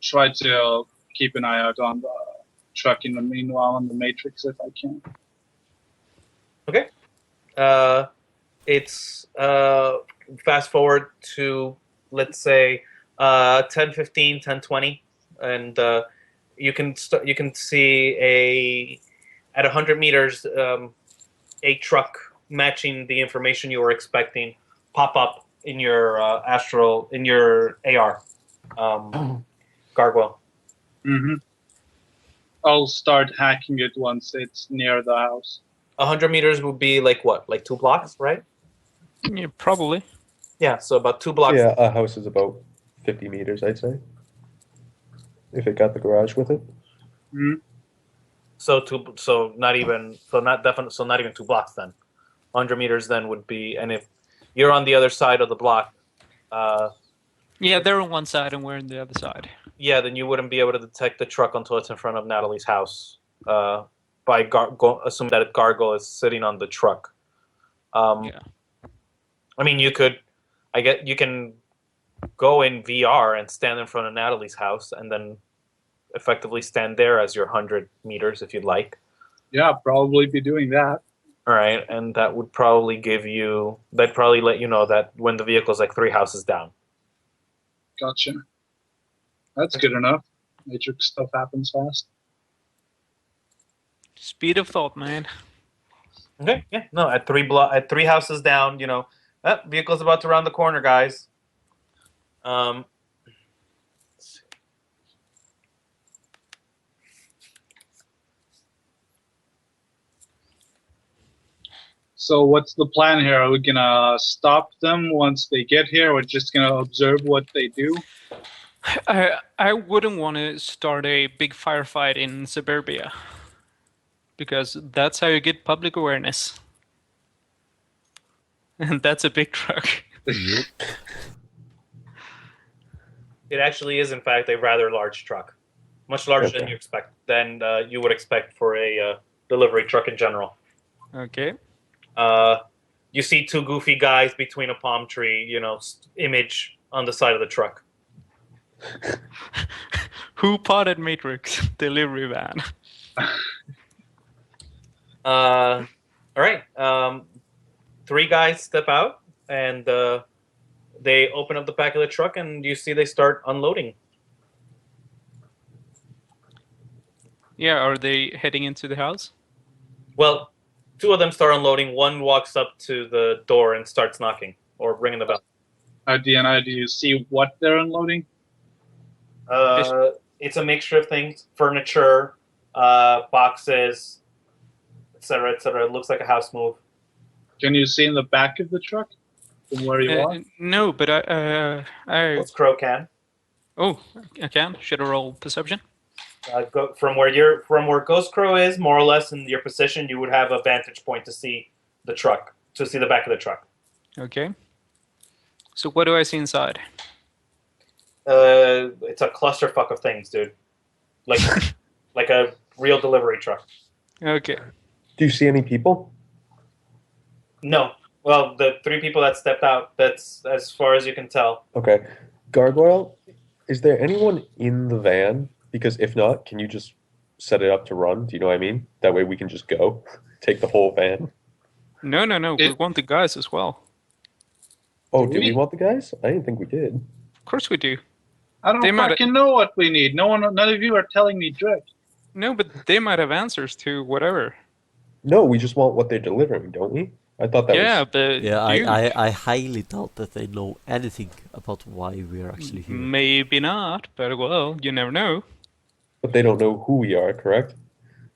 Try to keep an eye out on the truck in the meanwhile on the matrix if I can. Okay. It's fast forward to, let's say, 10:15, 10:20, and you can see at 100 meters a truck matching the information you were expecting pop up in your AR, Gargoyle. Mm-hmm. I'll start hacking it once it's near the house. 100 meters would be like what? Like 2 blocks, right? Yeah, probably. Yeah, so about 2 blocks. Yeah, a house is about 50 meters, I'd say. If it got the garage with it. Mm-hmm. So not even 2 blocks then. 100 meters then would be, and if you're on the other side of the block, Yeah, they're on one side and we're on the other side. yeah, then you wouldn't be able to detect the truck until it's in front of Natalie's house. Assuming that Gargoyle is sitting on the truck. Yeah. I mean, you can go in VR and stand in front of Natalie's house and then effectively stand there as your 100 meters if you'd like. Yeah, probably be doing that. All right, and that would probably that'd probably let you know that when the vehicle's like 3 houses down. Gotcha. That's good enough. Matrix stuff happens fast. Speed of thought, man. Okay, yeah, no, at 3 houses down, vehicle's about to round the corner, guys. Let's see. So what's the plan here? Are we gonna stop them once they get here? We're just gonna observe what they do? I wouldn't want to start a big firefight in suburbia. Because that's how you get public awareness. And that's a big truck. Yep. It actually is, in fact, a rather large truck, much larger than you would expect for a delivery truck in general. Okay. You see 2 goofy guys between a palm tree, image on the side of the truck. Who potted Matrix delivery van? All right. 3 guys step out, and they open up the back of the truck, and you see they start unloading. Yeah, are they heading into the house? Well, 2 of them start unloading. One walks up to the door and starts knocking or ringing the bell. DNI, do you see what they're unloading? It's a mixture of things: furniture, boxes, etc., etc. It looks like a house move. Can you see in the back of the truck from where you are? No, but I What's Crow can? oh, I can. Should I roll perception? Go from where Ghost Crow is, more or less in your position. You would have a vantage point to see the truck, to see the back of the truck. Okay. So what do I see inside? It's a clusterfuck of things, dude. Like a real delivery truck. Okay. Do you see any people? No. Well, the 3 people that stepped out, that's as far as you can tell. Okay. Gargoyle, is there anyone in the van? Because if not, can you just set it up to run? Do you know what I mean? That way we can just go. Take the whole van. No. We want the guys as well. Oh, Do do we we? want the guys? I didn't think we did. Of course we do. I don't They might- fucking know what we need. None of you are telling me Drake. No, but they might have answers to whatever. No, we just want what they're delivering, don't we? I thought that Yeah, was... but Yeah, you- I highly doubt that they know anything about why we are actually here. maybe not, but well, you never know. But they don't know who we are, correct?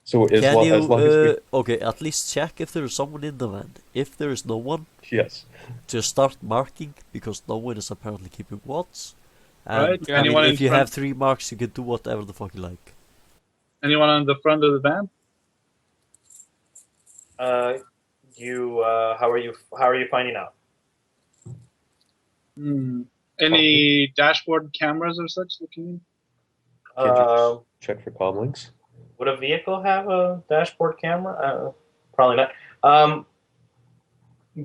So as Can long you, as long as we, okay, at least check if there is someone in the van. If there is no one, yes. just start marking, because no one is apparently keeping watch. And Right. I mean, Anyone in if you front? have 3 marks, you can do whatever the fuck you like. Anyone on the front of the van? How are you finding out? Any dashboard cameras or such looking in? Can't you Uh, just check for comm links? would a vehicle have a dashboard camera? Probably not.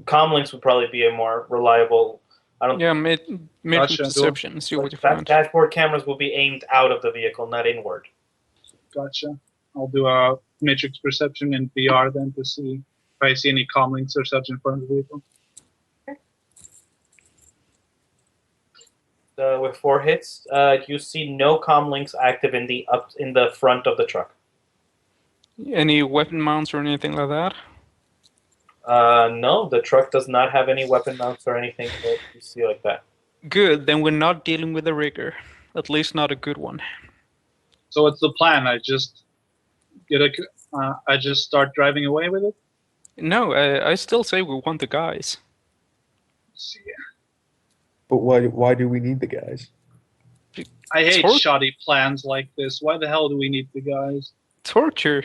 Comlinks would probably be a more reliable. I don't. Yeah, matrix Gotcha. perception. See what you Like, find. dashboard cameras will be aimed out of the vehicle, not inward. Gotcha. I'll do a matrix perception in VR then to see if I see any comm links or such in front of the vehicle. With 4 hits, you see no comm links active in the front of the truck. Any weapon mounts or anything like that? No, the truck does not have any weapon mounts or anything that you see like that. Good. Then we're not dealing with a rigger. At least not a good one. So what's the plan? I just start driving away with it. No, I still say we want the guys. Let's see. But why do we need the guys? I hate Tor- shoddy plans like this. Why the hell do we need the guys? Torture.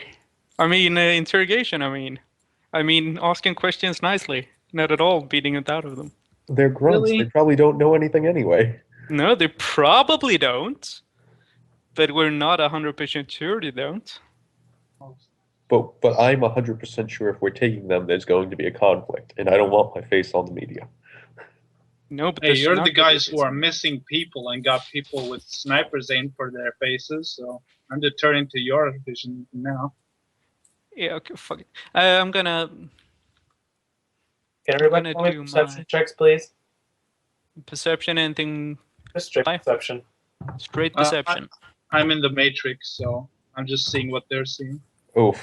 I mean, interrogation. I mean, asking questions nicely. Not at all beating it out of them. They're grunts. Really? They probably don't know anything anyway. No, they probably don't. But we're not 100% sure they don't. But I'm 100% sure if we're taking them, there's going to be a conflict, and I don't want my face on the media. No, but Hey, there's you're not the gonna guys be- who are missing people and got people with snipers aimed for their faces, so I'm deterring to your vision now. Yeah, okay, fuck it. I'm gonna Can everybody gonna do do perception my- checks, please? perception anything Just straight Bye. perception. straight perception. I'm in the Matrix, so I'm just seeing what they're seeing. Oof.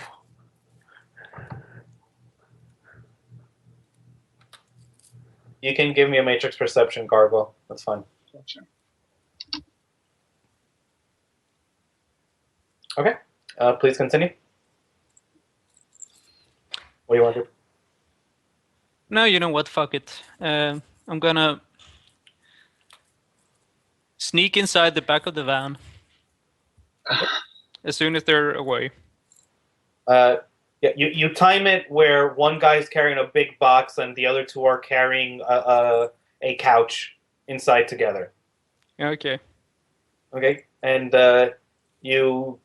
You can give me a matrix perception, Gargoyle. That's fine. Gotcha. Okay. Please continue. What do you want to do? No, you know what? Fuck it. I'm gonna sneak inside the back of the van as soon as they're away. Yeah, you time it where one guy is carrying a big box and the other two are carrying a couch inside together. Okay. Okay, and you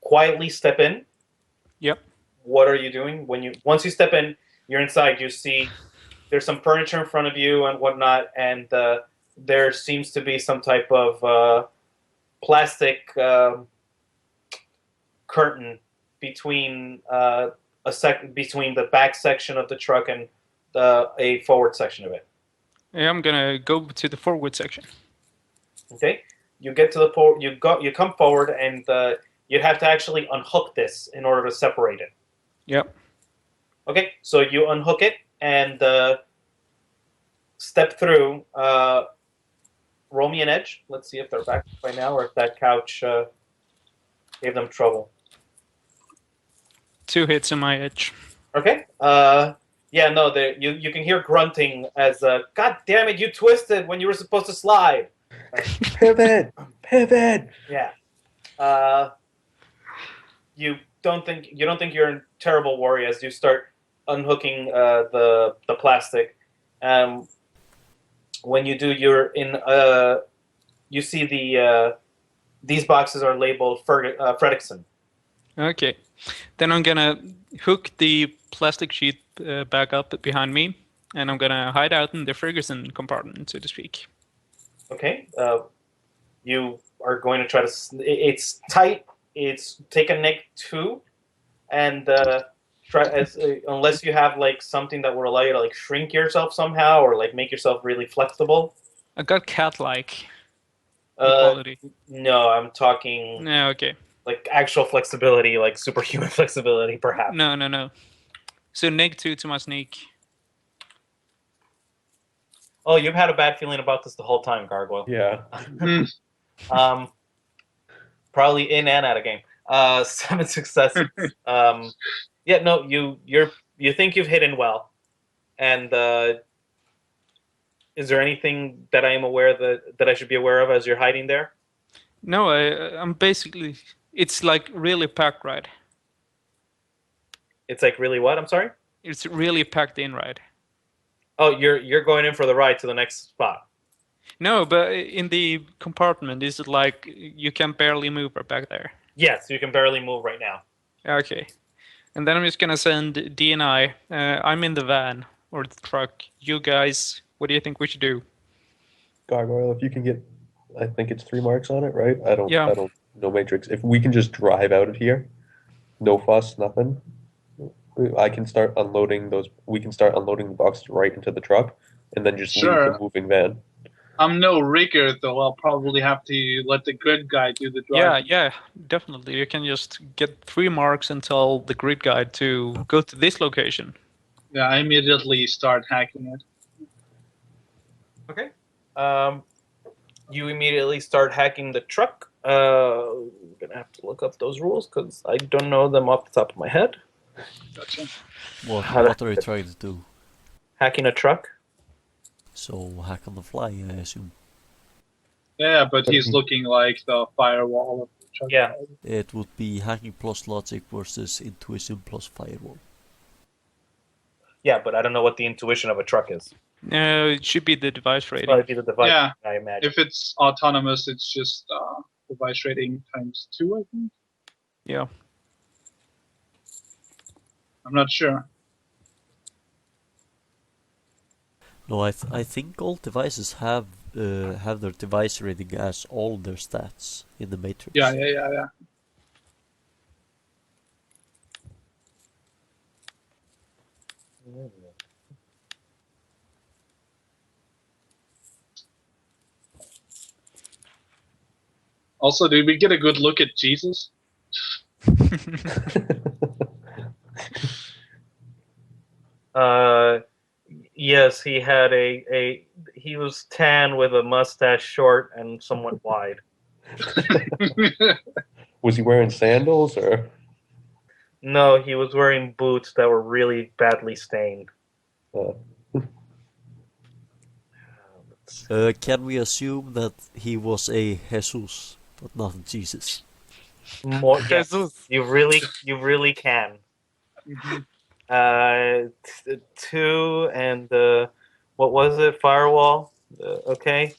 quietly step in. Yep. What are you doing once you step in? You're inside. You see there's some furniture in front of you and whatnot, and there seems to be some type of plastic curtain between between the back section of the truck and a forward section of it. Yeah, I'm gonna go to the forward section. Okay, you get to the forward. You come forward, and you have to actually unhook this in order to separate it. Yep. Okay, so you unhook it and step through. Roll me an edge. Let's see if they're back by now or if that couch gave them trouble. 2 hits on my edge. Okay. Yeah, no, you can hear grunting as, God damn it, you twisted when you were supposed to slide. Pivot! Pivot! Yeah. You don't think you're in terrible worry as you start unhooking the plastic. When you do, you're in. You see these boxes are labeled Fredrickson. Okay. Then I'm gonna hook the plastic sheet back up behind me, and I'm gonna hide out in the Ferguson compartment, so to speak. Okay. You are going to try to. It's tight. It's take a Nick 2, and try unless you have like something that will allow you to like shrink yourself somehow or like make yourself really flexible. I got cat-like equality. No, I'm talking No, okay. like actual flexibility, like superhuman flexibility, perhaps. No. So -2 to my sneak. Oh, you've had a bad feeling about this the whole time, Gargoyle. Yeah. Probably in and out of game. 7 successes. Yeah, no, you think you've hidden well, and is there anything that I am aware that I should be aware of as you're hiding there? No, I'm basically. It's like really packed, right? It's like really what? I'm sorry. It's really packed in, right? Oh, you're going in for the ride to the next spot. No, but in the compartment, is it like you can barely move back there? Yes, you can barely move right now. Okay. And then I'm just gonna send D and I. I'm in the van or the truck. You guys, what do you think we should do? Gargoyle, if you can get, I think it's 3 marks on it, right? I don't Yeah. know matrix. If we can just drive out of here, no fuss, nothing. I can start unloading those. We can start unloading the boxes right into the truck, and then just leave Sure. the moving van. I'm no rigger, though. I'll probably have to let the grid guy do the Yeah, driving. yeah, definitely. You can just get 3 marks and tell the grid guide to go to this location. Yeah, I immediately start hacking it. Okay. You immediately start hacking the truck. I'm gonna have to look up those rules because I don't know them off the top of my head. Gotcha. What are you trying to do? Hacking a truck. So hack on the fly, I assume. Yeah, but he's looking like the firewall of the truck. Yeah. It would be hacking plus logic versus intuition plus firewall. Yeah, but I don't know what the intuition of a truck is. No, it should be the device rating. Probably be the device, Yeah. I imagine. If it's autonomous, it's just device rating times 2, I think. Yeah. I'm not sure. No, I think all devices have their device rating as all their stats in the matrix. Yeah. Also, did we get a good look at Jesus? Yes, he had he was tan with a mustache, short and somewhat wide. Was he wearing sandals or? No, he was wearing boots that were really badly stained. Can we assume that he was a Jesus, but not a Jesus? More, yes, Jesus. you really can. Mhm. 2 and what was it? Firewall. Okay,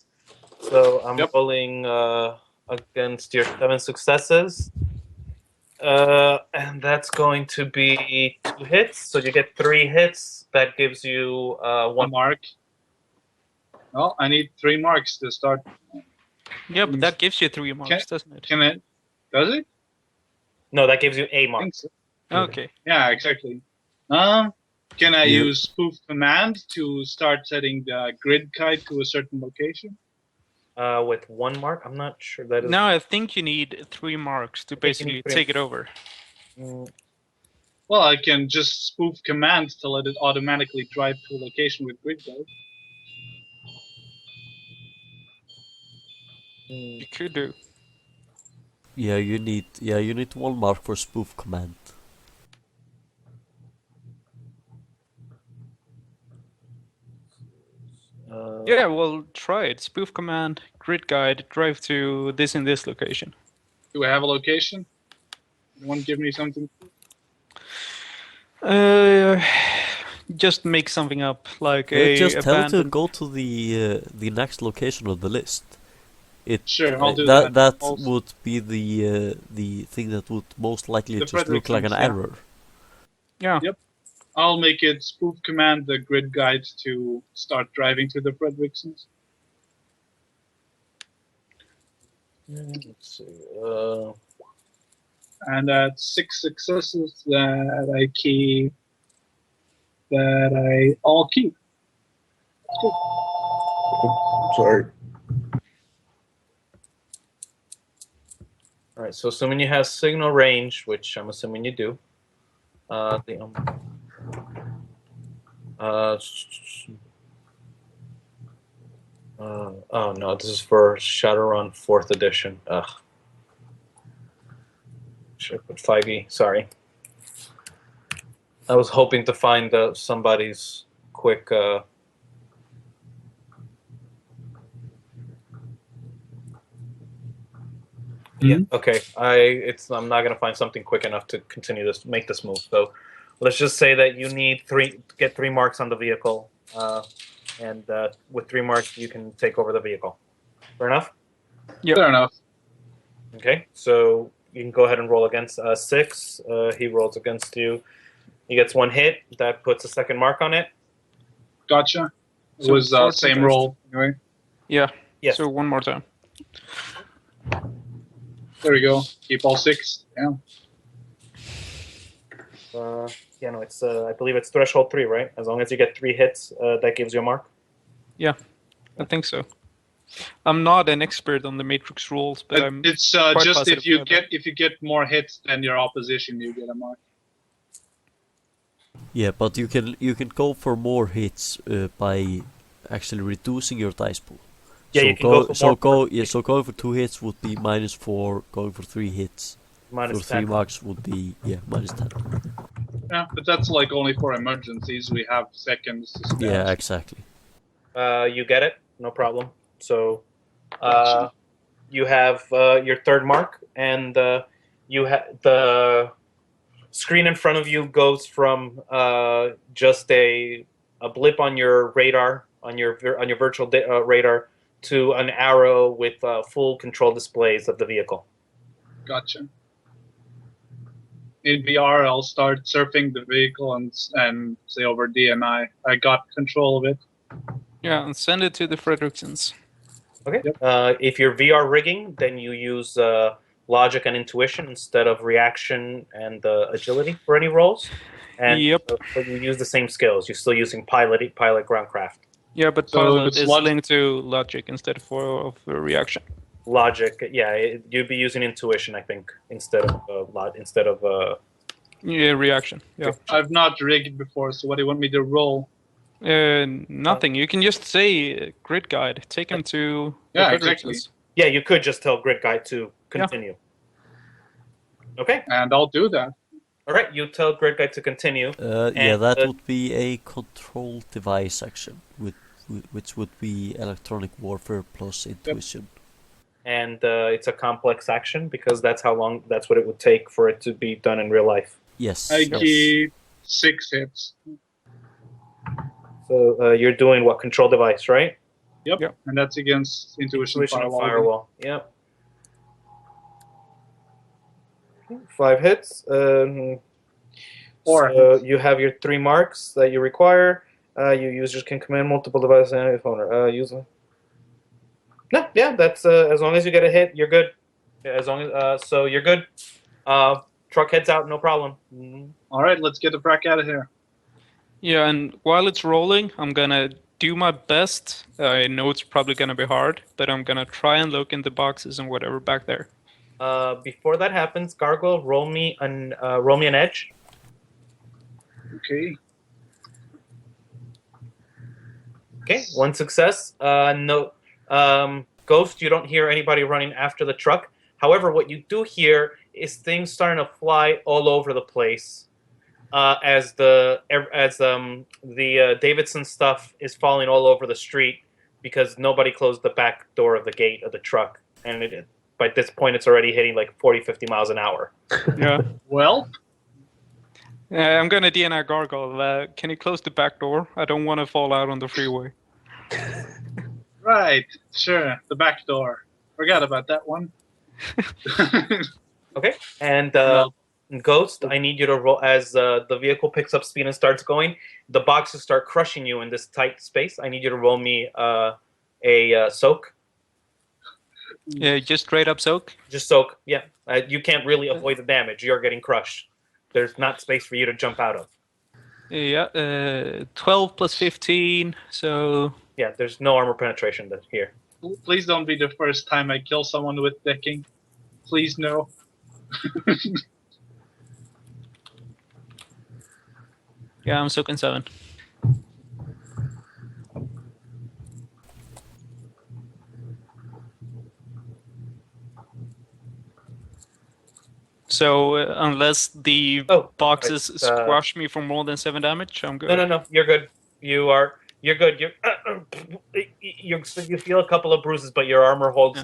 so I'm Yep. rolling against your 7 successes, and that's going to be 2 hits. So you get 3 hits. That gives you A 1 mark. Well, I need 3 marks to start. Yeah, but that gives you 3 marks, doesn't it? Can it? Does it? No, that gives you a I mark. think so. Okay. Yeah, exactly. Can I You- use spoof command to start setting the grid guide to a certain location? With 1 mark, I'm not sure that is. No, I think you need 3 marks to think you basically need 3 take it over. Mm, Well, I can just spoof command to let it automatically drive to a location with grid guide. You could do. Yeah, you need 1 mark for spoof command. Yeah, well, try it. Spoof command, grid guide, drive to this and this location. Do I have a location? Anyone give me something? Just make something up, like a Just tell it to abandoned. go to the next location on the list. Sure, I'll do that. that. That Also- would be the thing that would most likely The just look like an Fredricksons, yeah. error. Yeah. Yep. I'll make it spoof command the grid guide to start driving to the Fredricksons. Let's see. And at 6 successes that I keep, that I all keep. Sorry. All right. So assuming you have signal range, which I'm assuming you do. Oh no, this is for Shadowrun 4th edition. Ugh. Should put 5e. Sorry. I was hoping to find somebody's quick. Yeah. Okay. I'm not gonna find something quick enough to continue this. Make this move. So, let's just say that you need get 3 marks on the vehicle, and with 3 marks you can take over the vehicle. Fair enough. Yep. Fair enough. Okay. So you can go ahead and roll against 6. He rolls against you. He gets 1 hit. That puts a 2nd mark on it. Gotcha. It So was 14 same first. roll anyway. Yeah. Yes. So one more time. There we go. Keep all 6. Yeah. Yeah, no, it's I believe it's threshold 3, right? As long as you get 3 hits, that gives you a mark. Yeah, I think so. I'm not an expert on the matrix rules, but I'm It's quite just positive if you get more hits than your opposition, you get a mark. Yeah, but you can go for more hits by actually reducing your dice pool. Yeah, so you can go for more. So going for 2 hits would be -4. Going for 3 hits Minus for 3 10. marks would be -10. Yeah, but that's like only for emergencies. We have seconds to spare. Yeah, exactly. You get it, no problem. So, Gotcha. you have your 3rd mark, and you have the screen in front of you goes from just a blip on your radar, on your virtual radar, to an arrow with full control displays of the vehicle. Gotcha. In VR, I'll start surfing the vehicle and say over DNI, I got control of it. Yeah, and send it to the Fredricksons. Okay. Yep. If you're VR rigging, then you use logic and intuition instead of reaction and agility for any rolls. And Yep. but you use the same skills. You're still using pilot groundcraft. Yeah, but So pilot it's is log- linked to logic instead of reaction. Logic, yeah, you'd be using intuition, I think, instead of Yeah, reaction. Yeah. I've not rigged before, so what do you want me to roll? Nothing. You can just say grid guide. Take him to the Yeah, Fredricksons. exactly. Yeah, you could just tell grid guide to continue. Okay. And I'll do that. All right. You tell grid guide to continue. Yeah, And, that would be a control device action, which would be electronic warfare plus intuition. And it's a complex action because that's what it would take for it to be done in real life. Yes. I yes. keep 6 hits. So you're doing what? Control device, right? Yep. Yep. And that's against intuition Intuition and firewall. firewall. Yep. 5 hits. 4 So you have your 3 marks that you require. You users can command multiple devices and your phone. Use them. No, yeah, that's as long as you get a hit, you're good. As long as so you're good. Truck heads out, no problem. All right, let's get the frack out of here. Yeah, and while it's rolling, I'm gonna do my best. I know it's probably gonna be hard, but I'm gonna try and look in the boxes and whatever back there. Before that happens, Gargoyle, roll me an edge. Okay. Okay, 1 success. No, Ghost, you don't hear anybody running after the truck. However, what you do hear is things starting to fly all over the place as the Davidson stuff is falling all over the street because nobody closed the back door of the gate of the truck, and by this point it's already hitting like 40, 50 miles an hour. Yeah. Well, I'm gonna DNI Gargoyle. Can you close the back door? I don't want to fall out on the freeway. right. Sure. The back door. Forgot about that one. Okay, and No. Ghost, I need you to roll as the vehicle picks up speed and starts going. The boxes start crushing you in this tight space. I need you to roll me a soak. Yeah, just straight up soak. Just soak. Yeah, you can't really avoid the damage. You're getting crushed. There's not space for you to jump out of. Yeah, 12 plus 15, so... Yeah, there's no armor penetration here. Please don't be the first time I kill someone with decking. Please no. Yeah, I'm soaking 7. So unless the Oh, boxes sorry. squash me for more than 7 damage, I'm good. No. You're good. You're good. You feel a couple of bruises, but your armor holds.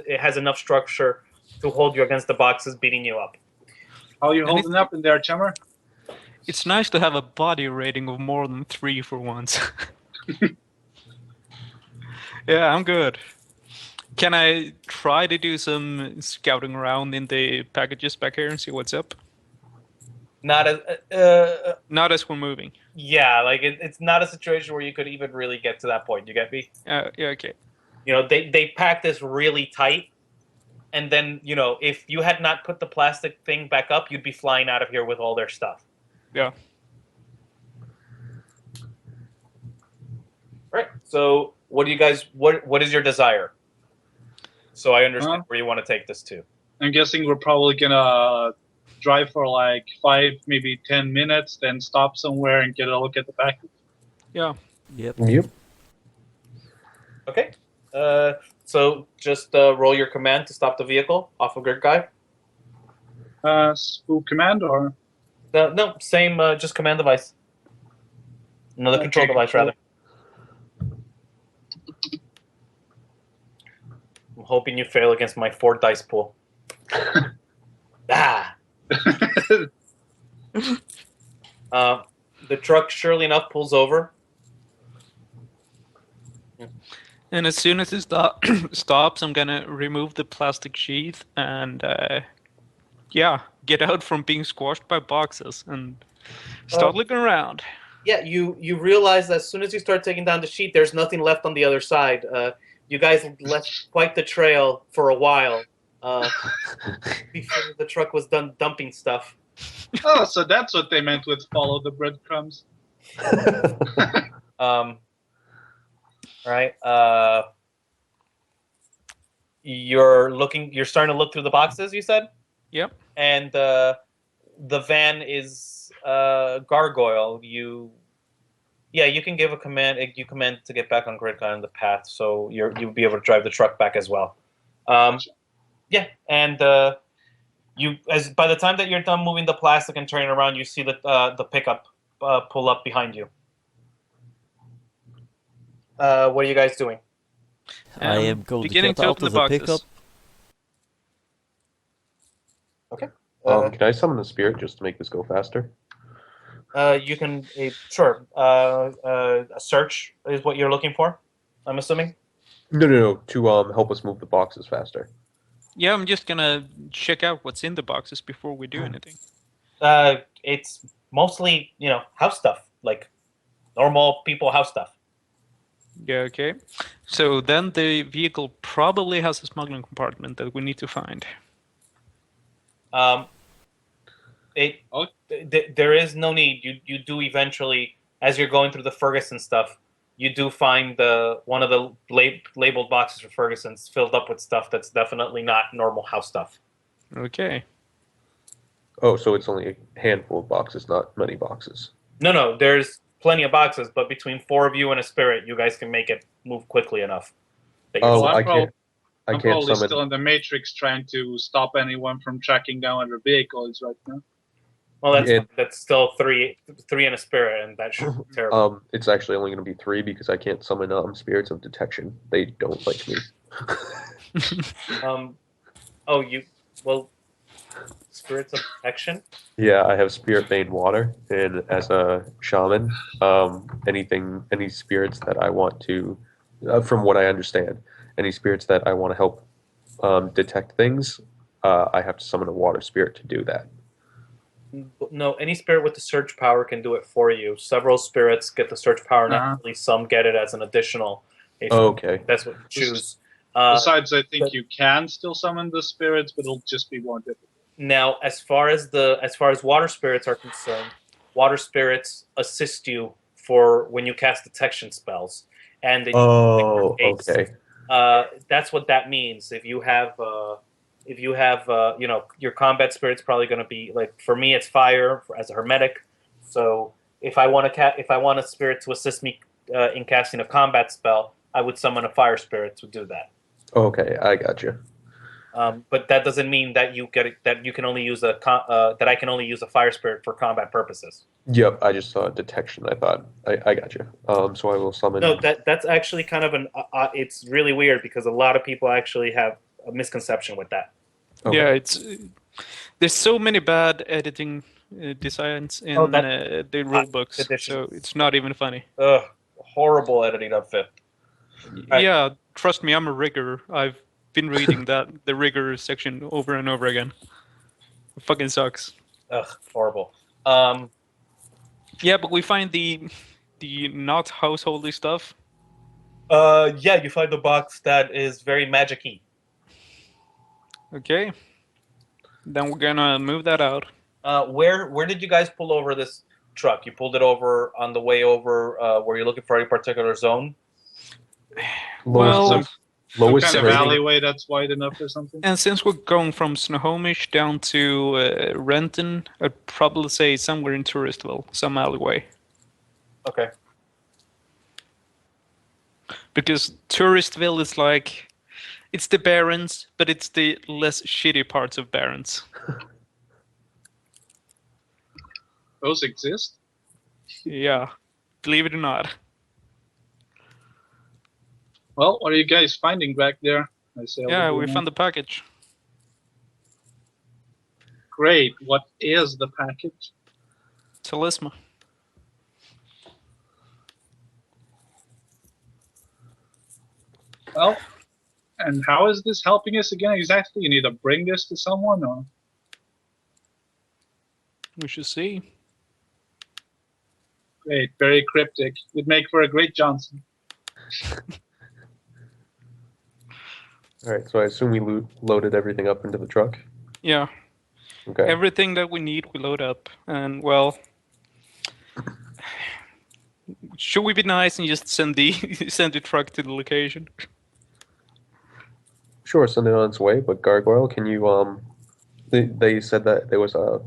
It has enough structure to hold you against the boxes beating you up. How are you And holding up in there, Chummer? It's nice to have a body rating of more than 3 for once. Yeah, I'm good. Can I try to do some scouting around in the packages back here and see what's up? Not as Not as we're moving. yeah, like it's not a situation where you could even really get to that point. You get me? Yeah, okay. You know, they pack this really tight, and then if you had not put the plastic thing back up, you'd be flying out of here with all their stuff. Yeah. Right. So, what do you guys? What is your desire? So I understand where you want to take this to. I'm guessing we're probably gonna drive for like 5, maybe 10 minutes, then stop somewhere and get a look at the package. Yeah. Yep. Okay. So just roll your command to stop the vehicle off of grid guy. Spook command or? No, same. Just command device. Another control device, rather. I'm hoping you fail against my 4 dice pool. The truck, surely enough, pulls over. And as soon as it stops, I'm gonna remove the plastic sheath and get out from being squashed by boxes and start looking around. Yeah, you realize that as soon as you start taking down the sheet, there's nothing left on the other side. You guys left quite the trail for a while before the truck was done dumping stuff. Oh, so that's what they meant with follow the breadcrumbs. Right. You're starting to look through the boxes, you said? Yep. And the van is Gargoyle. You can give a command. You command to get back on grid on the path, so you'll be able to drive the truck back as well. Yeah, and by the time that you're done moving the plastic and turning around, you see the pickup pull up behind you. What are you guys doing? I am going to beginning get to out open of the the boxes. pickup. Okay. Can I summon a spirit just to make this go faster? You can sure. A search is what you're looking for, I'm assuming. No. To help us move the boxes faster. Yeah, I'm just gonna check out what's in the boxes before we do anything. It's mostly house stuff, like normal people house stuff. Yeah, okay. So then the vehicle probably has a smuggling compartment that we need to find. There is no need. You do eventually, as you're going through the Ferguson stuff, you do find one of the labeled boxes for Ferguson's filled up with stuff that's definitely not normal house stuff. Okay. Oh, so it's only a handful of boxes, not many boxes. No, there's plenty of boxes, but between 4 of you and a spirit, you guys can make it move quickly enough. I'm can't probably summon. still in the Matrix trying to stop anyone from tracking down other vehicles right now. Well, that's still three and a spirit, and that should be terrible. It's actually only going to be 3 because I can't summon spirits of detection. They don't like me. Spirits of protection? Yeah, I have Spirit Bane Water, and as a shaman, any spirits that I want to, from what I understand, any spirits that I want to help detect things, I have to summon a water spirit to do that. No, any spirit with the search power can do it for you. Several spirits get the search power naturally. Some get it as an additional. Okay. That's what you choose. Besides, I think you can still summon the spirits, but it'll just be more difficult. Now, as far as water spirits are concerned, water spirits assist you for when you cast detection spells, and okay. That's what that means. If you have your combat spirit's probably going to be like, for me, it's fire as a hermetic. So if I want a spirit to assist me in casting a combat spell, I would summon a fire spirit to do that. Okay, I got you. But that doesn't mean that that you can only use that I can only use a fire spirit for combat purposes. Yep, I just saw detection. I thought I got you. So I will summon. No, that's actually kind of it's really weird because a lot of people actually have a misconception with that. Okay. Yeah, there's so many bad editing designs in the rule books, edition. so it's not even funny. Ugh, horrible editing of Fifth. Right. Yeah, trust me, I'm a rigger. I've been reading the rigger section over and over again. It fucking sucks. Ugh, horrible. Yeah, but we find the not householdy stuff. Yeah, you find the box that is very magic-y. Okay. Then we're gonna move that out. Where did you guys pull over this truck? You pulled it over on the way over. Were you looking for any particular zone? Well, lowest kind of rating. alleyway that's wide enough or something. and since we're going from Snohomish down to Renton, I'd probably say somewhere in Touristville, some alleyway. Okay. Because Touristville is like, it's the Barrens, but it's the less shitty parts of Barrens. Those exist. Yeah, believe it or not. Well, what are you guys finding back there? I say, Yeah, we found the package. Great. What is the package? Talisma. Well, and how is this helping us again exactly? You need to bring this to someone, or We should see. great, very cryptic. Would make for a great Johnson. All right, so I assume we loaded everything up into the truck. Yeah. Okay. Everything that we need, we load up. And, well, should we be nice and just send the truck to the location? Sure, send it on its way. But Gargoyle, can you they said that there was a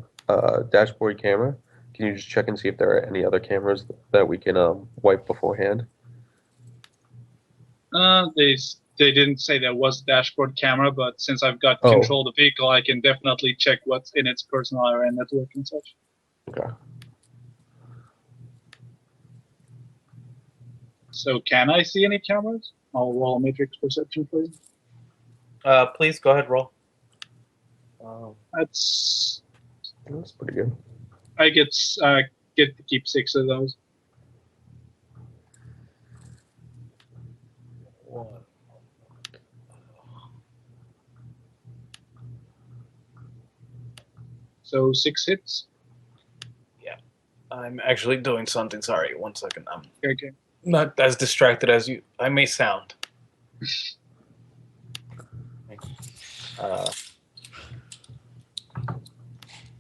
dashboard camera. Can you just check and see if there are any other cameras that we can wipe beforehand? They didn't say there was a dashboard camera, but since I've got control of the vehicle, I can definitely check what's in its personal area network and such. Okay. So can I see any cameras? I'll roll matrix perception, please. Please go ahead, roll. That's pretty good. I get to keep 6 of those. So 6 hits. Yeah, I'm actually doing something. Sorry, 1 second. I'm Okay. not as distracted as I may sound.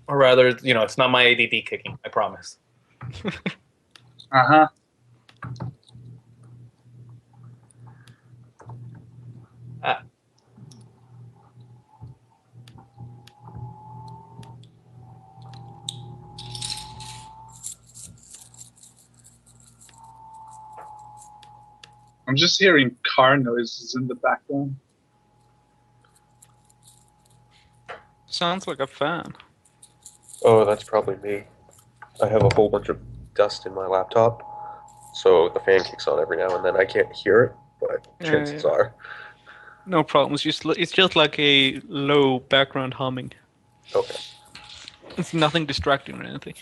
Or rather, it's not my ADD kicking. I promise. Uh-huh. I'm just hearing car noises in the background. Sounds like a fan. Oh, that's probably me. I have a whole bunch of dust in my laptop, so the fan kicks on every now and then. I can't hear it, but chances are. No problem. It's just like a low background humming. Okay. It's nothing distracting or anything.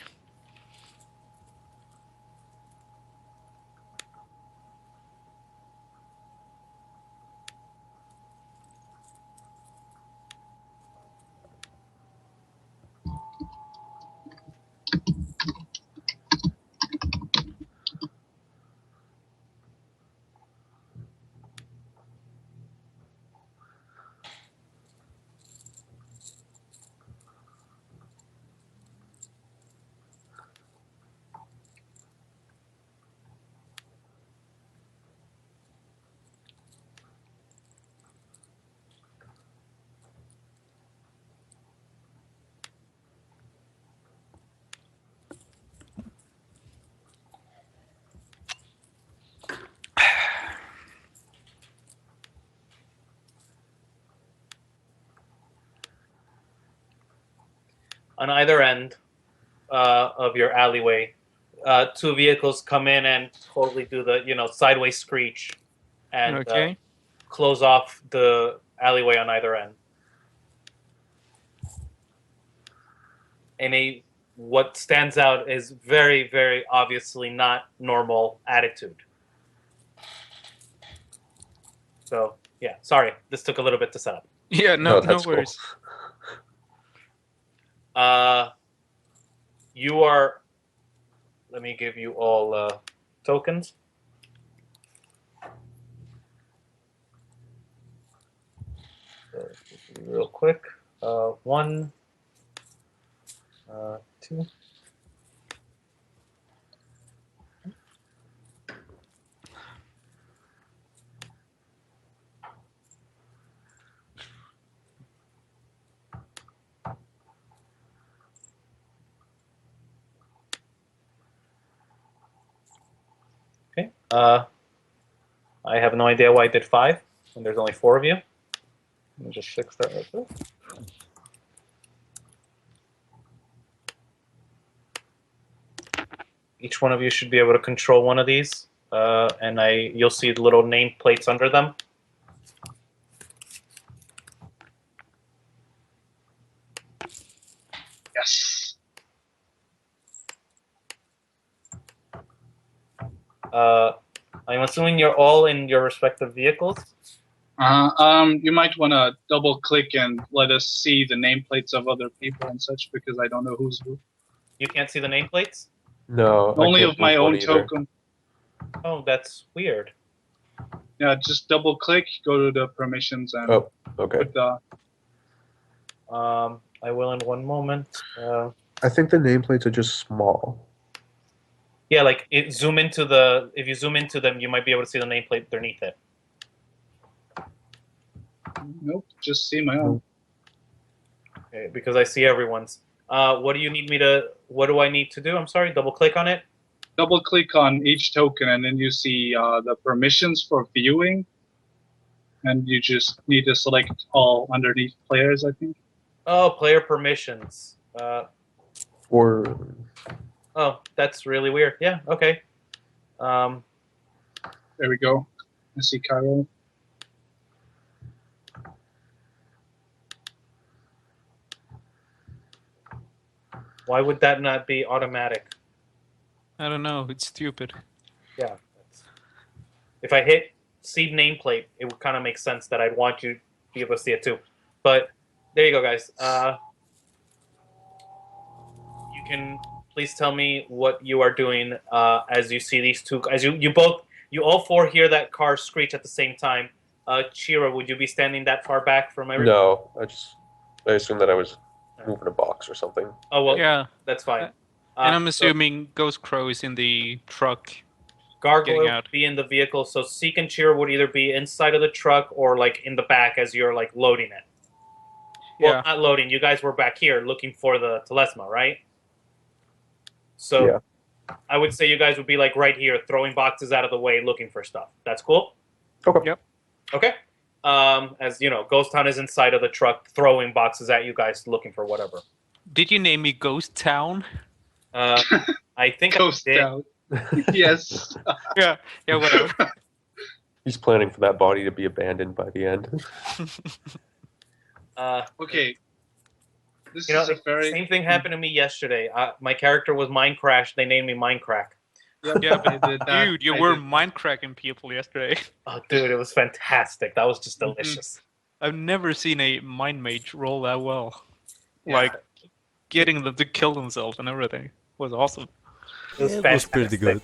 on either end of your alleyway. Two vehicles come in and totally do the sideways screech and Okay. close off the alleyway on either end. And what stands out is very, very obviously not normal attitude. So yeah, sorry, this took a little bit to set up. Yeah, no that's cool. worries. You are. Let me give you all tokens. Real quick. 1, 2. Okay. I have no idea why I did 5 when there's only 4 of you. Let me just fix that right there. Each one of you should be able to control one of these, and you'll see the little name plates under them. Yes. I'm assuming you're all in your respective vehicles. You might want to double click and let us see the nameplates of other people and such, because I don't know who's who. You can't see the nameplates? No, I Only can't of my move one own either. token. Oh, that's weird. Yeah, just double click, go to the permissions, and Oh, okay. put the. I will in one moment. I think the nameplates are just small. Yeah, like if you zoom into them, you might be able to see the nameplate underneath it. Nope, just see my own. Okay, because I see everyone's. What do I need to do? I'm sorry, double click on it. Double click on each token, and then you see the permissions for viewing. And you just need to select all underneath players, I think. Oh, player permissions. Or Oh, that's really weird. Yeah, okay. There we go. I see Chiro. Why would that not be automatic? I don't know. It's stupid. Yeah. If I hit see nameplate, it would kind of make sense that I'd want you to be able to see it too. But there you go, guys. You can please tell me what you are doing as you see these two. As you all four hear that car screech at the same time. Chiro, would you be standing that far back from everything? no, I assumed that I was moving a box or something. Oh well, Yeah. that's fine. And I'm So assuming Ghost Crow is in the truck. Gargoyle getting out. would be in the vehicle, so Ziek and Chiro would either be inside of the truck or like in the back as you're like loading it. Well, Yeah. not loading. You guys were back here looking for the Telesma, right? So Yeah. I would say you guys would be like right here, throwing boxes out of the way, looking for stuff. That's cool. Okay. Yep. Okay. As you know, Ghost Town is inside of the truck, throwing boxes at you guys, looking for whatever. Did you name me Ghost Town? I think Ghost I did. out. Yes. Yeah. Yeah. Whatever. He's planning for that body to be abandoned by the end. Okay. This You know, is a very. same thing happened to me yesterday. My character was mind crashed. They named me Mind Crack. Yep, Yeah, but I did that. dude, you I were did. mind cracking people yesterday. Oh, dude, it was fantastic. That was just Mm-hmm. delicious. I've never seen a mind mage roll that well. Yeah. Like getting them to kill themselves and everything was awesome. It was It was pretty fantastic.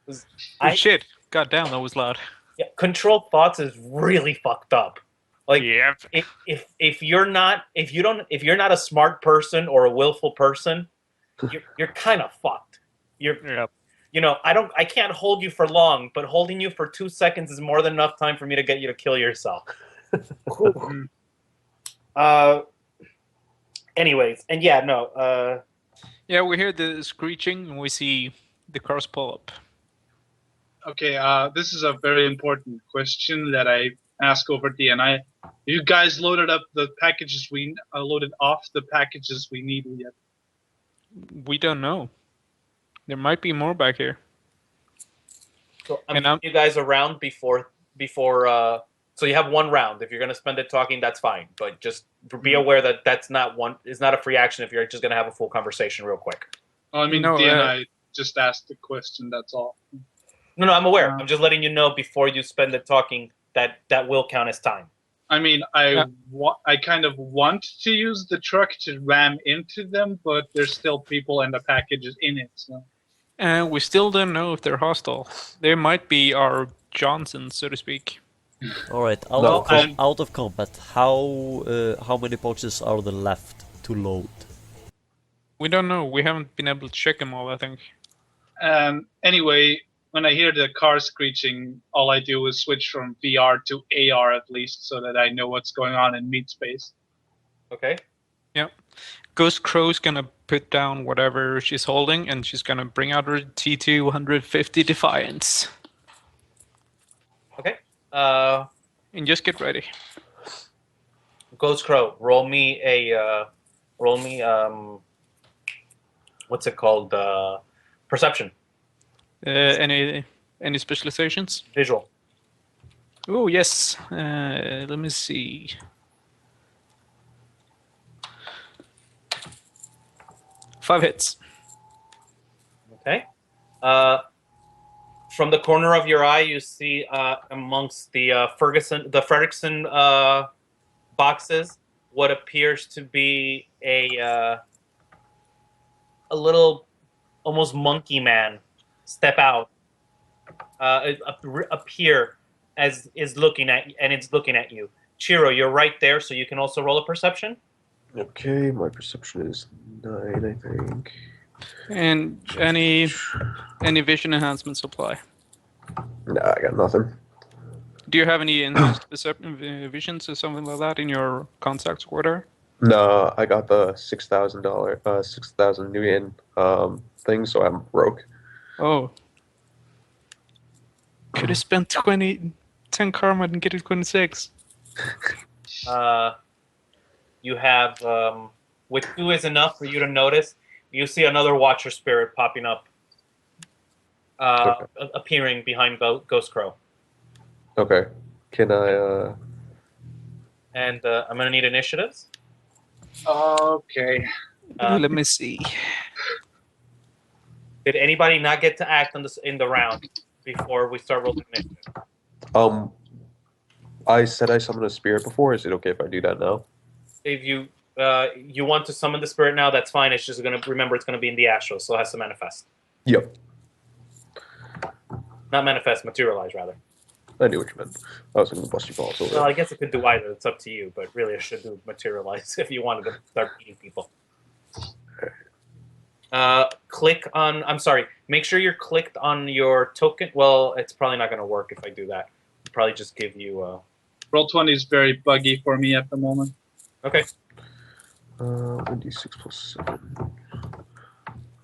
good. Oh shit! God damn, that was loud. Yeah, controlled thoughts is really fucked up. Like Yeah. if you're not a smart person or a willful person, you're kind of fucked. Yeah. You know, I can't hold you for long, but holding you for 2 seconds is more than enough time for me to get you to kill yourself. Anyways, and yeah, no. Yeah, we hear the screeching and we see the cars pull up. Okay, this is a very important question that I ask over DNI. You guys loaded up the packages loaded off the packages we need yet? We don't know. There might be more back here. So I'm And giving you guys a round before. So you have 1 round. If you're going to spend it talking, that's fine. But just be aware that that's not one. It's not a free action if you're just going to have a full conversation real quick. Oh, I mean, No, DNI just asked the question. That's all. No, I'm aware. I'm just letting you know before you spend it talking that will count as time. I mean, I kind of want to use the truck to ram into them, but there's still people and the packages in it. So. And we still don't know if they're hostile. They might be our Johnsons, so to speak. All right, out of combat, how many boxes are there left to load? We don't know. We haven't been able to check them all, I think. Anyway, when I hear the car screeching, all I do is switch from VR to AR at least, so that I know what's going on in meat space. Okay. Yep. Ghost Crow's gonna put down whatever she's holding, and she's gonna bring out her T250 Defiance. Okay. And just get ready. Ghost Crow, roll me what's it called? Perception. Any specializations? Visual. Oh yes. Let me see. Five hits. Okay. From the corner of your eye, you see amongst the Fredrickson boxes what appears to be a little, almost monkey man step out, appear as is looking at, and it's looking at you. Chiro, you're right there, so you can also roll a perception. Okay, my perception is 9, I think. And any vision enhancements apply? Nah, I got nothing. Do you have any enhanced visions or something like that in your contacts order? No, I got the $6,000, 6,000 new yen thing, so I'm broke. Oh. Could have spent 10 karma and get it 26. You have, with 2 is enough for you to notice. You see another Watcher Spirit popping up, appearing behind Ghost Crow. Okay. Can I, And I'm going to need initiatives. Okay. Let me see. Did anybody not get to act on this in the round before we start rolling initiative? I said I summoned a spirit before. Is it okay if I do that now? If you want to summon the spirit now, that's fine. It's just going to remember it's going to be in the astral, so it has to manifest. Yep. Not manifest, materialize rather. I knew what you meant. I was going to bust your balls over. Well, I guess it could do either. It's up to you, but really it should do materialize if you wanted to start beating people. Click on... I'm sorry. Make sure you're clicked on your token. Well, it's probably not going to work if I do that. I'll probably just give you... Roll20 is very buggy for me at the moment. Okay. 1d6 plus 7.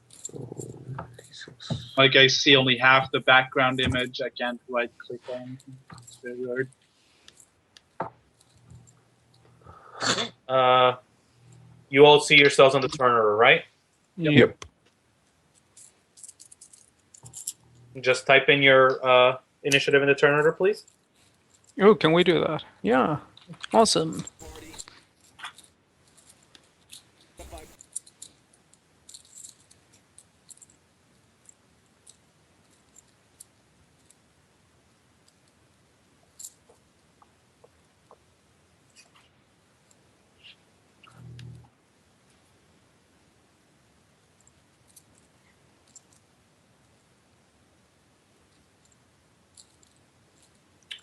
So, d6. Like, I see only half the background image. I can't right-click on anything. It's very weird. You all see yourselves on the turn order, right? Yep. Just type in your initiative in the turn order, please. Oh, can we do that? Yeah. Awesome.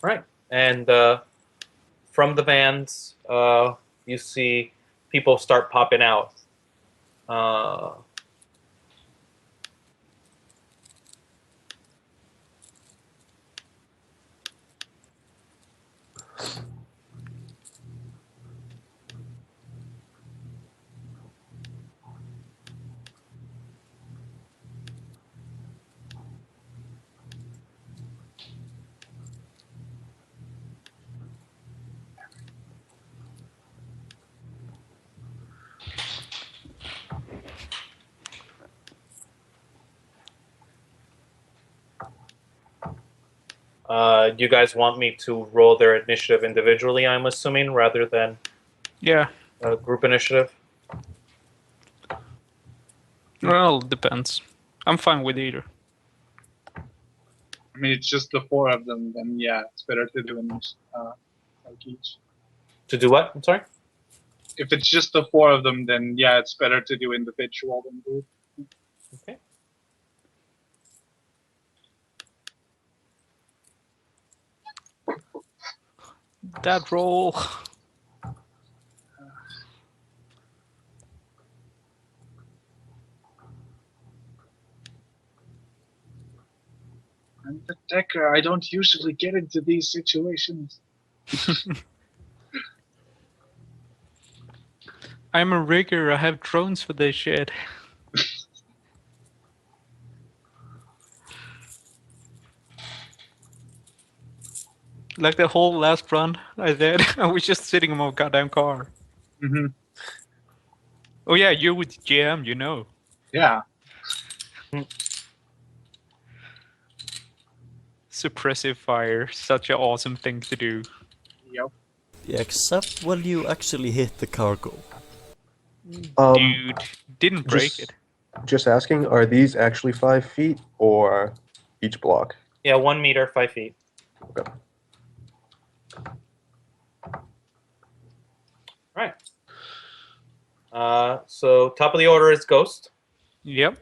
Right. And from the vans, you see people start popping out. You guys want me to roll their initiative individually, I'm assuming, rather than Yeah. a group initiative? Well, depends. I'm fine with either. I mean, it's just the 4 of them. Then yeah, it's better to do in like each. To do what? I'm sorry? If it's just the 4 of them, then yeah, it's better to do individual than group. Okay. That roll. I'm the decker. I don't usually get into these situations. I'm a rigger. I have drones for this shit. Like the whole last run I did, I was just sitting in my goddamn car. Hmm. Oh yeah, you're with GM, you know. Yeah. Suppressive fire, such an awesome thing to do. Yep. Yeah, except when you actually hit the cargo. Dude, didn't break just- it. Just asking, are these actually 5 feet or each block? Yeah, 1 meter, 5 feet. Okay. Right. So top of the order is Ghost. Yep.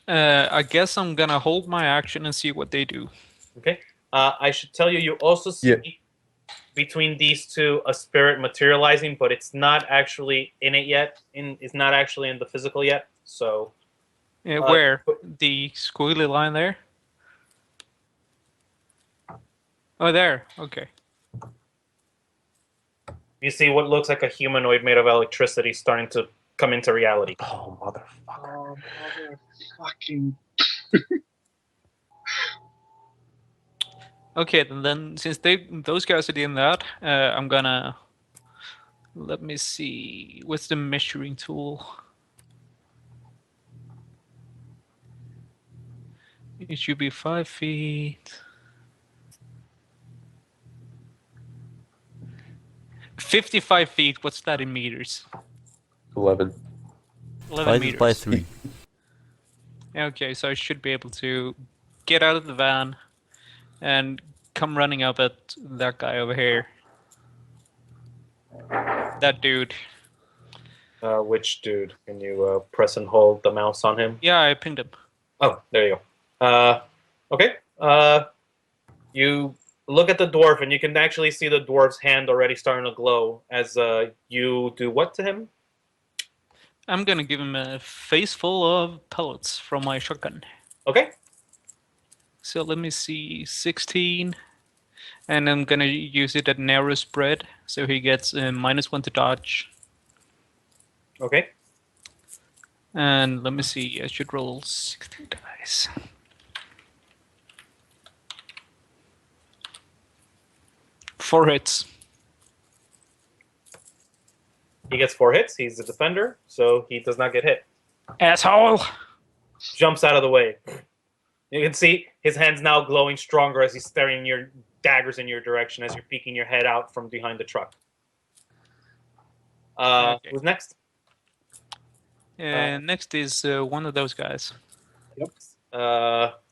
I guess I'm gonna hold my action and see what they do. Okay. I should tell you, you also see Yeah. between these two a spirit materializing, but it's not actually in it yet. It's not actually in the physical yet. So Where? The squiggly line there? Oh, there. Okay. you see what looks like a humanoid made of electricity starting to come into reality. Oh, motherfucker. Oh, motherfucking. Okay, then since those guys are doing that, I'm gonna let me see. What's the measuring tool? It should be 5 feet. 55 feet. What's that in meters? 11. 11 Divided meters. by 3. Okay, so I should be able to get out of the van and come running up at that guy over here. That dude. Which dude? Can you press and hold the mouse on him? Yeah, I pinged him. Oh, there you go. Okay. You look at the dwarf, and you can actually see the dwarf's hand already starting to glow as you do what to him? I'm gonna give him a face full of pellets from my shotgun. Okay. So let me see, 16. And I'm gonna use it at narrow spread, so he gets -1 to dodge. Okay. And let me see, I should roll 16 dice. Four hits. He gets 4 hits. He's a defender, so he does not get hit. Asshole! Jumps out of the way. You can see his hands now glowing stronger as he's staring your daggers in your direction as you're peeking your head out from behind the truck. Okay. Who's next? Next is one of those guys. Yep.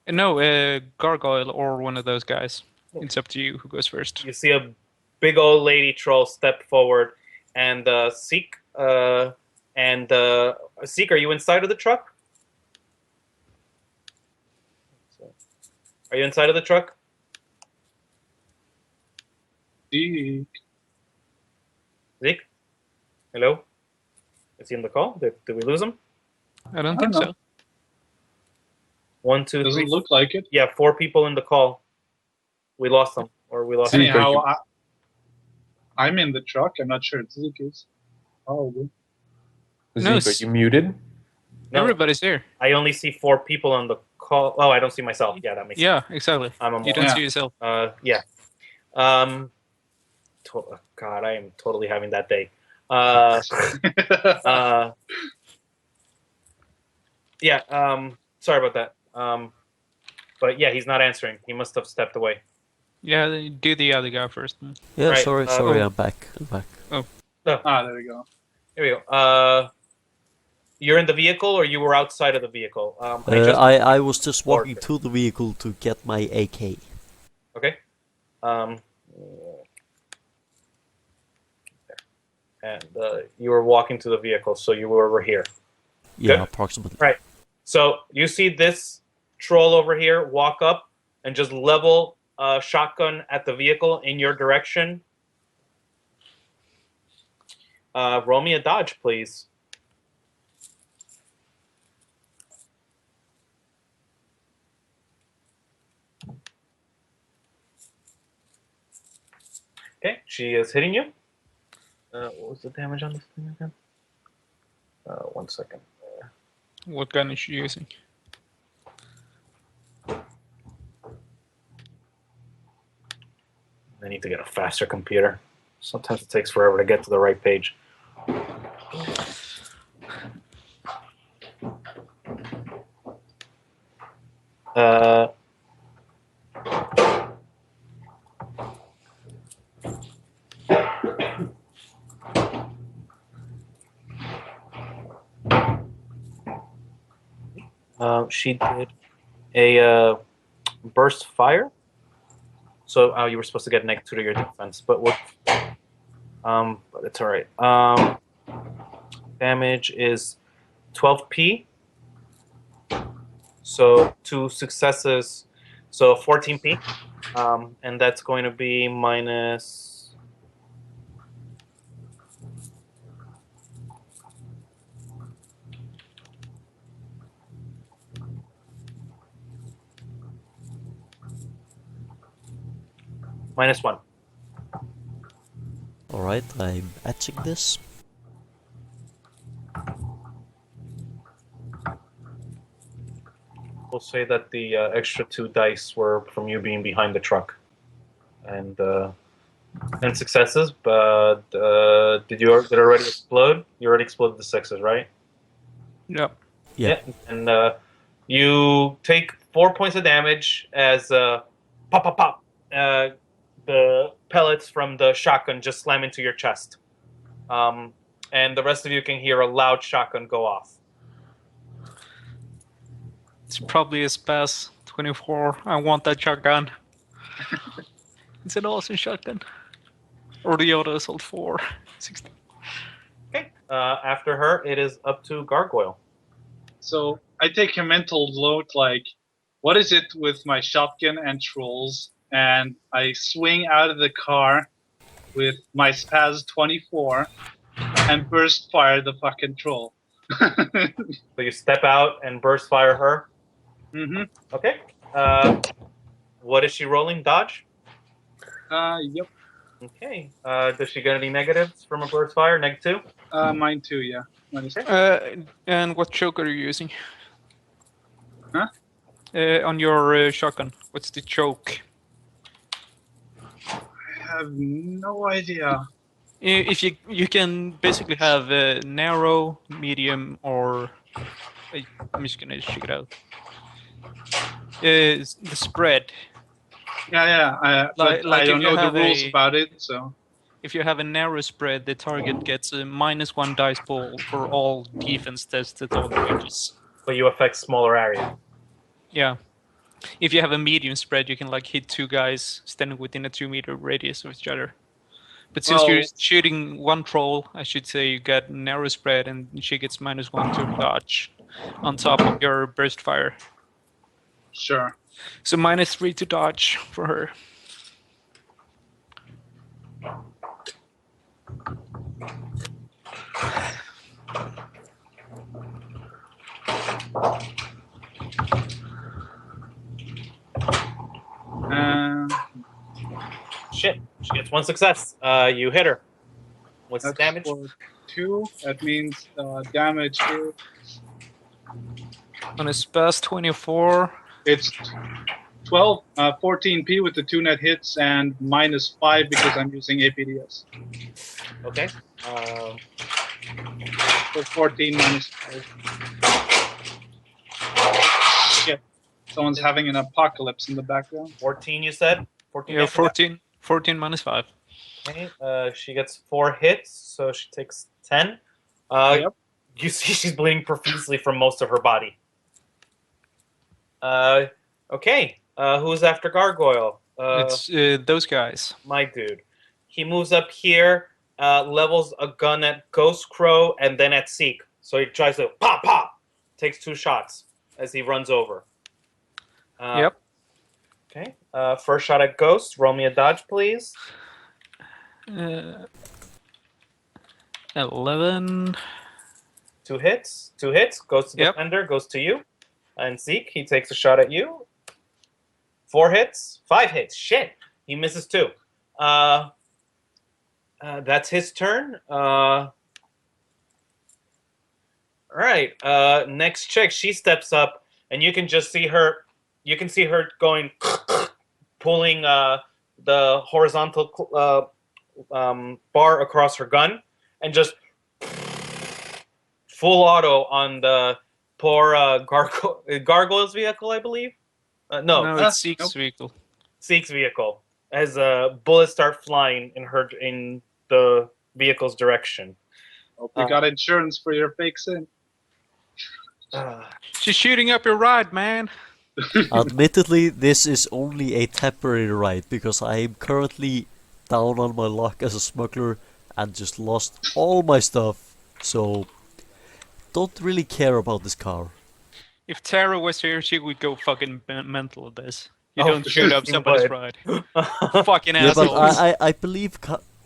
No, Gargoyle or one of those guys. It's up to you who goes first. You see a big old lady troll step forward, and Ziek. Ziek, are you inside of the truck? Are you inside of the truck? Ziek. Ziek? Hello? Is he in the call? Did we lose him? I don't I think don't so. 1, 2, Doesn't 3. look like it. Yeah, 4 people in the call. We lost them, or we lost. Ziek, Anyhow, I'm in the truck. I'm not sure Ziek is. Probably. No, Zeke, are you muted? No, Everybody's here. I only see 4 people on the call. Oh, I don't see myself. Yeah, that makes sense. Yeah, exactly. I'm a You moron. don't Yeah. see yourself. Yeah. God, I am totally having that day. Yeah. Sorry about that. But yeah, he's not answering. He must have stepped away. Yeah, do the other guy first. Yeah, Right, sorry, I'm back. Ah, there we go. Here we go. You're in the vehicle, or you were outside of the vehicle? I was just walking to the vehicle to get my AK. Okay. And you were walking to the vehicle, so you were over here. Yeah, Good. approximately. Right. So you see this troll over here walk up and just level a shotgun at the vehicle in your direction. Roll me a dodge, please. Okay, she is hitting you. What was the damage on this thing again? 1 second. What gun is she using? I need to get a faster computer. Sometimes it takes forever to get to the right page. She did a burst fire. So you were supposed to get -2 to your defense, but it's all right. Damage is 12p. So 2 successes, so 14p, and that's going to be minus. -1. Alright, I'm etching this. We'll say that the extra 2 dice were from you being behind the truck, and 10 successes. But did it already explode? You already exploded the 6s, right? Yeah. Yeah. And you take 4 points of damage as pop, pop, pop. The pellets from the shotgun just slam into your chest. And the rest of you can hear a loud shotgun go off. It's probably a Spaz 24. I want that shotgun. It's an awesome shotgun. Or the Auto Assault 4. 16. Okay. After her, it is up to Gargoyle. So I take a mental note like, what is it with my shotgun and trolls? And I swing out of the car with my Spaz 24 and burst fire the fucking troll. So you step out and burst fire her. Mm-hmm. Okay. What is she rolling? Dodge? Yep. Okay. Does she get any negatives from a burst fire? -2? Mine too, yeah. And what choke are you using? Huh? On your shotgun. What's the choke? I have no idea. If you can basically have a narrow, medium, or I'm just gonna check it out. The spread. Yeah. But Like I don't if you know the have rules a- about it, so. If you have a narrow spread, the target gets a -1 dice pool for all defense tests at all ranges. But you affect smaller area. Yeah. If you have a medium spread, you can like hit 2 guys standing within a 2-meter radius of each other. But since Well- you're shooting 1 troll, I should say you get narrow spread, and she gets -1 to dodge on top of your burst fire. Sure. So -3 to dodge for her. Shit. She gets 1 success. You hit her. What's the That's damage? for 2. That means damage is On a Spaz 24, it's 12, 14p with the 2 net hits and -5 because I'm using APDS. Okay. So 14 -5. Shit. Someone's having an apocalypse in the background. 14, you said? 14 Yeah, damage? 14 minus 5. Okay, she gets 4 hits, so she takes 10. Yep. You see she's bleeding profusely from most of her body. Okay, who's after Gargoyle? It's those guys. My dude. He moves up here, levels a gun at Ghost Crow and then at Ziek. So he tries to pop, pop, takes 2 shots as he runs over. Yep. Okay, first shot at Ghost. Roll me a dodge, please. 11. 2 hits. 2 hits. Goes to the Yep. defender. Goes to you. And Ziek, he takes a shot at you. 4 hits. 5 hits. Shit. He misses 2. That's his turn. All right. Next chick, she steps up, and you can just see her. You can see her going, pulling the horizontal bar across her gun, and just full auto on the poor Gargoyle's vehicle, I believe. No, It's Zeke's nope. vehicle. Zeke's vehicle. As bullets start flying in the vehicle's direction. Hope you got insurance for your fake sin. She's shooting up your ride, man. Admittedly, this is only a temporary ride because I am currently down on my luck as a smuggler and just lost all my stuff, so don't really care about this car. If Tara was here, she would go fucking mental with this. You Oh, don't shoot up she somebody's would. ride. Fucking Yeah, but assholes. I believe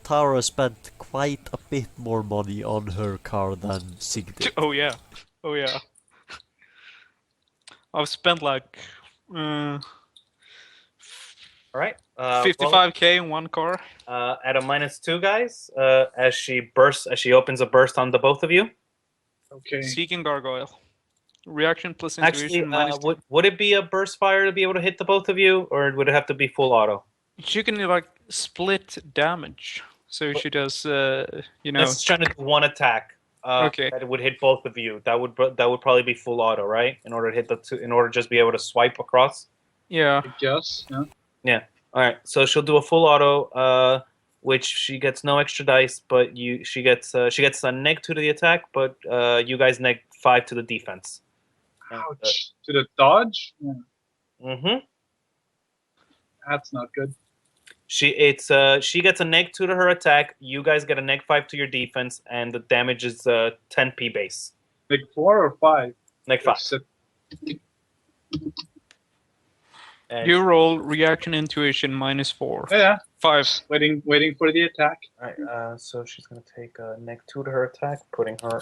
Tara spent quite a bit more money on her car than Sig did. Oh yeah. Oh yeah. I've spent like All right. 55k in one car. At a -2, guys, as she opens a burst on the both of you. Okay. Seeking Gargoyle. Reaction plus Actually, intuition minus would it be a burst fire to be able to hit the both of you, or would it have to be full auto? She can like split damage. So she does It's trying to do one attack. Okay. That would hit both of you. That would probably be full auto, right? In order to hit the two, in order to just be able to swipe across. yeah. I guess. Yeah. Yeah. All right. So she'll do a full auto, which she gets no extra dice, but she gets a -2 to the attack, but you guys -5 to the defense. Ouch. To the dodge? Yeah. Mm-hmm. That's not good. She gets a -2 to her attack. You guys get a -5 to your defense, and the damage is 10p base. Like 4 or 5? -5. And, You roll reaction intuition -4. Yeah. 5. Waiting for the attack. all right, so she's gonna take a -2 to her attack, putting her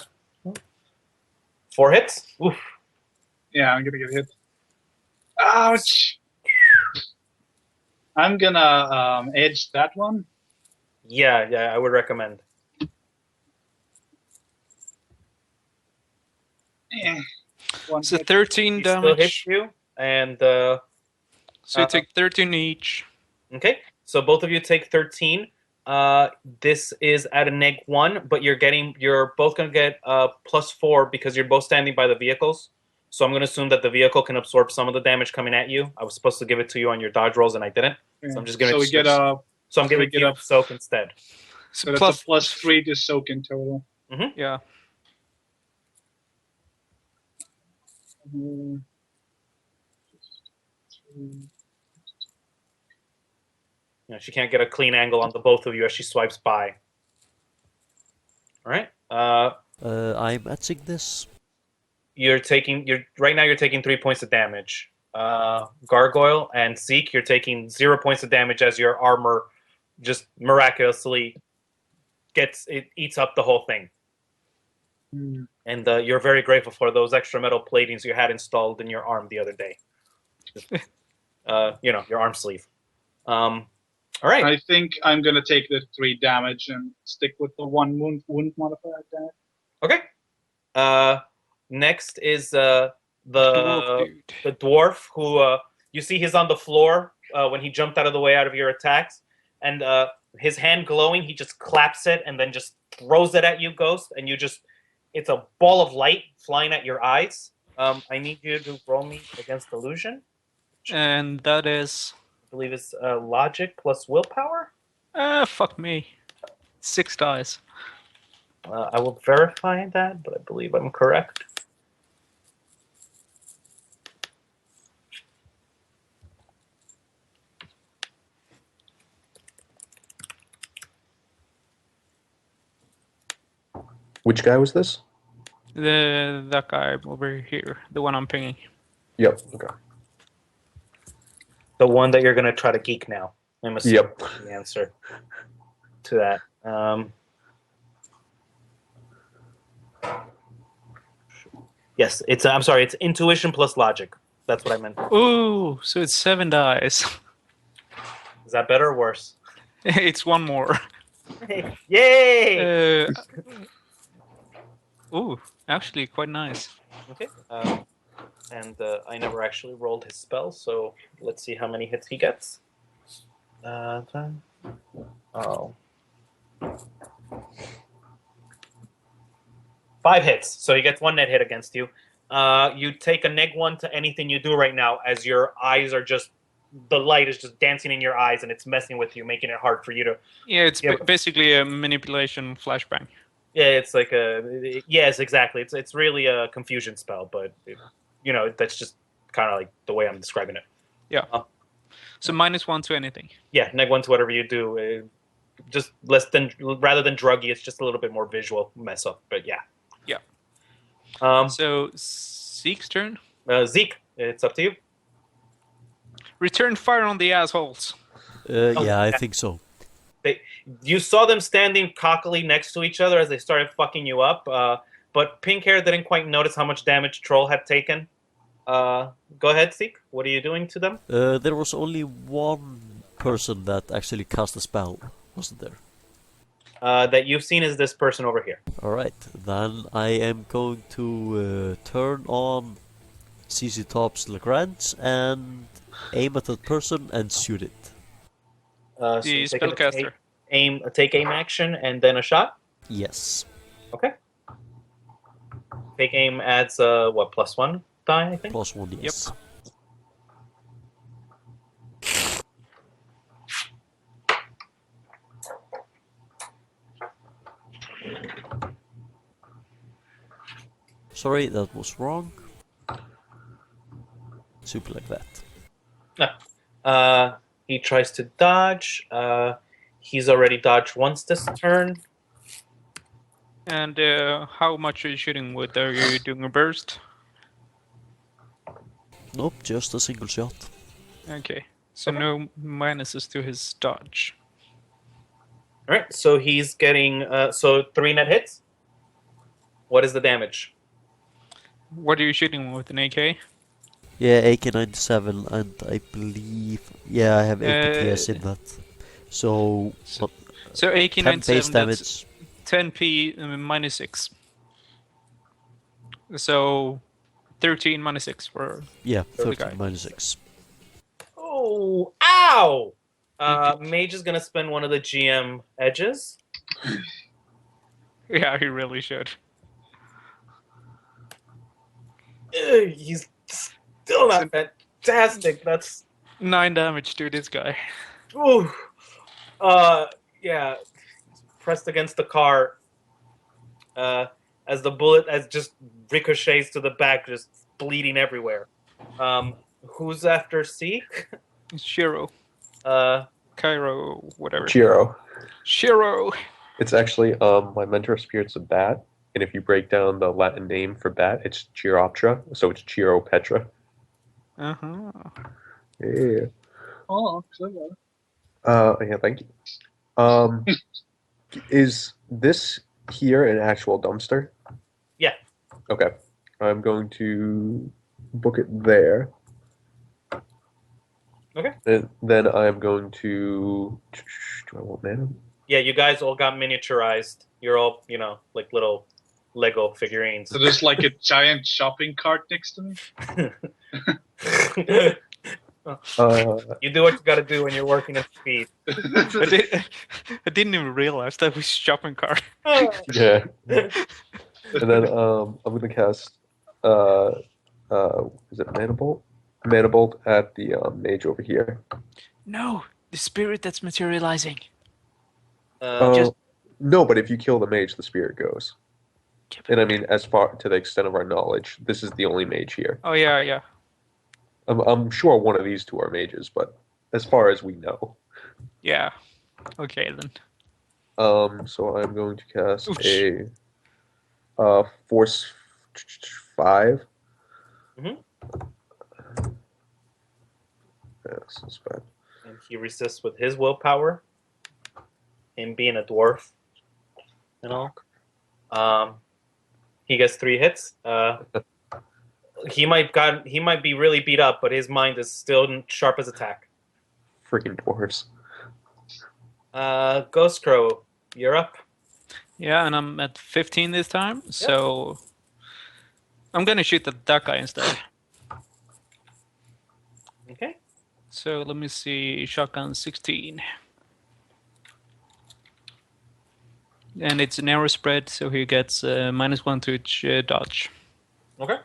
4 hits. Oof. Yeah, I'm gonna get hit. Ouch! I'm gonna edge that one. Yeah, I would recommend. One So hit. 13 He still damage. hits you, and So you take 13 each. okay. So both of you take 13. This is at a -1, but you're both gonna get +4 because you're both standing by the vehicles. So I'm gonna assume that the vehicle can absorb some of the damage coming at you. I was supposed to give it to you on your dodge rolls, and I didn't. So I'm just gonna. So we get a. So I'm so we giving get you a- soak instead. So that's a +3 to soak in total. Yeah. She can't get a clean angle on the both of you as she swipes by. All right. I'm etching this. Right now you're taking 3 points of damage. Gargoyle and Ziek, you're taking 0 points of damage as your armor just miraculously eats up the whole thing. And you're very grateful for those extra metal platings you had installed in your arm the other day. Your arm sleeve. All right. I think I'm gonna take the 3 damage and stick with the 1 wound modifier damage. Okay. Next is the dwarf who you see he's on the floor when he jumped out of the way out of your attacks, and his hand glowing, he just claps it and then just throws it at you, Ghost, and it's a ball of light flying at your eyes. I need you to roll me against illusion. And that is... I believe it's logic plus willpower. fuck me. 6 dice. I will verify that, but I believe I'm correct. Which guy was this? That guy over here, the one I'm pinging. Yep. Okay. The one that you're going to try to geek now. I'm assuming Yep. the answer to that. Yes, it's. I'm sorry. It's intuition plus logic. That's what I meant. Ooh, so it's 7 dice. Is that better or worse? It's one more. Yay! Ooh, actually quite nice. Okay. And I never actually rolled his spell, so let's see how many hits he gets. Oh. 5 hits, so he gets 1 net hit against you. You take a -1 to anything you do right now, as your eyes are just... The light is just dancing in your eyes, and it's messing with you, making it hard for you to... Yeah, it's basically a manipulation flashbang. Yeah, it's like a... Yes, exactly. It's really a confusion spell, but, that's just kind of like the way I'm describing it. Yeah. So -1 to anything. Yeah, -1 to whatever you do. Just rather than druggy, it's just a little bit more visual mess up, but yeah. Yeah. So, Zeke's turn. Zeke, it's up to you. Return fire on the assholes. Yeah, I think so. You saw them standing cockily next to each other as they started fucking you up, but Pink Hair didn't quite notice how much damage Troll had taken. Go ahead, Zeke. What are you doing to them? There was only one person that actually cast a spell, wasn't there? That you've seen is this person over here. Alright, then I am going to turn on CC Top's Lagrange and aim at that person and shoot it. So The take a spellcaster. Take aim action and then a shot? Yes. Okay. Take aim adds, +1 die, I think? +1, yes. Sorry, that was wrong. Super like that. He tries to dodge. He's already dodged once this turn. And how much are you shooting with? Are you doing a burst? Nope, just a single shot. Okay. So no minuses to his dodge. Alright, so he's getting 3 net hits. What is the damage? What are you shooting with, an AK? Yeah, AK-97, and I believe... Yeah, I have APTS in that. So... So 10 base AK-97, damage. 10p -6. So 13 -6 for... Yeah, the 13 guy. -6. Oh, ow! Mage is gonna spend one of the GM edges. Yeah, he really should. He's still not fantastic. That's 9 damage to this guy. ooh. Yeah. Pressed against the car. As the bullet just ricochets to the back, just bleeding everywhere. Who's after Seek? It's Chiro. Chiro, whatever. Chiro. Chiro! It's actually my mentor of spirits a bat, and if you break down the Latin name for bat, it's Chiroptera, so it's Chiro Petra. Uh-huh. Yeah. Oh, clever. Yeah, thank you. Is this here an actual dumpster? Yeah. Okay. I'm going to book it there. Okay. And then I'm going to... Do I want mana? Yeah, you guys all got miniaturized. You're all, like little Lego figurines. So there's like a giant shopping cart next to me. You do what you gotta do when you're working at speed. I didn't even realize that was shopping cart. Yeah. And then I'm going to cast... is it Mana Bolt? mana bolt at the mage over here. No, the spirit that's materializing. Just No, but if you kill the mage, the spirit goes. And I mean, as far to the extent of our knowledge, this is the only mage here. Oh yeah, yeah. I'm sure one of these two are mages, but as far as we know. Yeah. Okay then. So I'm going to cast Ooch. a force 5. Mhm. Yes, that's bad. and he resists with his willpower. Him being a dwarf, he gets 3 hits. He might be really beat up, but his mind is still sharp as a tack. Freaking dwarves. Ghost Crow, you're up. Yeah, and I'm at 15 this time, so I'm gonna shoot at that guy instead. Okay. So let me see, shotgun 16. And it's an arrow spread, so he gets -1 to each dodge. Okay.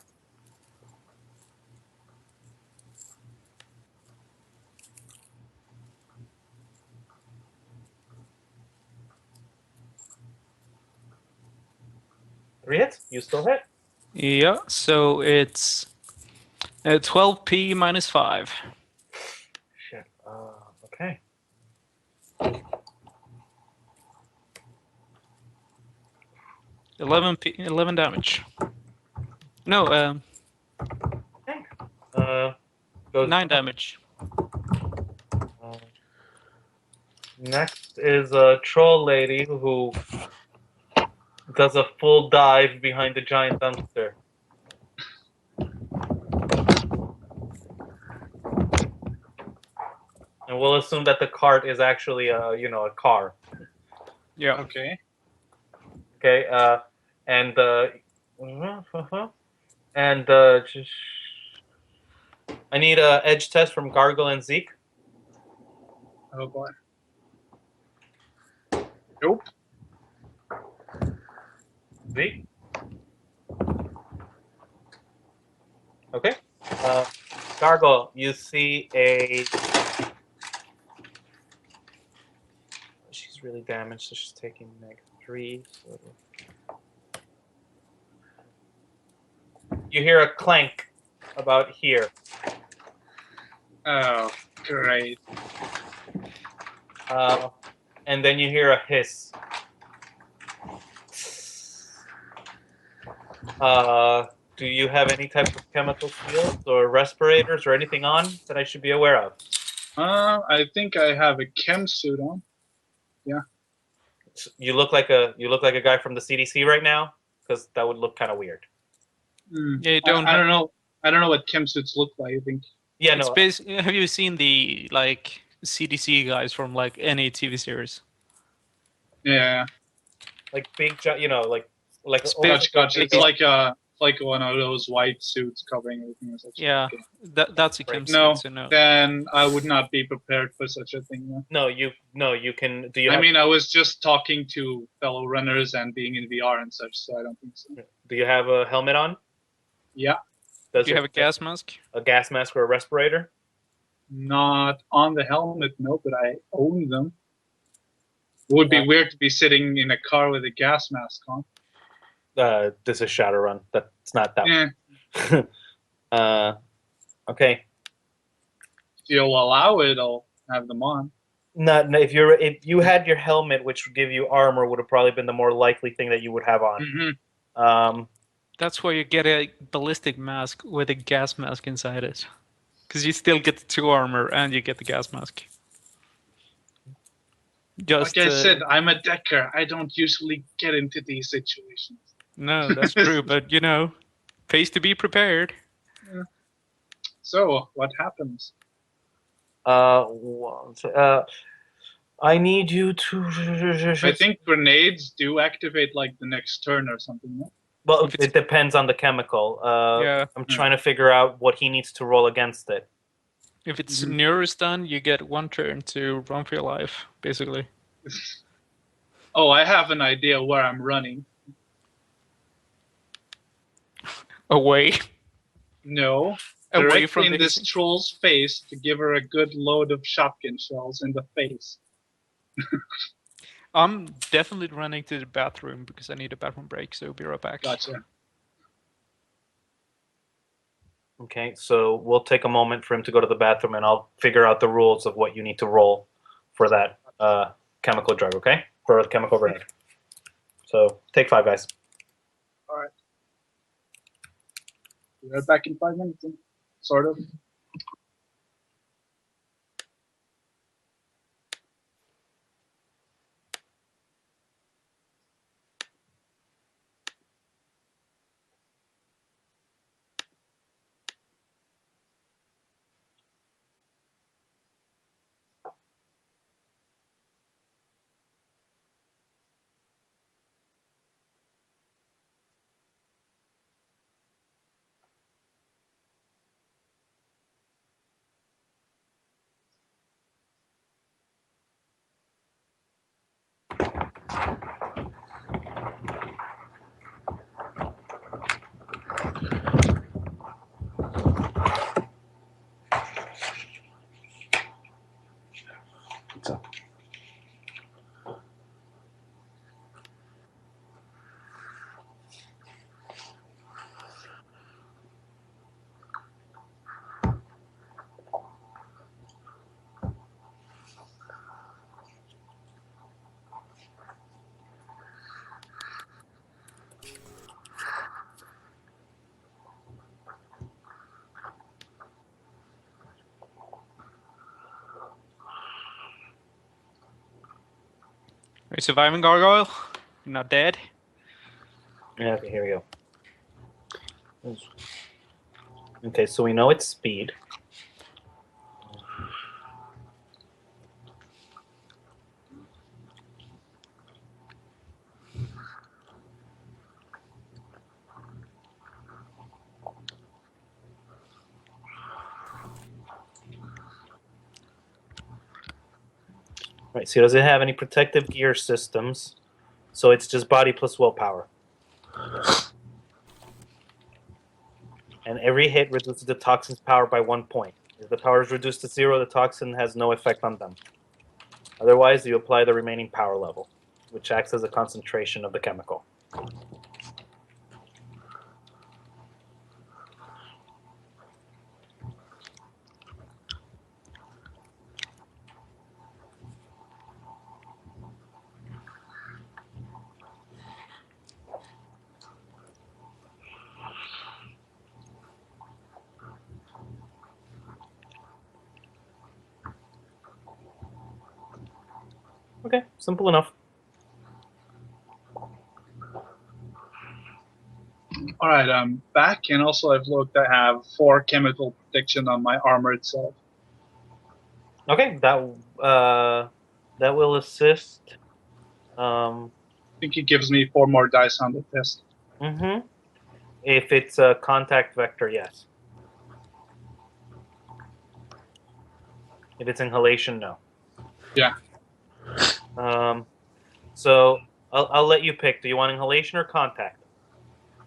Three hits. You still hit. Yeah, so it's 12p -5. Shit. Okay. 11 damage. No, Goes 9 damage. Next is a troll lady who does a full dive behind the giant dumpster. And we'll assume that the cart is actually a car. Yeah. Okay. Okay. And just I need a edge test from Gargoyle and Ziek. Oh boy. Nope. Ziek. Okay. Gargoyle, you see a. She's really damaged, so she's taking -3. So... You hear a clank about here. Oh, great. And then you hear a hiss. Do you have any type of chemical shields or respirators or anything on that I should be aware of? I think I have a chem suit on. You look like a guy from the CDC right now, because that would look kind of weird. Yeah, you don't. I don't know. I don't know what chem suits look like. I think. Yeah, It's no. have you seen the CDC guys from any TV series? Yeah. Like big, like Gotcha. It's like one of those white suits covering everything. Or such. Yeah, Okay. that's a chem No, suit. So no. then I would not be prepared for such a thing. No. you can. Do you? I mean, I was just talking to fellow runners and being in VR and such, so I don't think so. Do you have a helmet on? Yeah. Do you have a gas mask? A gas mask or a respirator? Not on the helmet, no, but I own them. It would be weird to be sitting in a car with a gas mask on. This is Shadowrun. That's not that. Yeah. Okay. If you'll allow it, I'll have them on. Not if you had your helmet, which would give you armor, would have probably been the more likely thing that you would have on. Mm-hmm. That's why you get a ballistic mask with a gas mask inside it, because you still get the 2 armor and you get the gas mask. Just like I said, I'm a decker. I don't usually get into these situations. No, that's true, but pays to be prepared. Yeah. So, what happens? I need you to. I think grenades do activate the next turn or something. No? Well, it depends on the chemical. Yeah. I'm trying to figure out what he needs to roll against it. If it's near stun, you get 1 turn to run for your life, basically. Oh, I have an idea where I'm running. Away. No, Away directly from in the this hissing. troll's face to give her a good load of shotgun shells in the face. I'm definitely running to the bathroom because I need a bathroom break, so be right back. Gotcha. Okay, so we'll take a moment for him to go to the bathroom, and I'll figure out the rules of what you need to roll for that chemical drug, okay? For the chemical grenade. So take 5, guys. All right. Be right back in 5 minutes. Then. Sort of. What's up? Are you surviving, Gargoyle? You're not dead? Yeah, okay, here we go. Okay, so we know it's speed. Right, so does it have any protective gear systems? So it's just body plus willpower. And every hit reduces the toxin's power by 1 point. If the power is reduced to 0, the toxin has no effect on them. Otherwise, you apply the remaining power level, which acts as a concentration of the chemical. Okay, simple enough. All right, I'm back, and also I've looked. I have 4 chemical protection on my armor itself. Okay, that will assist. I think it gives me 4 more dice on the test. Mm-hmm. If it's a contact vector, yes. If it's inhalation, no. Yeah. So I'll let you pick. Do you want inhalation or contact?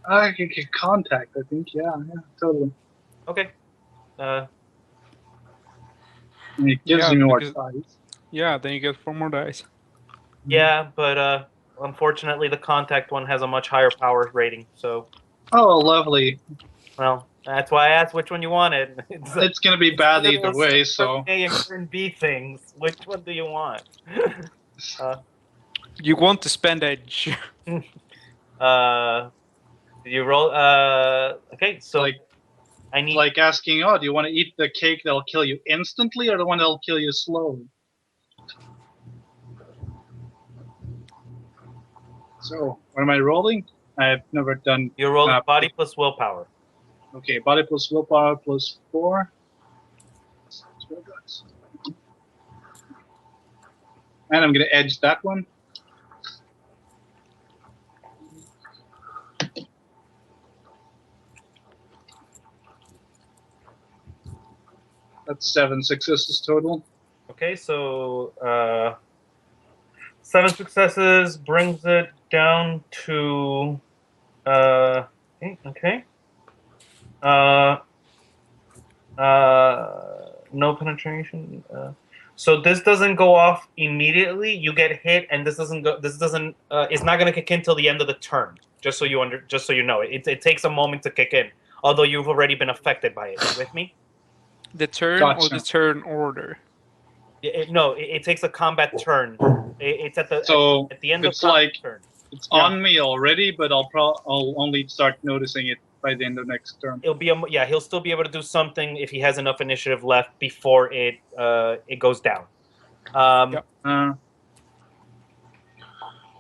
I can get contact, I think. Yeah, totally. Okay. And it gives Yeah, me more because- dice. Yeah, then you get 4 more dice. Yeah, but unfortunately, the contact one has a much higher power rating. So, Oh, lovely. well, that's why I asked which one you wanted. It's going to be bad either way, so... A and turn B things. Which one do you want? You want to spend edge. Did you roll? Okay, so Like, I need. like asking, oh, do you want to eat the cake that'll kill you instantly or the one that'll kill you slowly? So, what am I rolling? I've never done... You roll body plus willpower. Okay, body plus willpower plus 4. And I'm going to edge that one. That's 7 successes total. Okay, so 7 successes brings it down to okay. No penetration. So this doesn't go off immediately. You get hit, and this doesn't go. This doesn't. It's not going to kick in till the end of the turn. Just so you know, it takes a moment to kick in. Although you've already been affected by it. You with me? The turn or Gotcha. the turn order? It takes a combat turn. It's at the So at the end of it's combat like turn. it's on me already, but I'll only start noticing it by the end of next turn. It'll be he'll still be able to do something if he has enough initiative left before it goes down. Yep.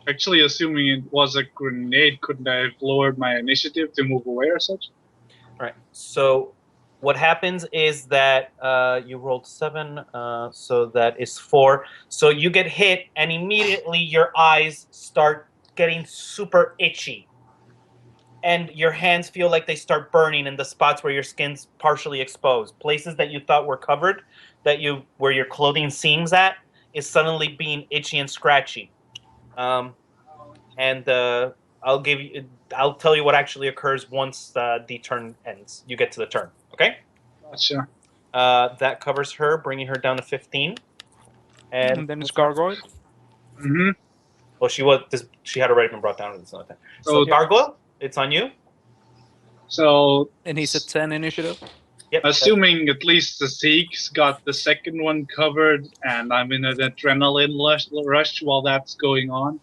Actually, assuming it was a grenade, couldn't I have lowered my initiative to move away or such? All right. So what happens is that you rolled 7, so that is 4. So you get hit, and immediately your eyes start getting super itchy. And your hands feel like they start burning in the spots where your skin's partially exposed. Places that you thought were covered, where your clothing seams at, is suddenly being itchy and scratchy. I'll tell you what actually occurs once the turn ends. You get to the turn, okay? Gotcha. That covers her, bringing her down to 15. And then it's Gargoyle. Mm-hmm. Well, she had already been brought down to this other time. So So- Gargoyle, it's on you. So, And he's at 10 initiative. Yep. assuming at least the Zeek's got the second one covered, and I'm in an adrenaline rush while that's going on,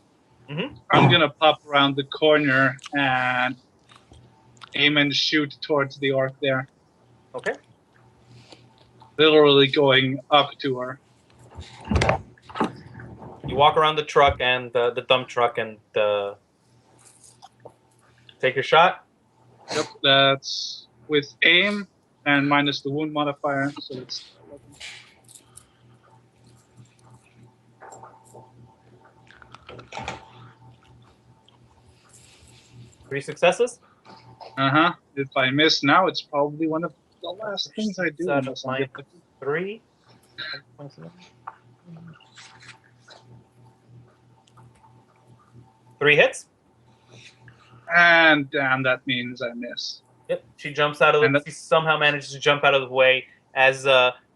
Mhm. I'm gonna pop around the corner and aim and shoot towards the orc there. Okay. Literally going up to her. You walk around the truck and the dump truck and take your shot. Yep, that's with aim and minus the wound modifier, so it's 3 successes. If I miss now, it's probably one of the last things I do. Out of unless I my get lucky. 3. 3 hits. And damn, that means I miss. Yep. She jumps out of And she somehow manages to jump out of the way as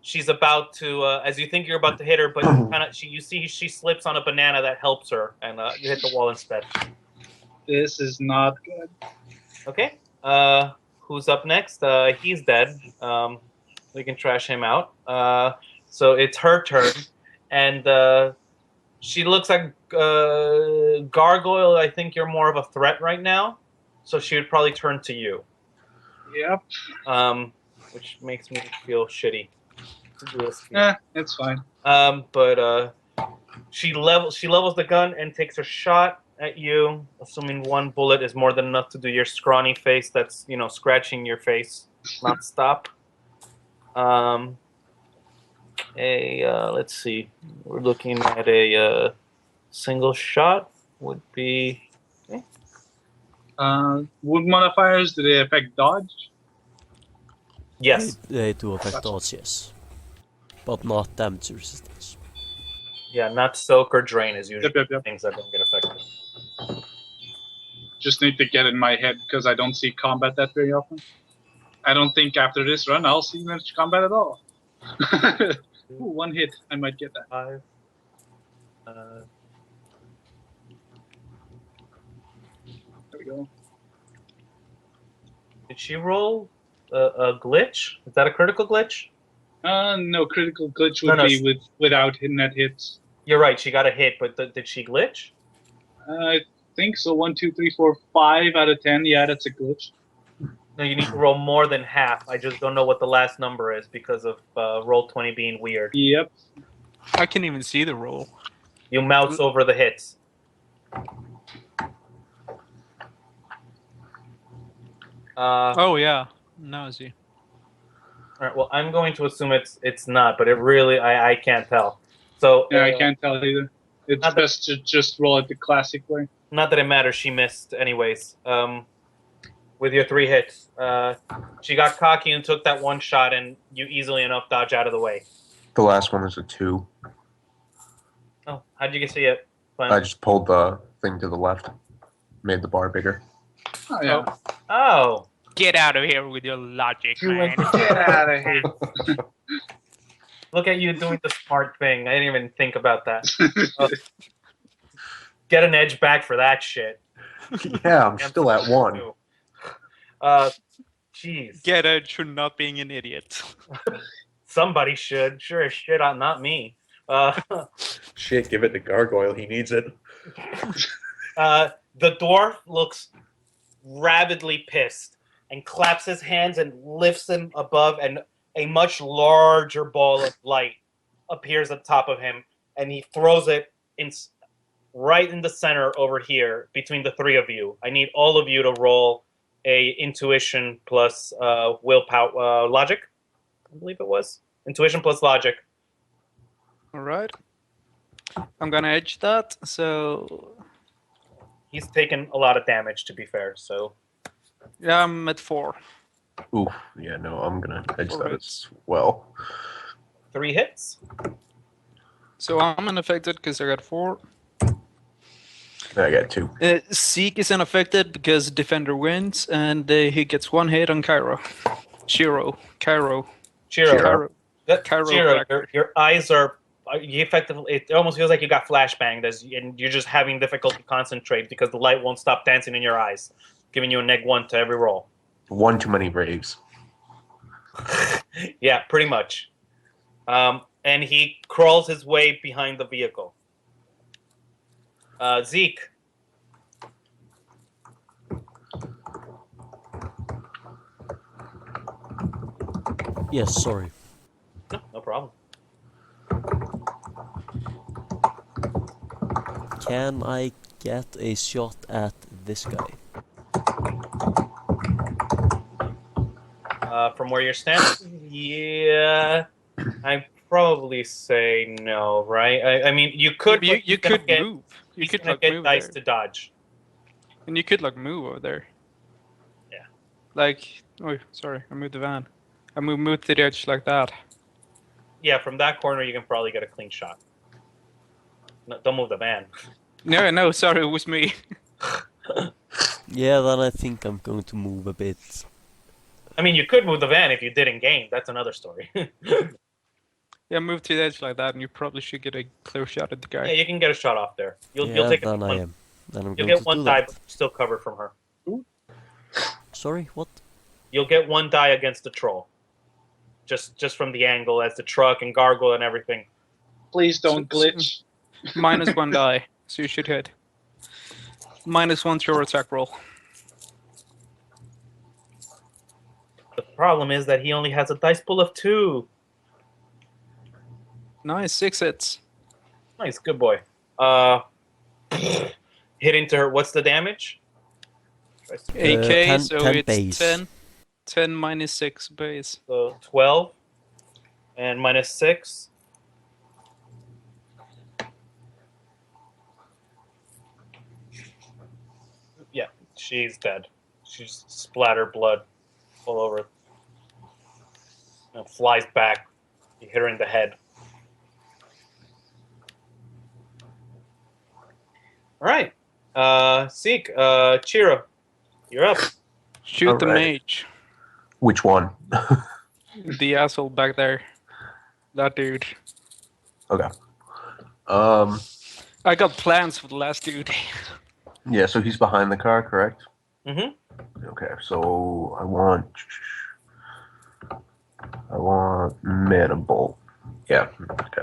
she's about to as you think you're about to hit her, but you see she slips on a banana that helps her, and you hit the wall instead. This is not good. Okay. Who's up next? He's dead. We can trash him out. So it's her turn, and she looks like Gargoyle. I think you're more of a threat right now, so she would probably turn to you. Yep. Which makes me feel shitty. It's fine. But she levels the gun and takes a shot at you, assuming one bullet is more than enough to do your scrawny face that's, scratching your face nonstop. Let's see. We're looking at a single shot would be... Okay. Wound modifiers, do they affect dodge? Yes. They do affect dodge, yes. But not damage resistance. Yeah, not soak or drain is usually Yep. things that don't get affected. Just need to get in my head because I don't see combat that very often. I don't think after this run I'll see much combat at all. Ooh, one hit, I might get that. 5. There we go. Did she roll a glitch? Is that a critical glitch? No, critical glitch would be without net hits. You're right. She got a hit, but did she glitch? I think so. 1, 2, 3, 4, 5 out of 10. Yeah, that's a glitch. No, you need to roll more than half. I just don't know what the last number is because of roll 20 being weird. Yep. I can even see the roll. You mouse over the hits. Oh yeah, now I see. All right. Well, I'm going to assume it's not, but it really I can't tell. So Yeah, I can't tell either. It's Not best to just roll it the classic way. not that it matters. She missed anyways. With your 3 hits, she got cocky and took that one shot, and you easily enough dodge out of the way. The last one is a 2. Oh, how'd you see it? I just pulled the thing to the left, made the bar bigger. Oh, yeah. Oh, Get out of here with your logic, man. Get out of here. Look at you doing the smart thing. I didn't even think about that. Get an edge back for that shit. Yeah, I'm still at 1. Jeez. Get edge for not being an idiot. Somebody should. Sure as shit, not me. Shit, give it to Gargoyle. He needs it. The dwarf looks rabidly pissed and claps his hands and lifts them above, and a much larger ball of light appears at the top of him, and he throws it right in the center over here between the three of you. I need all of you to roll a intuition plus willpower logic. I believe it was intuition plus logic. All right. I'm gonna edge that. So He's taken a lot of damage, to be fair. So yeah, I'm at 4. Ooh, yeah, no, I'm gonna edge 4 that hits. as well. 3 hits. So I'm unaffected because I got 4. I got 2. Ziek is unaffected because defender wins, and he gets 1 hit on Chiro. Chiro. Chiro, your eyes are. You effectively, it almost feels like you got flashbanged, and you're just having difficulty concentrate because the light won't stop dancing in your eyes, giving you a -1 to every roll. 1 too many braves. Yeah, pretty much. And he crawls his way behind the vehicle. Zeke. Yes, sorry. No problem. Can I get a shot at this guy? From where you're standing, yeah, I'd probably say no, right? I mean, you could. You could move. You He's could gonna like get move dice there. to dodge. And you could like move over there. Yeah. Like, oh, sorry, I moved the van. I moved to the edge like that. Yeah, from that corner, you can probably get a clean shot. No, don't move the van. No, sorry, it was me. Yeah, then I think I'm going to move a bit. I mean, you could move the van if you didn't gain. That's another story. Yeah, move to the edge like that, and you probably should get a clear shot at the guy. Yeah, you can get a shot off there. You'll Yeah, take then I one. am. Then I'm You'll going get to one do die, that. but still covered from her. Sorry, what? You'll get 1 die against the troll. Just from the angle as the truck and gargoyle and everything. Please don't glitch. -1 die, so you should hit. -1 to your attack roll. The problem is that he only has a dice pool of 2. Nice, 6 hits. Nice, good boy. Hit into her. What's the damage? AK, 10 so 10 it's base. 10 minus 6 base. So 12 and -6. Yeah, she's dead. She's splattered blood all over. And flies back. You hit her in the head. All right. Ziek, Chiro, you're up. Shoot the Alright. mage. Which one? The asshole back there. That dude. Okay. I got plans for the last dude. Yeah, so he's behind the car, correct? Mm-hmm. Okay, so I want mana bolt. Yeah. Okay.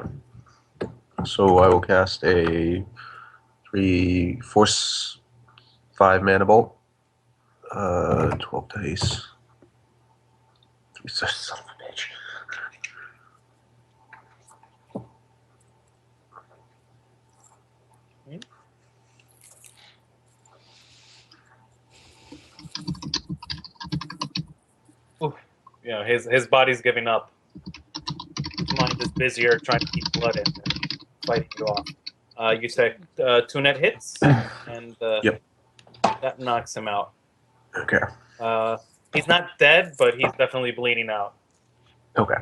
So I will cast a 3 force 5 mana bolt. 12 dice. 3 son of a bitch. Yeah, his body's giving up. His mind is busier trying to keep blood in than fighting you off. You said 2 net hits, and Yep. that knocks him out. Okay. He's not dead, but he's definitely bleeding out. Okay.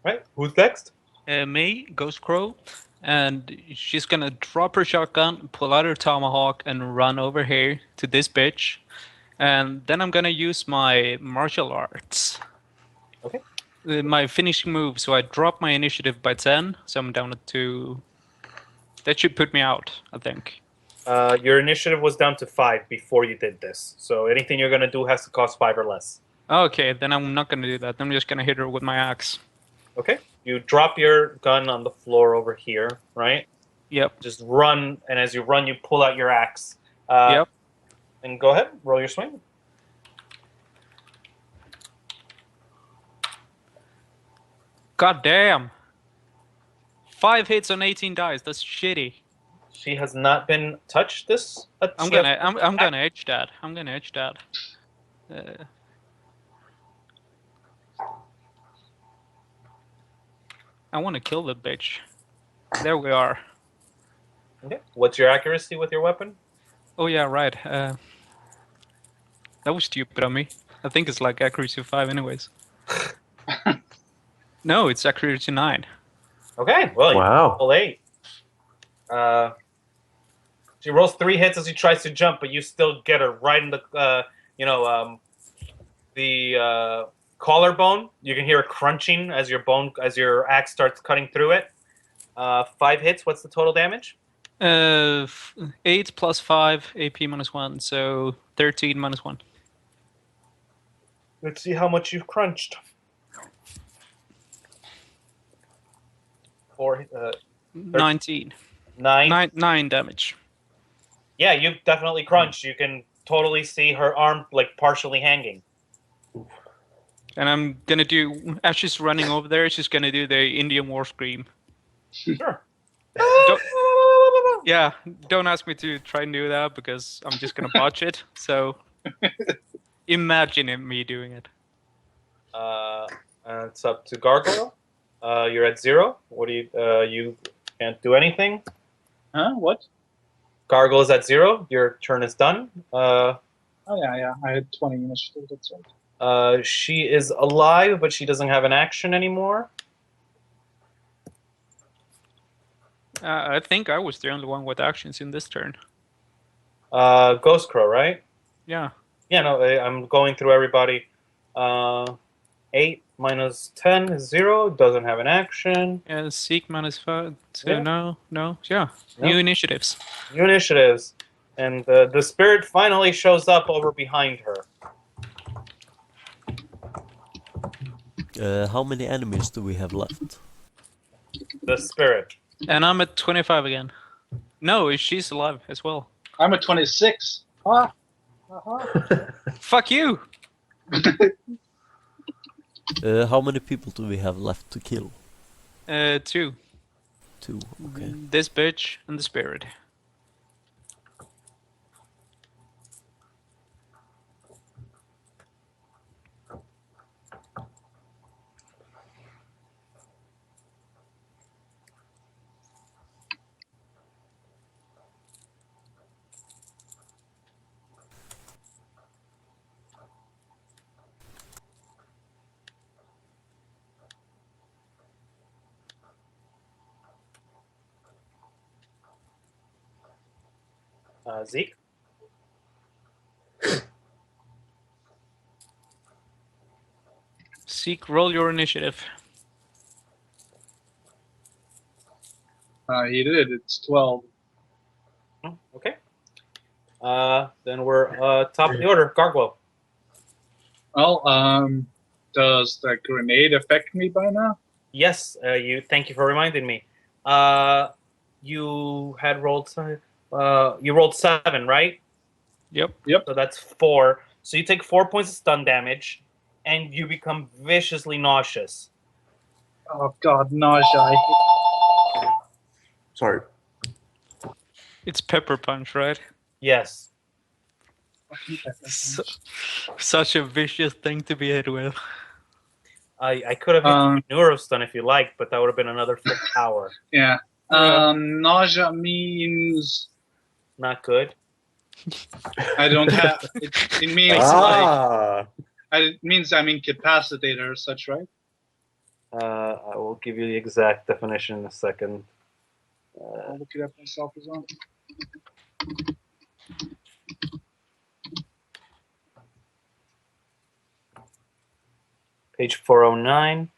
Right? Who's next? Me, Ghost Crow, and she's gonna drop her shotgun, pull out her tomahawk, and run over here to this bitch. And then I'm gonna use my martial arts. Okay. My finishing move, so I drop my initiative by 10, so I'm down at 2. That should put me out, I think. Your initiative was down to 5 before you did this, so anything you're gonna do has to cost 5 or less. Okay, then I'm not gonna do that. I'm just gonna hit her with my axe. Okay. You drop your gun on the floor over here, right? Yep. Just run, and as you run, you pull out your axe. Yep. And go ahead, roll your swing. God damn. 5 hits on 18 dice. That's shitty. She has not been touched. I'm gonna edge that. I'm gonna edge that. I want to kill the bitch. There we are. Okay. What's your accuracy with your weapon? Oh yeah, right. That was stupid of me. I think it's like accuracy 5 anyways. No, it's accuracy 9. Okay. Well, Wow. you roll 8. She rolls 3 hits as she tries to jump, but you still get her right in the collarbone. You can hear it crunching as your axe starts cutting through it. 5 hits. What's the total damage? 8 plus 5, AP minus 1, so 13 minus 1. Let's see how much you've crunched. 19. 9. 9 damage. Yeah, you've definitely crunched. You can totally see her arm like partially hanging. And I'm gonna do, as she's running over there, she's gonna do the Indian war scream. Sure. Yeah, don't ask me to try and do that because I'm just gonna botch it. So imagine me doing it. It's up to Gargoyle. You're at 0. What do you can't do anything. Huh? What? Gargoyle is at 0. Your turn is done. Oh yeah. I had 20 initiative. That's right. She is alive, but she doesn't have an action anymore. I think I was the only one with actions in this turn. Ghost Crow, right? Yeah. Yeah, no, I'm going through everybody. 8 minus 10 is 0. Doesn't have an action. Yeah, Ziek minus 5. Yeah. No. Yeah. No. New initiatives. New initiatives. And the spirit finally shows up over behind her. How many enemies do we have left? The spirit. And I'm at 25 again. No, she's alive as well. I'm at 26. Ah. Uh-huh. Fuck you! How many people do we have left to kill? 2. 2, okay. This bitch and the spirit. Zeke? Ziek, roll your initiative. He did. It's 12. Oh, okay. Then we're top of the order. Gargoyle. Well, does the grenade affect me by now? Yes, thank you for reminding me. You had rolled you rolled 7, right? Yep. So that's 4. So you take 4 points of stun damage, and you become viciously nauseous. Oh God, nausea. Sorry. It's pepper punch, right? Yes. Such a vicious thing to be hit with. I could have hit Neurostun if you liked, but that would have been another full hour. Yeah. Nausea means Not good. I don't have. It means like it means I'm incapacitated or such, right? I will give you the exact definition in a second. I'll look it up myself as well. Page 409.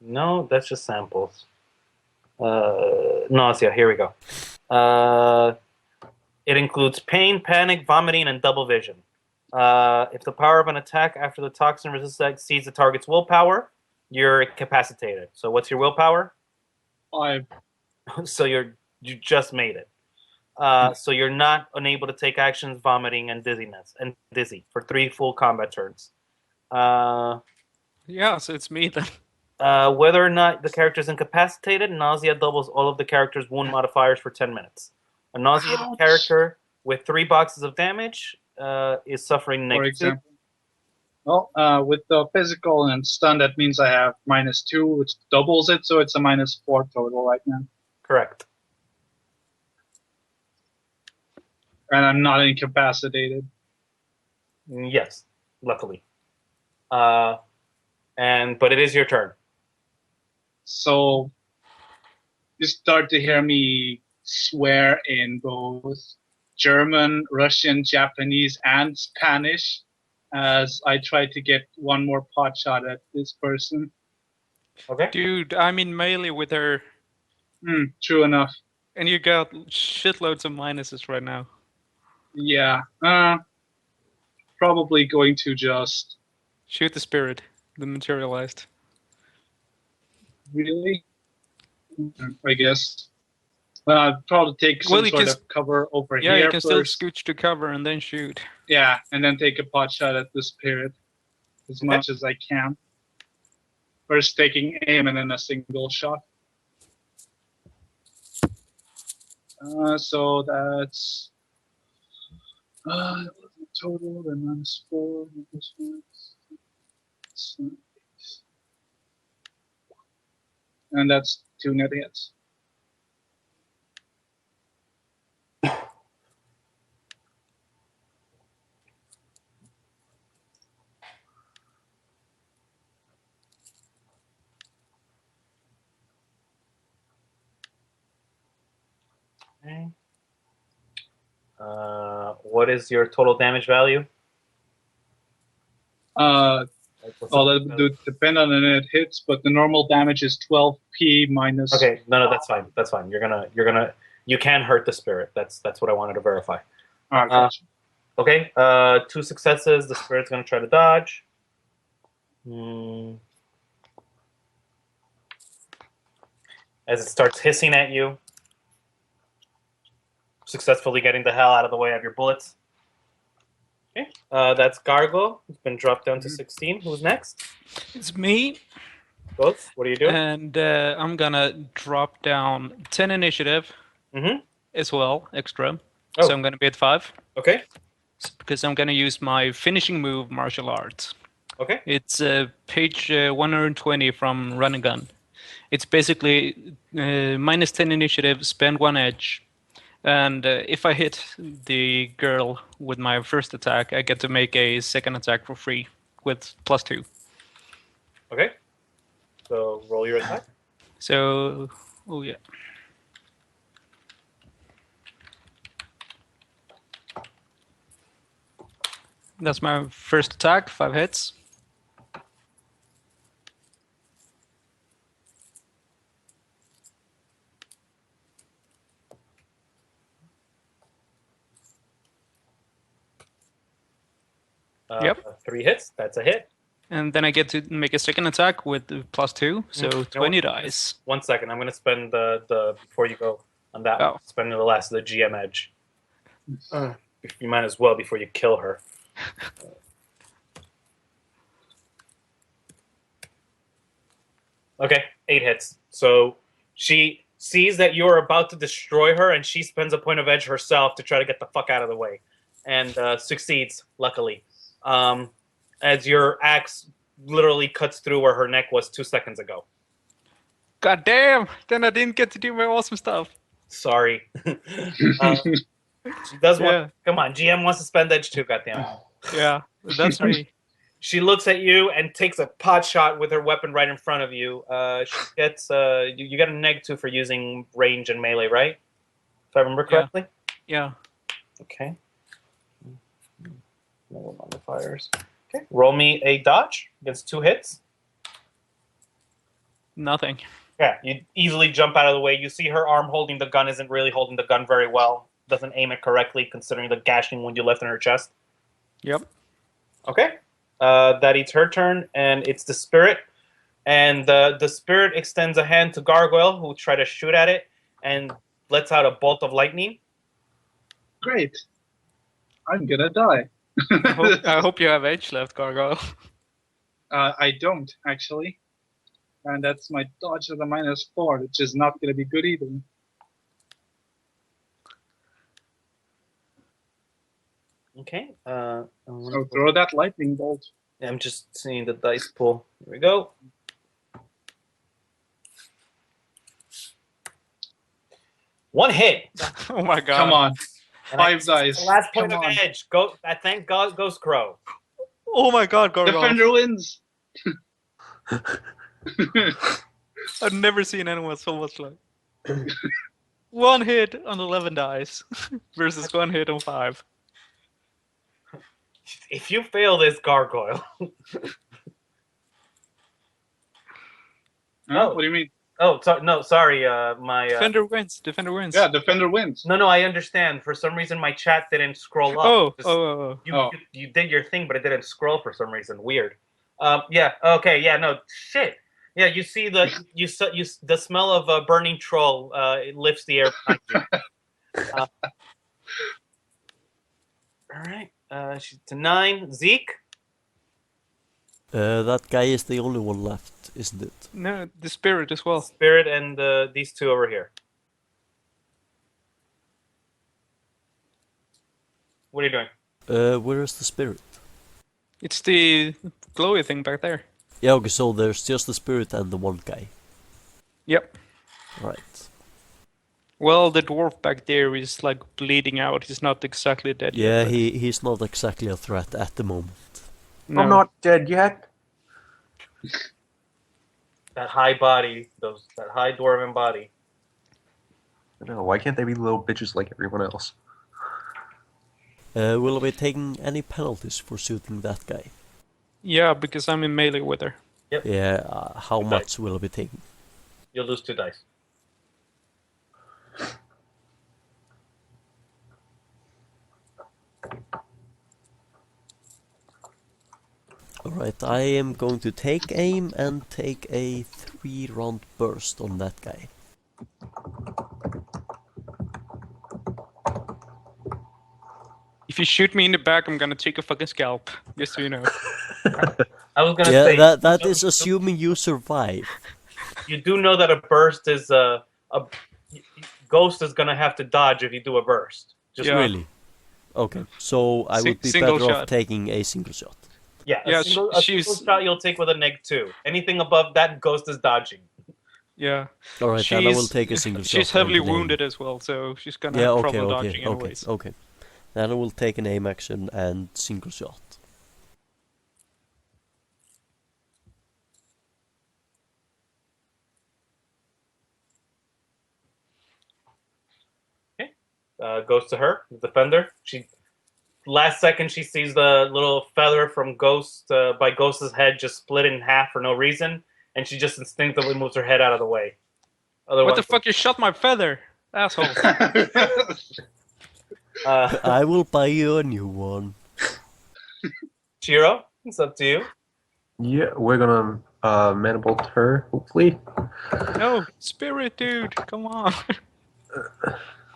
No, that's just samples. Nausea, here we go. It includes pain, panic, vomiting, and double vision. If the power of an attack after the toxin resistance exceeds the target's willpower, you're incapacitated. So what's your willpower? 5. So you just made it. So you're not unable to take actions, vomiting, and dizzy for 3 full combat turns. Yeah, so it's me then. Whether or not the character is incapacitated, nausea doubles all of the character's wound modifiers for 10 minutes. A nauseated character with 3 boxes of damage is suffering For negative. example. Well, with the physical and stun, that means I have -2, which doubles it, so it's a -4 total right now. Correct. And I'm not incapacitated. Yes, luckily. But it is your turn. So you start to hear me swear in both German, Russian, Japanese, and Spanish as I try to get one more pot shot at this person. Okay. Dude, I'm in melee with her, True enough. and you got shitloads of minuses right now. Yeah. Probably going to just... Shoot the spirit that materialized. Really? I guess. I'll probably take some Well, you sort can of cover over Yeah, here you can still first. scooch to cover and then shoot. Yeah, and then take a pot shot at the spirit as much as I can. First taking aim and then a single shot. So that's total, then -4, -1. And that's 2 net hits. Okay. What is your total damage value? Well, that would depend on the net hits, but the normal damage is 12p minus. Okay, no, that's fine. That's fine. You can hurt the spirit. That's what I wanted to verify. Alright, gotcha. Okay, 2 successes. The spirit's gonna try to dodge. As it starts hissing at you, successfully getting the hell out of the way of your bullets. Okay, that's Gargoyle. It's been dropped down to 16. Who's next? It's me, Both. What are you doing? and I'm gonna drop down 10 initiative as well, extra. Oh. So I'm gonna be at 5. Okay. Because I'm gonna use my finishing move, martial arts. Okay. It's page 120 from Run and Gun. It's basically -10 initiative, spend 1 edge. And if I hit the girl with my first attack, I get to make a second attack for free with +2. Okay. So roll your attack. So, oh yeah. That's my first attack, 5 hits. Yep. 3 hits. That's a hit. And then I get to make a second attack with +2, so 20 dice. 1 second. I'm going to spend the before you go on that. Oh. Spend the last of the GM edge. You might as well before you kill her. Okay, 8 hits. So she sees that you're about to destroy her, and she spends a point of edge herself to try to get the fuck out of the way, and succeeds, luckily. As your axe literally cuts through where her neck was 2 seconds ago. God damn! Then I didn't get to do my awesome stuff. Sorry. She does want. Come on, GM wants to spend edge too. Goddamn. Yeah, that's me. She looks at you and takes a pot shot with her weapon right in front of you. She gets you get a -2 for using range and melee, right? If I remember correctly. Yeah. Okay. No modifiers. Okay. Roll me a dodge against 2 hits. Nothing. Yeah, you easily jump out of the way. You see her arm holding the gun isn't really holding the gun very well. Doesn't aim it correctly considering the gashing wound you left in her chest. Yep. Okay. That eats her turn, and it's the spirit. And the spirit extends a hand to Gargoyle, who will try to shoot at it, and lets out a bolt of lightning. Great. I'm gonna die. I hope you have edge left, Gargoyle. I don't, actually. And that's my dodge of the -4, which is not gonna be good either. Okay. So throw that lightning bolt. I'm just seeing the dice pool. Here we go. One hit. Oh my god. Come on. And I- 5 dice. The last point Come of on. edge. Go. I thank God, Ghost Crow. Oh my god, Gargoyle. Defender wins. I've never seen anyone so much like. 1 hit on 11 dice versus 1 hit on 5. If you fail this, Gargoyle. Huh? What do you mean? Oh, no, sorry. My Defender wins. Defender wins. Yeah, defender wins. no, I understand. For some reason, my chat didn't scroll up. Oh, Just- oh. You did your thing, but it didn't scroll for some reason. Weird. Yeah. Okay. Yeah. No. Shit. Yeah. You see the the smell of a burning troll. It lifts the air behind you. All right. She's to 9. Zeke. That guy is the only one left, isn't it? No, the spirit as well. Spirit, and these two over here. What are you doing? Where is the spirit? It's the glowy thing back there. Yeah, okay, so there's just the spirit and the one guy. Yep. Right. Well, the dwarf back there is like bleeding out. He's not exactly dead Yeah, yet. he's not exactly a threat at the moment. No. I'm not dead yet. That high body, that high dwarven body. No, why can't they be little bitches like everyone else? Will we be taking any penalties for shooting that guy? Yeah, because I'm in melee with her. Yeah, how Okay. much will be taken? You'll lose 2 dice. Alright, I am going to take aim and take a 3-round burst on that guy. If you shoot me in the back, I'm gonna take a fucking scalp. Just so you know. I was gonna Yeah, say that is assuming you survive. you do know that a burst is a ghost is gonna have to dodge if you do a burst. Just Yeah. Really? Okay, so I would be Single better off shot. taking a single shot. yeah, Yeah, a single she's- shot you'll take with a -2. Anything above that, ghost is dodging. Yeah. Alright, then I will She's- take a single shot. She's and heavily an aim. wounded as well, so she's gonna Yeah, have okay, trouble okay, dodging okay, anyways. okay. Then I will take an aim action and single shot. Goes to her, the defender. She last second she sees the little feather from Ghost by Ghost's head just split in half for no reason, and she just instinctively moves her head out of the way. Otherwise, What the fuck? You shot my feather, asshole! I will buy you a new one. Chiro, it's up to you. Yeah, we're gonna manibolt her, hopefully. No, spirit, dude, come on.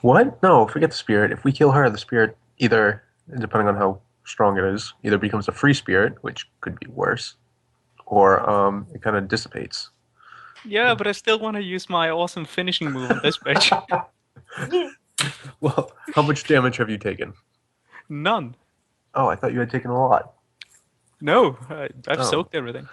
What? No, forget the spirit. If we kill her, the spirit either, depending on how strong it is, either becomes a free spirit, which could be worse, or it kind of dissipates. Yeah, but I still want to use my awesome finishing move on this bitch. Well, how much damage have you taken? None. Oh, I thought you had taken a lot. No, I've Oh. soaked everything.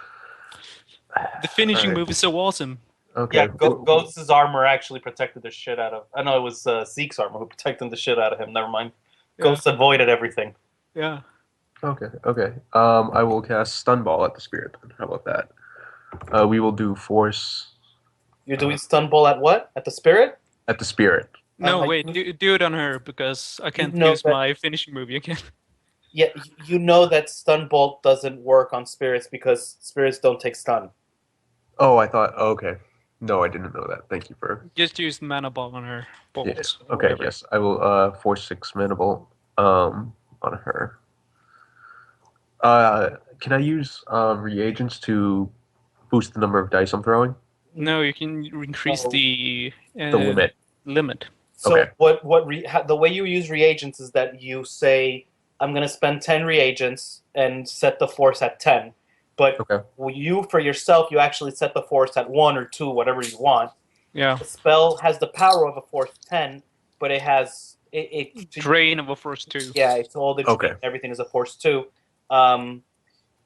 The finishing Alright. move is so awesome. Okay. Yeah, Ghost's armor actually protected the shit out of. I know it was Zeke's armor who protected the shit out of him. Never mind. Yeah. Ghost avoided everything. Yeah. Okay. I will cast Stun Ball at the spirit. How about that? We will do Force You're doing stun ball at what? At the spirit? at the spirit. No, I- wait, do it on her because I can't know use that- my finishing move again. Yeah, you know that stun bolt doesn't work on spirits because spirits don't take stun. Oh, I thought. Oh, okay. No, I didn't know that. Thank you for. Just use mana ball on her Yeah. bolts. or Okay. whatever. Yes, I will. Force 6 mana bolt. On her. Can I use reagents to boost the number of dice I'm throwing? No, you can increase No. the The limit. limit. So Okay. the way you use reagents is that you say, I'm going to spend 10 reagents and set the force at 10. But Okay. you, for yourself, you actually set the force at 1 or 2, whatever you want. Yeah. The spell has the power of a force 10, but it has... Drain of a force 2. Yeah, it's all the Okay. everything is a force 2.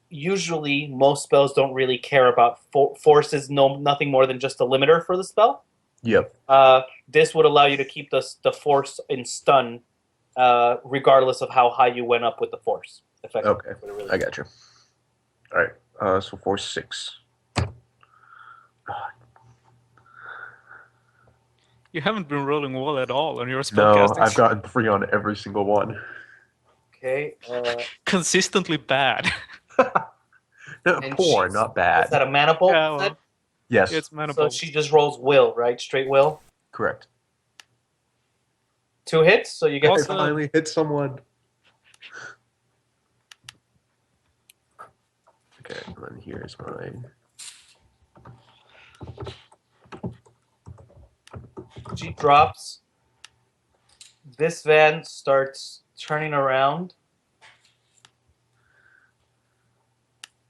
Usually, most spells don't really care about force is nothing more than just a limiter for the spell. Yep. This would allow you to keep the force in stun, regardless of how high you went up with the force. Effectively. Okay. What it really I got you. All right. So force 6. You haven't been rolling well at all on your No, spellcasting. I've gotten 3 on every single one. Okay. Consistently bad. And Poor, she's- not Is bad. that a mana bolt? Yeah, you well, said? Yes, it's mana So bolts. she just rolls will, right? Straight will. correct. 2 hits, so you get I Also- finally hit someone. Okay, and then here's my. She drops. This van starts turning around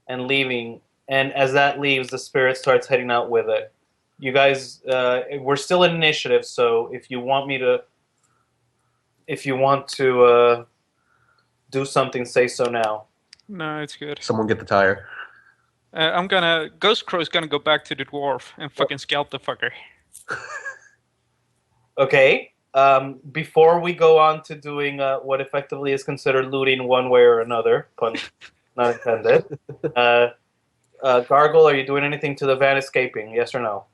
and leaving. And as that leaves, the spirit starts heading out with it. You guys, we're still in initiative, so if you want to do something, say so now. No, it's good. Someone get the tire. Ghost Crow's gonna go back to the dwarf and fucking scalp the fucker. Okay. Before we go on to doing what effectively is considered looting one way or another, pun not intended. Gargoyle, are you doing anything to the van escaping? Yes or no?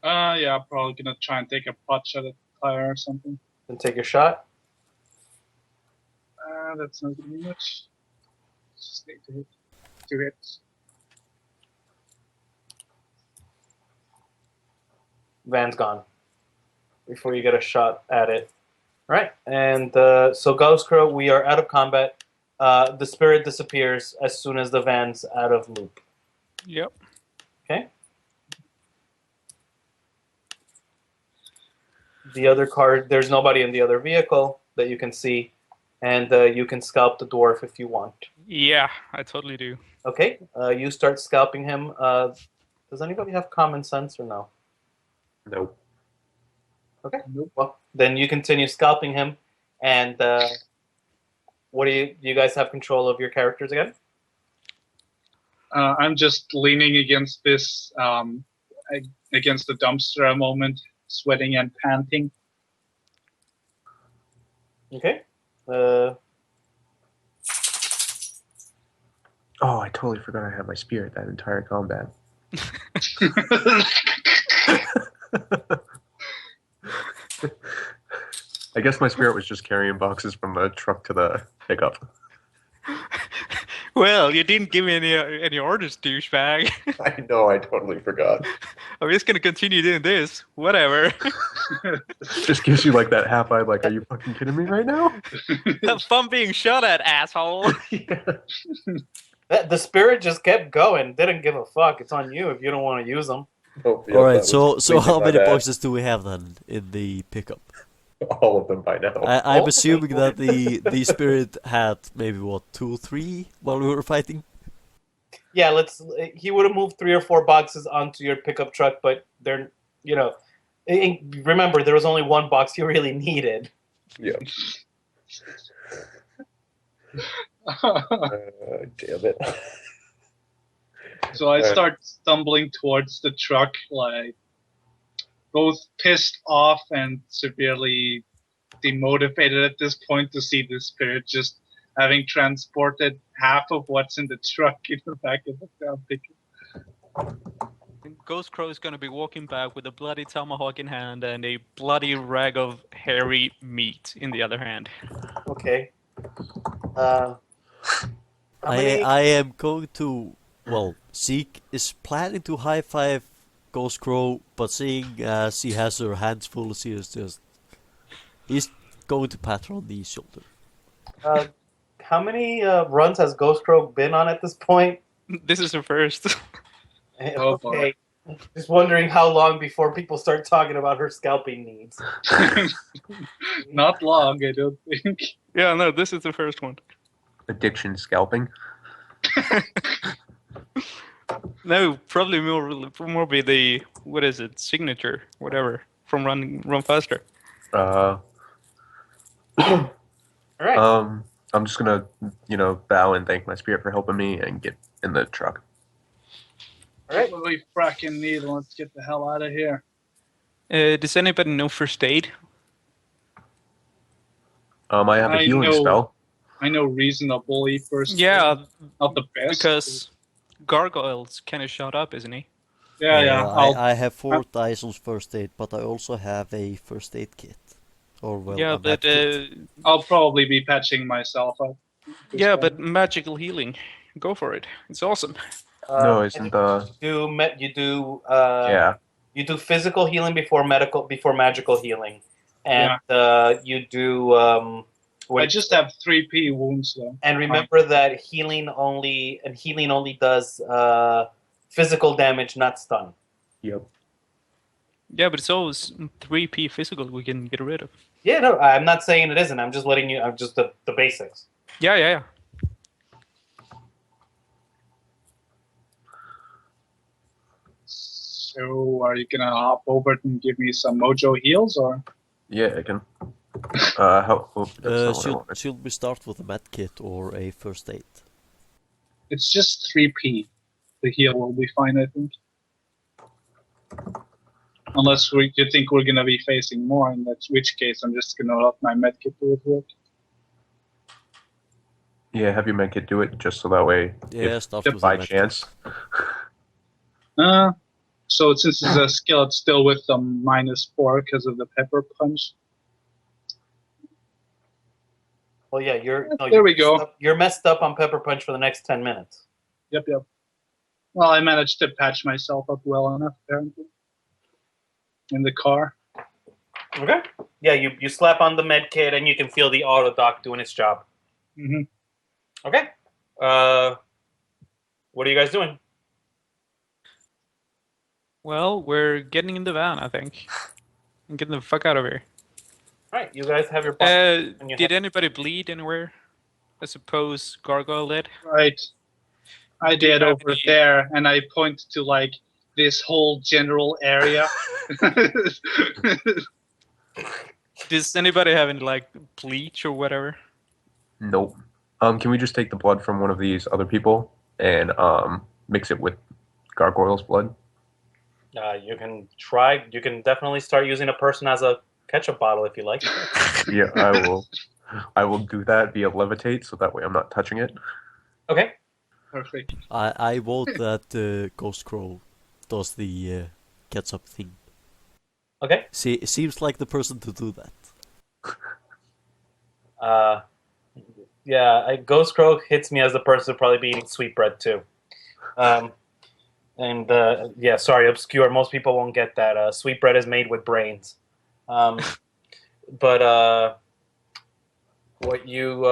Yeah, I'm probably gonna try and take a pot shot at the tire or something. Then take your shot. That's not gonna be much. Just need to hit 2 hits. Van's gone. Before you get a shot at it. All right. And so Ghost Crow, we are out of combat. The spirit disappears as soon as the van's out of loop. Yep. Okay. The other car, there's nobody in the other vehicle that you can see, and you can scalp the dwarf if you want. Yeah, I totally do. Okay, you start scalping him. Does anybody have common sense or no? Nope. Okay, well, then you continue scalping him, and what do you guys have control of your characters again? I'm just leaning against this, against the dumpster a moment, sweating and panting. Okay. Oh, I totally forgot I had my spirit that entire combat. I guess my spirit was just carrying boxes from the truck to the pickup. Well, you didn't give me any orders, douchebag. I know, I totally forgot. I'm just gonna continue doing this. Whatever. Just gives you like that half-eyed, like, are you fucking kidding me right now? Have fun being shot at, asshole. The spirit just kept going. Didn't give a fuck. It's on you if you don't want to use them. Oh, yeah, All right, that so was so completely how my many bad. boxes do we have then in the pickup? All of them by now. I'm Oh, assuming that the spirit had maybe what 2 or 3 while we were fighting. Yeah, he would have moved 3 or 4 boxes onto your pickup truck, but they're, remember, there was only 1 box you really needed. Yeah. Damn it. So I start stumbling towards the truck, like both pissed off and severely demotivated at this point to see the spirit just having transported half of what's in the truck in the back of the pickup. Ghost Crow is gonna be walking back with a bloody tomahawk in hand and a bloody rag of hairy meat in the other hand. Okay. How many? I am going to. Well, Zeke is planning to high five Ghost Crow, but seeing as he has her hands full, he's going to pat her on the shoulder. How many runs has Ghost Crow been on at this point? This is the first. Oh, boy. Okay. Just wondering how long before people start talking about her scalping needs. Not long, I don't think. Yeah, no, this is the first one. Addiction scalping. No, probably more be the what is it, signature, whatever, from Run Faster. All right. I'm just gonna, bow and thank my spirit for helping me and get in the truck. All right. What do we fracking need? Let's get the hell out of here. Does anybody know first aid? I have a I healing know- spell. I know reasonably first. Yeah, Not the best. because Gargoyle's kind of shot up, isn't he? Yeah. I have 4 dice on first aid, but I also have a first aid kit. Or well, yeah, a med but kit. I'll probably be patching myself up. yeah, but magical healing. Go for it. It's awesome. No, isn't yeah. You do physical healing before magical healing, and you do. I just have 3p wounds though. And remember that healing only does physical damage, not stun. Yep. Yeah, but it's always 3p physical we can get rid of. Yeah, no, I'm not saying it isn't. I'm just letting you. I'm just the basics. Yeah. So, are you gonna hop over and give me some mojo heals, or? Yeah, I can. That's not what I wanted. Should we start with a med kit or a first aid? It's just 3p. The heal will be fine, I think. Unless you think we're gonna be facing more, in which case I'm just gonna let my medkit do it work. Yeah, have your medkit do it just so that way, Yeah, if start with by a med chance. So since it's a skill, it's still with the -4 because of the pepper punch. Well, yeah, There we go. You're messed up on Pepper Punch for the next 10 minutes. Yep. Well, I managed to patch myself up well enough, apparently. In the car. Okay. Yeah, you slap on the med kit and you can feel the auto dock doing its job. Mm-hmm. Okay. What are you guys doing? Well, we're getting in the van, I think. And getting the fuck out of here. All right, you guys have your. Did anybody bleed anywhere? I suppose Gargoyle did. Right. I Do you did have over any- there, and I point to like this whole general area. Does anybody have any like bleach or whatever? Nope. Can we just take the blood from one of these other people and mix it with Gargoyle's blood? You can try. You can definitely start using a person as a ketchup bottle if you like. Yeah, I will. I will do that via levitate, so that way I'm not touching it. Okay. Perfect. I vote that Ghost Crow does the ketchup thing. Okay. See, it seems like the person to do that. Yeah, Ghost Crow hits me as the person who'd probably be eating sweetbread too. Yeah, sorry, obscure. Most people won't get that. Sweetbread is made with brains. But what you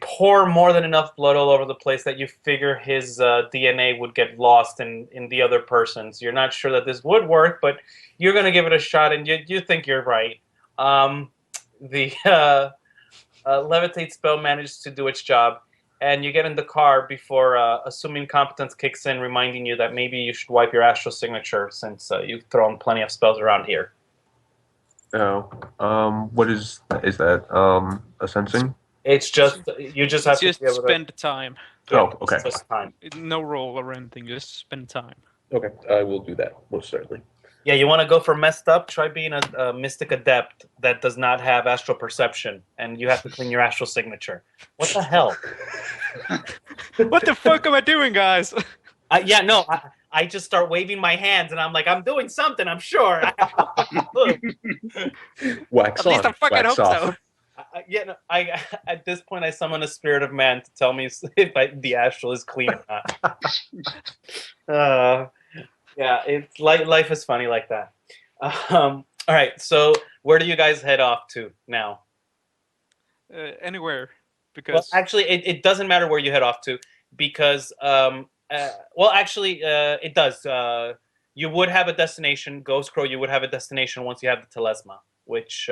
pour more than enough blood all over the place that you figure his DNA would get lost in the other person's. You're not sure that this would work, but you're gonna give it a shot, and you think you're right. The levitate spell managed to do its job, and you get in the car before assuming competence kicks in, reminding you that maybe you should wipe your astral signature since you've thrown plenty of spells around here. Oh, what is that? A sensing? It's just you just have Just to be able spend time. to. Oh, okay. Just time. No roll or anything. Just spend time. Okay, I will do that most certainly. Yeah, you want to go for messed up? Try being a mystic adept that does not have astral perception, and you have to clean your astral signature. What the hell? What the fuck am I doing, guys? I just start waving my hands, and I'm like, I'm doing something. I'm sure. I have no fucking clue. Wax At least on, I fucking wax hope off. so. I at this point I summon a spirit of man to tell me if the astral is clean or not. Yeah, it's life is funny like that. All right, so where do you guys head off to now? Anywhere, Well, because actually, it doesn't matter where you head off to because it does. You would have a destination, Ghost Crow. You would have a destination once you have the telesma, which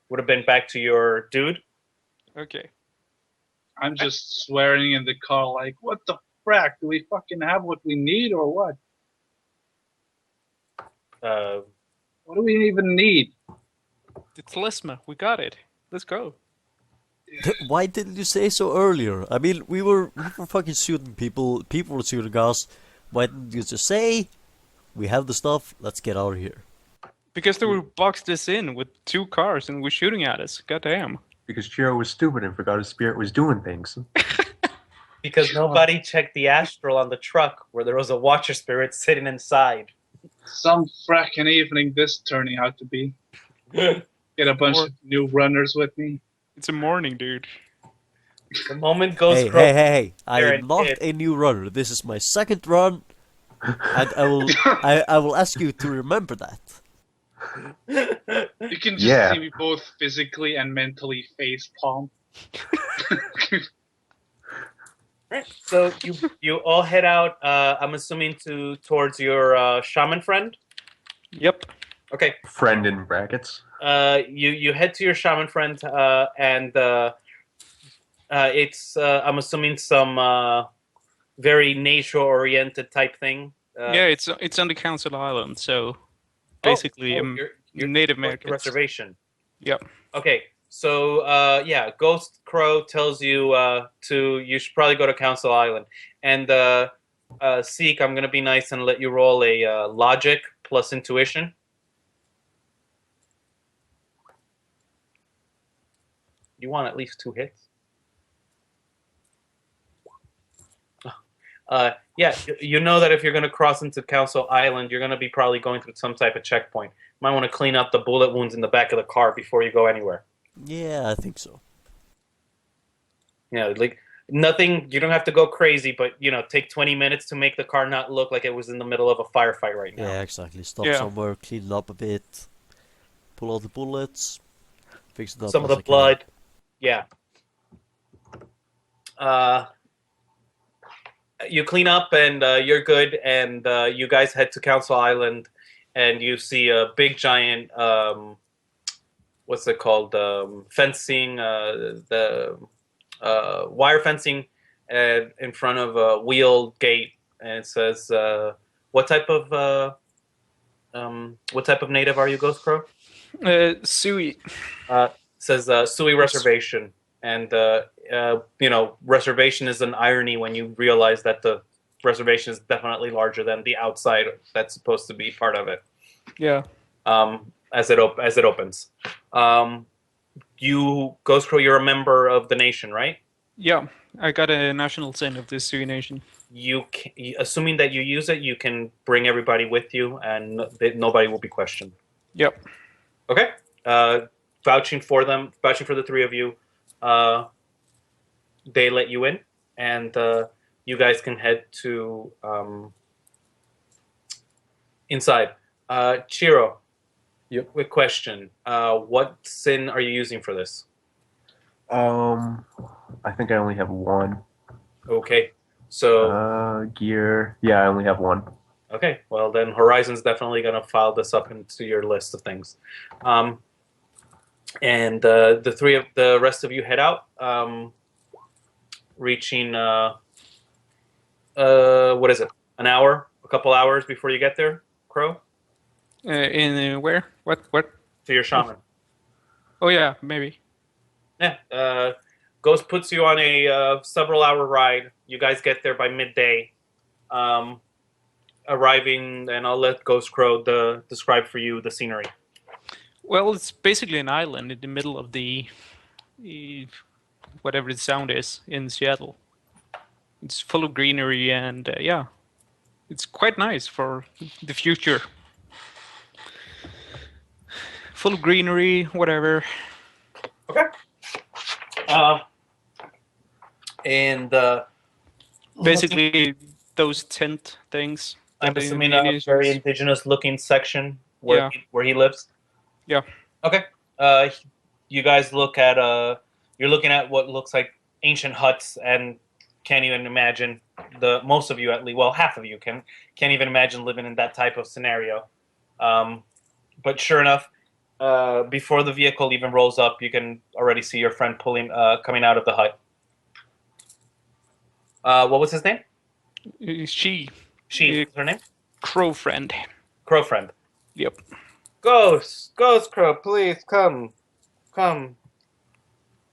would have been back to your dude. okay. I'm just swearing in the car like, what the frack? Do we fucking have what we need or what? What do we even need? The Telesma, we got it. Let's go. Why didn't you say so earlier? I mean, we were fucking shooting people. People were shooting us. Why didn't you just say, we have the stuff, let's get out of here? Because they were boxed us in with 2 cars and were shooting at us. Goddamn. Because Chiro was stupid and forgot his spirit was doing things. Because nobody checked the astral on the truck where there was a watcher spirit sitting inside. Some fracking evening this turning out to be. Get a bunch of new runners with me. It's a morning, dude. The moment Ghost Hey, Crow... hey! I there am and not hit. a new runner. This is my second run, and I will ask you to remember that. You can just Yeah. see me both physically and mentally face palm. Right. So you all head out. I'm assuming towards your shaman friend. Yep. Okay. Friend in brackets. You head to your shaman friend, and it's I'm assuming some very nature-oriented type thing. Yeah, it's on the Council Island, so basically you're Native going to Americans. reservation. Yep. Okay. So Ghost Crow tells you you should probably go to Council Island, and Ziek, I'm gonna be nice and let you roll a logic plus intuition. You want at least 2 hits. You know that if you're going to cross into Council Island, you're going to be probably going through some type of checkpoint. Might want to clean up the bullet wounds in the back of the car before you go anywhere. Yeah, I think so. Like nothing. You don't have to go crazy, but take 20 minutes to make the car not look like it was in the middle of a firefight right now. Yeah, exactly. Stop Yeah. somewhere, clean it up a bit, pull out the bullets, fix it up. Some of as the I can. blood. Yeah. You clean up and you're good, and you guys head to Council Island, and you see a big giant, what's it called, fencing, the wire fencing in front of a wheeled gate, and it says, what type of native are you, Ghost Crow? Sui. Says Sui Reservation, and reservation is an irony when you realize that the reservation is definitely larger than the outside that's supposed to be part of it. Yeah. As it opens, you Ghost Crow, you're a member of the nation, right? Yeah. I got a national sin of the Sui Nation. Assuming that you use it, you can bring everybody with you, and nobody will be questioned. Yep. Okay. Vouching for the 3 of you, they let you in, and you guys can head to inside. Chiro, Yep. quick question. What sin are you using for this? I think I only have one. Okay. So, Gear. Yeah, I only have one. okay. Well, then Horizon's definitely going to file this up into your list of things. And the rest of you head out, reaching, what is it? A couple hours before you get there, Crow? In where? What? To your shaman. Oh yeah, maybe. Yeah. Ghost puts you on a several-hour ride. You guys get there by midday. arriving, and I'll let Ghost Crow describe for you the scenery. Well, it's basically an island in the middle of whatever the sound is in Seattle. It's full of greenery and yeah, it's quite nice for the future. Full of greenery, whatever. Okay. And basically those tent things. I'm assuming a very indigenous-looking section where he lives. Yeah. Okay. You guys look at you're looking at what looks like ancient huts and can't even imagine most of you at least. Well, half of you can't even imagine living in that type of scenario. But sure enough, before the vehicle even rolls up, you can already see your friend coming out of the hut. What was his name? She. What's her name? Crow Friend. Crow Friend. Yep. Ghost Crow, please come.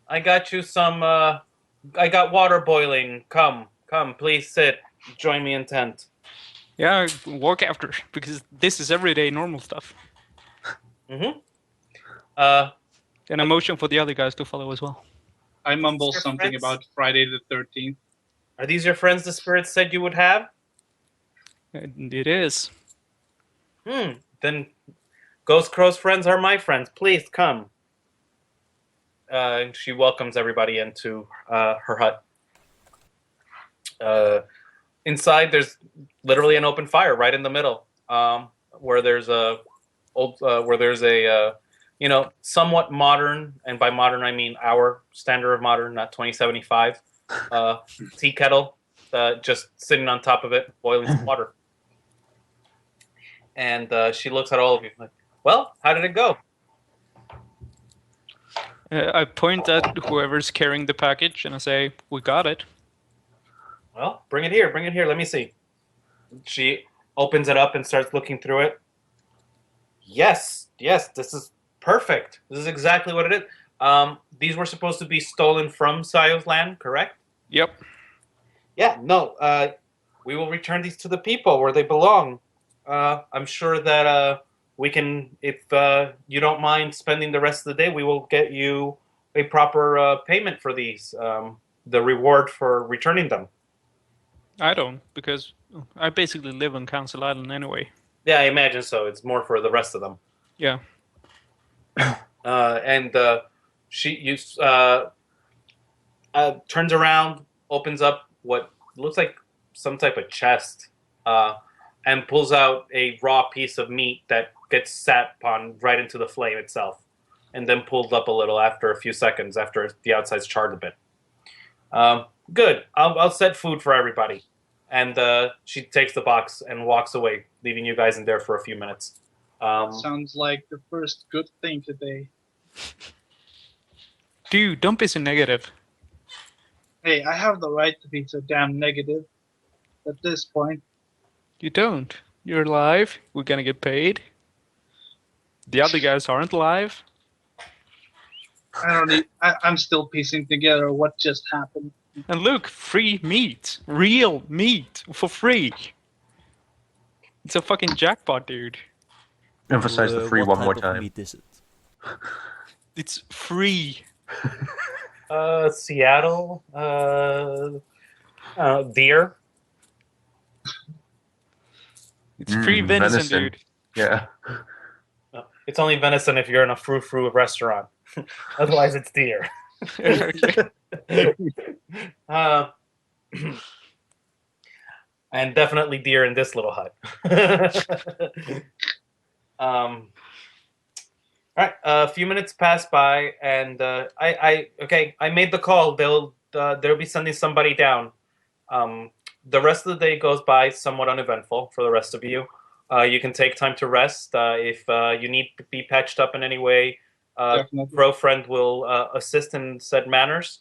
I got you some. I got water boiling. Come, please sit. Join me in tent. Yeah, walk after, because this is everyday normal stuff. Mm-hmm. And a motion for the other guys to follow as well. I mumble something about Friday the 13th. Are these your friends the spirits said you would have? It is. Then Ghost Crow's friends are my friends. Please come. She welcomes everybody into her hut. Inside, there's literally an open fire right in the middle, where there's a somewhat modern, and by modern I mean our standard of modern, not 2075, tea kettle just sitting on top of it, boiling some water. And she looks at all of you like, well, how did it go? I point at whoever's carrying the package and I say, we got it. Well, bring it here. Let me see. She opens it up and starts looking through it. Yes, this is perfect. This is exactly what it is. These were supposed to be stolen from Sayo's land, correct? Yep. Yeah, no. We will return these to the people where they belong. I'm sure that we can, if you don't mind spending the rest of the day, we will get you a proper payment for these, the reward for returning them. I don't, because I basically live on Council Island anyway. Yeah, I imagine so. It's more for the rest of them. Yeah. And she turns around, opens up what looks like some type of chest, and pulls out a raw piece of meat that gets sat upon right into the flame itself, and then pulled up a little after a few seconds after the outside's charred a bit. Good. I'll set food for everybody. And she takes the box and walks away, leaving you guys in there for a few minutes. Sounds like the first good thing today. Dude, don't be so negative. Hey, I have the right to be so damn negative at this point. You don't. You're alive. We're gonna get paid. The other guys aren't alive. I'm still piecing together what just happened. And look, free meat. Real meat. For free. It's a fucking jackpot, dude. Emphasize the free one more What type of time. meat is it? It's free. Seattle, deer. It's free venison, dude. Yeah. It's only venison if you're in a frou-frou restaurant. Otherwise, it's deer. And definitely deer in this little hut. All right, a few minutes pass by, and I made the call. They'll be sending somebody down. The rest of the day goes by somewhat uneventful for the rest of you. You can take time to rest. If you need to be patched up in any way, Bro Friend will assist in said manners.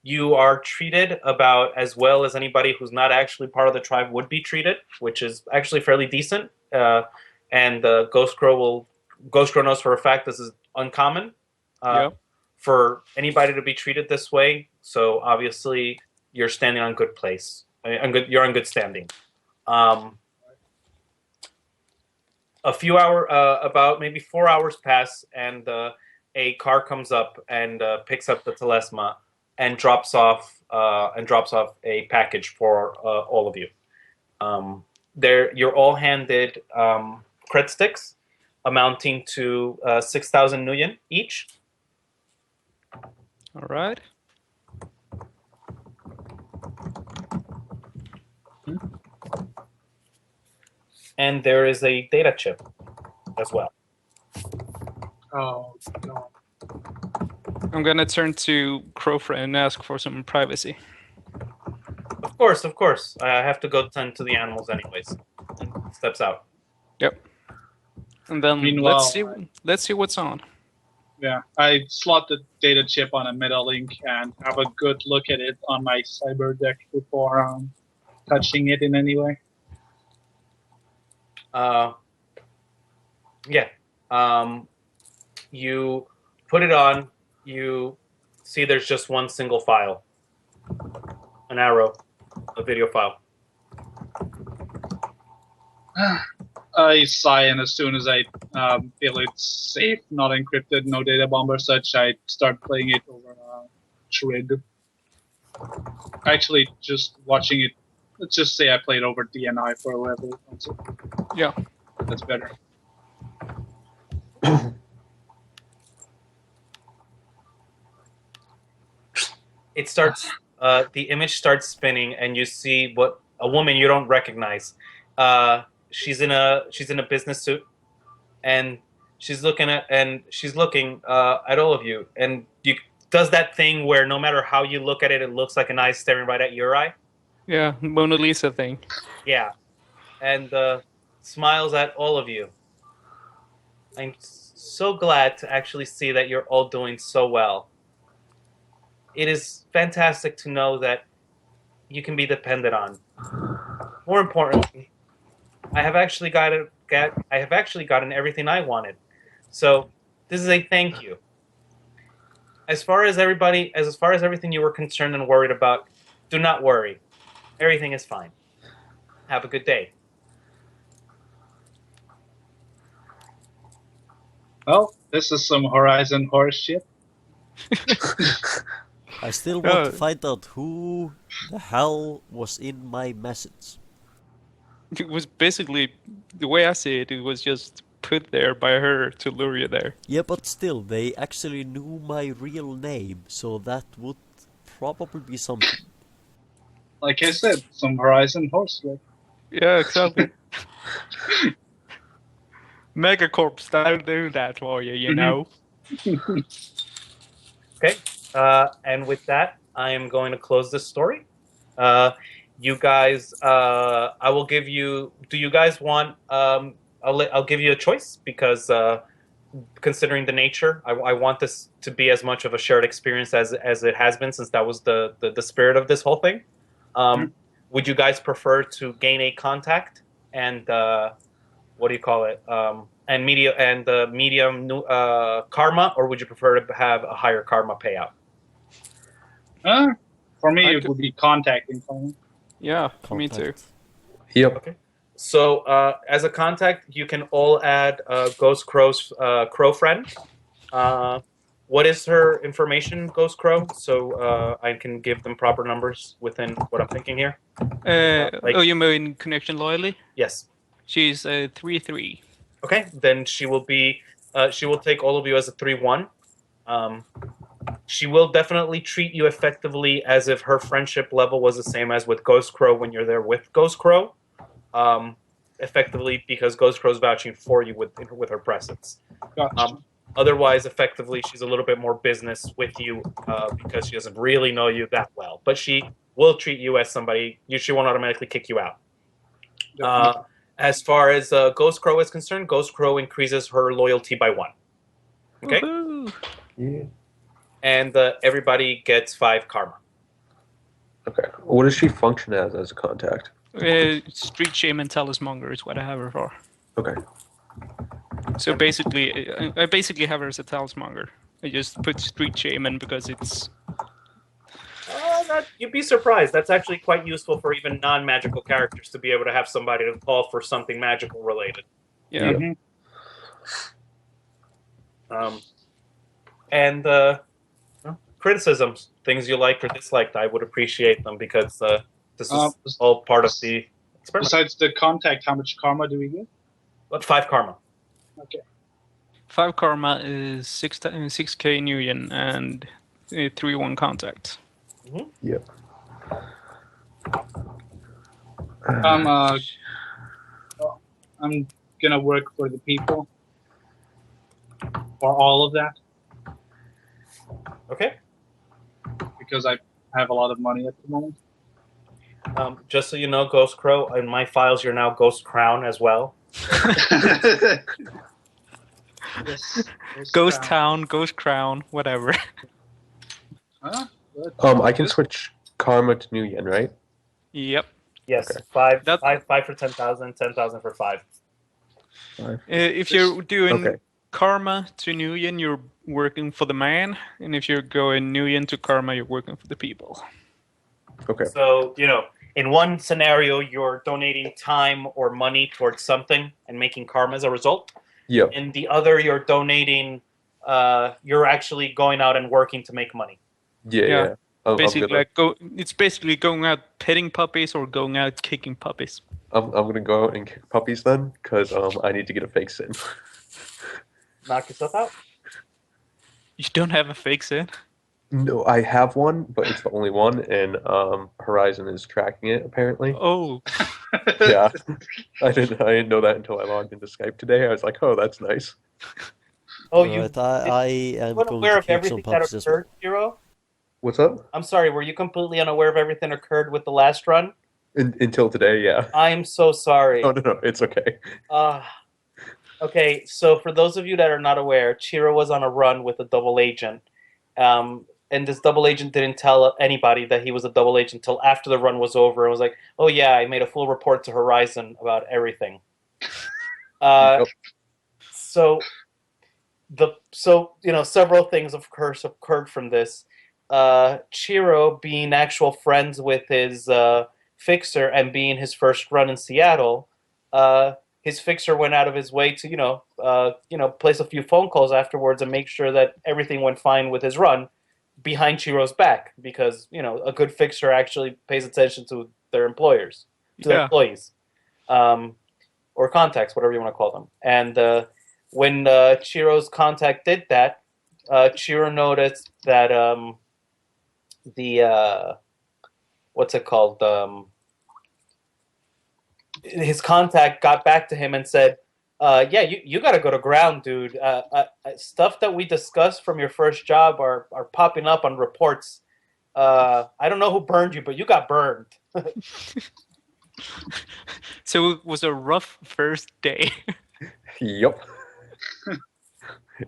You are treated about as well as anybody who's not actually part of the tribe would be treated, which is actually fairly decent. And Ghost Crow knows for a fact this is uncommon for anybody to be treated this way. So obviously you're standing on good place. You're on good standing. About maybe 4 hours pass, and a car comes up and picks up the Telesma and drops off a package for all of you. You're all handed cred sticks amounting to 6,000 nuyen each. All right. And there is a data chip as well. Oh, God. I'm gonna turn to Crowfriend and ask for some privacy. Of course. I have to go tend to the animals anyways. And steps out. Yep. And then Meanwhile, let's see what's on. Yeah, I slot the data chip on a Metalink and have a good look at it on my cyber deck before touching it in any way. You put it on. You see there's just one single file. An arrow. A video file. I sigh, and as soon as I feel it's safe, not encrypted, no data bomb or such, I start playing it over Shred. Actually, just watching it. Let's just say I played over DNI for whoever wants it. Yeah. That's better. It starts. The image starts spinning, and you see a woman you don't recognize. She's in a business suit, and she's looking at all of you, and does that thing where no matter how you look at it, it looks like an eye staring right at your eye. Yeah, Mona Lisa thing. Yeah, and smiles at all of you. I'm so glad to actually see that you're all doing so well. It is fantastic to know that you can be depended on. More importantly, I have actually gotten everything I wanted. So this is a thank you. As far as everything you were concerned and worried about, do not worry. Everything is fine. Have a good day. Well, this is some Horizon horse shit. I still want to find out who the hell was in my message. It was basically, the way I see it, it was just put there by her to lure you there. Yeah, but still, they actually knew my real name, so that would probably be something. Like I said, some Horizon horse shit. Yeah, exactly. Megacorps don't do that for you, you know? Okay. And with that, I am going to close this story. You guys, I will give you. Do you guys want? I'll give you a choice because considering the nature, I want this to be as much of a shared experience as it has been, since that was the spirit of this whole thing. Would you guys prefer to gain a contact and what do you call it? And medium karma, or would you prefer to have a higher karma payout? For me, it would be contacting someone. Yeah, me too. Yep. Okay. So as a contact, you can all add Ghost Crow's Crow friend. What is her information, Ghost Crow? So I can give them proper numbers within what I'm thinking here. You mean connection loyally? Yes. She's a 3-3. Okay, then she will be. She will take all of you as a 3-1. She will definitely treat you effectively as if her friendship level was the same as with Ghost Crow when you're there with Ghost Crow. Effectively, because Ghost Crow's vouching for you with her presence. Gotcha. Otherwise, effectively, she's a little bit more business with you because she doesn't really know you that well. But she will treat you as somebody. She won't automatically kick you out. As far as Ghost Crow is concerned, Ghost Crow increases her loyalty by 1. Okay? Woohoo! Yeah. And everybody gets 5 karma. Okay. What does she function as a contact? Street shaman talismonger is what I have her for. Okay. So basically, I basically have her as a talismonger. I just put street shaman because it's... you'd be surprised. That's actually quite useful for even non-magical characters to be able to have somebody to call for something magical related. Yeah. Mhm. And criticisms, things you liked or disliked, I would appreciate them because this is all part of the experiment. Besides the contact, how much karma do we get? But 5 karma. Okay. 5 karma is 6k New Yen and 3-1 contact. Yep. I'm gonna work for the people. For all of that. Okay. Because I have a lot of money at the moment. Just so you know, Ghost Crow, in my files, you're now Ghost Crown as well. Yes, Ghost Town, Ghost Crown, whatever. Huh? I can switch karma to New Yen, right? Yep. Yes, Okay. 5 for 10,000, 10,000 for 5. If you're doing Okay. karma to New Yen, you're working for the man, and if you're going New Yen to karma, you're working for the people. Okay. So, in one scenario, you're donating time or money towards something and making karma as a result. Yep. In the other, you're donating, you're actually going out and working to make money. Yeah. I'm Basically, gonna, it's basically going out petting puppies or going out kicking puppies. I'm gonna go out and kick puppies then, because I need to get a fake sin. Knock yourself out. You don't have a fake sin? No, I have one, but it's the only one, and Horizon is tracking it apparently. Oh, Yeah, I didn't know that until I logged into Skype today. I was like, oh, that's nice. Oh, Right, I am weren't going aware to of kick some everything that puppies as well. occurred, Chiro? What's up? I'm sorry, were you completely unaware of everything that occurred with the last run? Until today, yeah. I'm so sorry. Oh no, it's okay. Okay, so for those of you that are not aware, Chiro was on a run with a double agent. And this double agent didn't tell anybody that he was a double agent until after the run was over and was like, oh yeah, I made a full report to Horizon about everything. Yep. So several things of course occurred from this. Chiro being actual friends with his fixer and being his first run in Seattle, his fixer went out of his way to place a few phone calls afterwards and make sure that everything went fine with his run behind Chiro's back, because a good fixer actually pays attention to their employees, or contacts, whatever you want to call them. And when Chiro's contact did that, Chiro noticed that what's it called? His contact got back to him and said, yeah, you got to go to ground, dude. Stuff that we discussed from your first job are popping up on reports. I don't know who burned you, but you got burned. so it was a rough first day. Yep.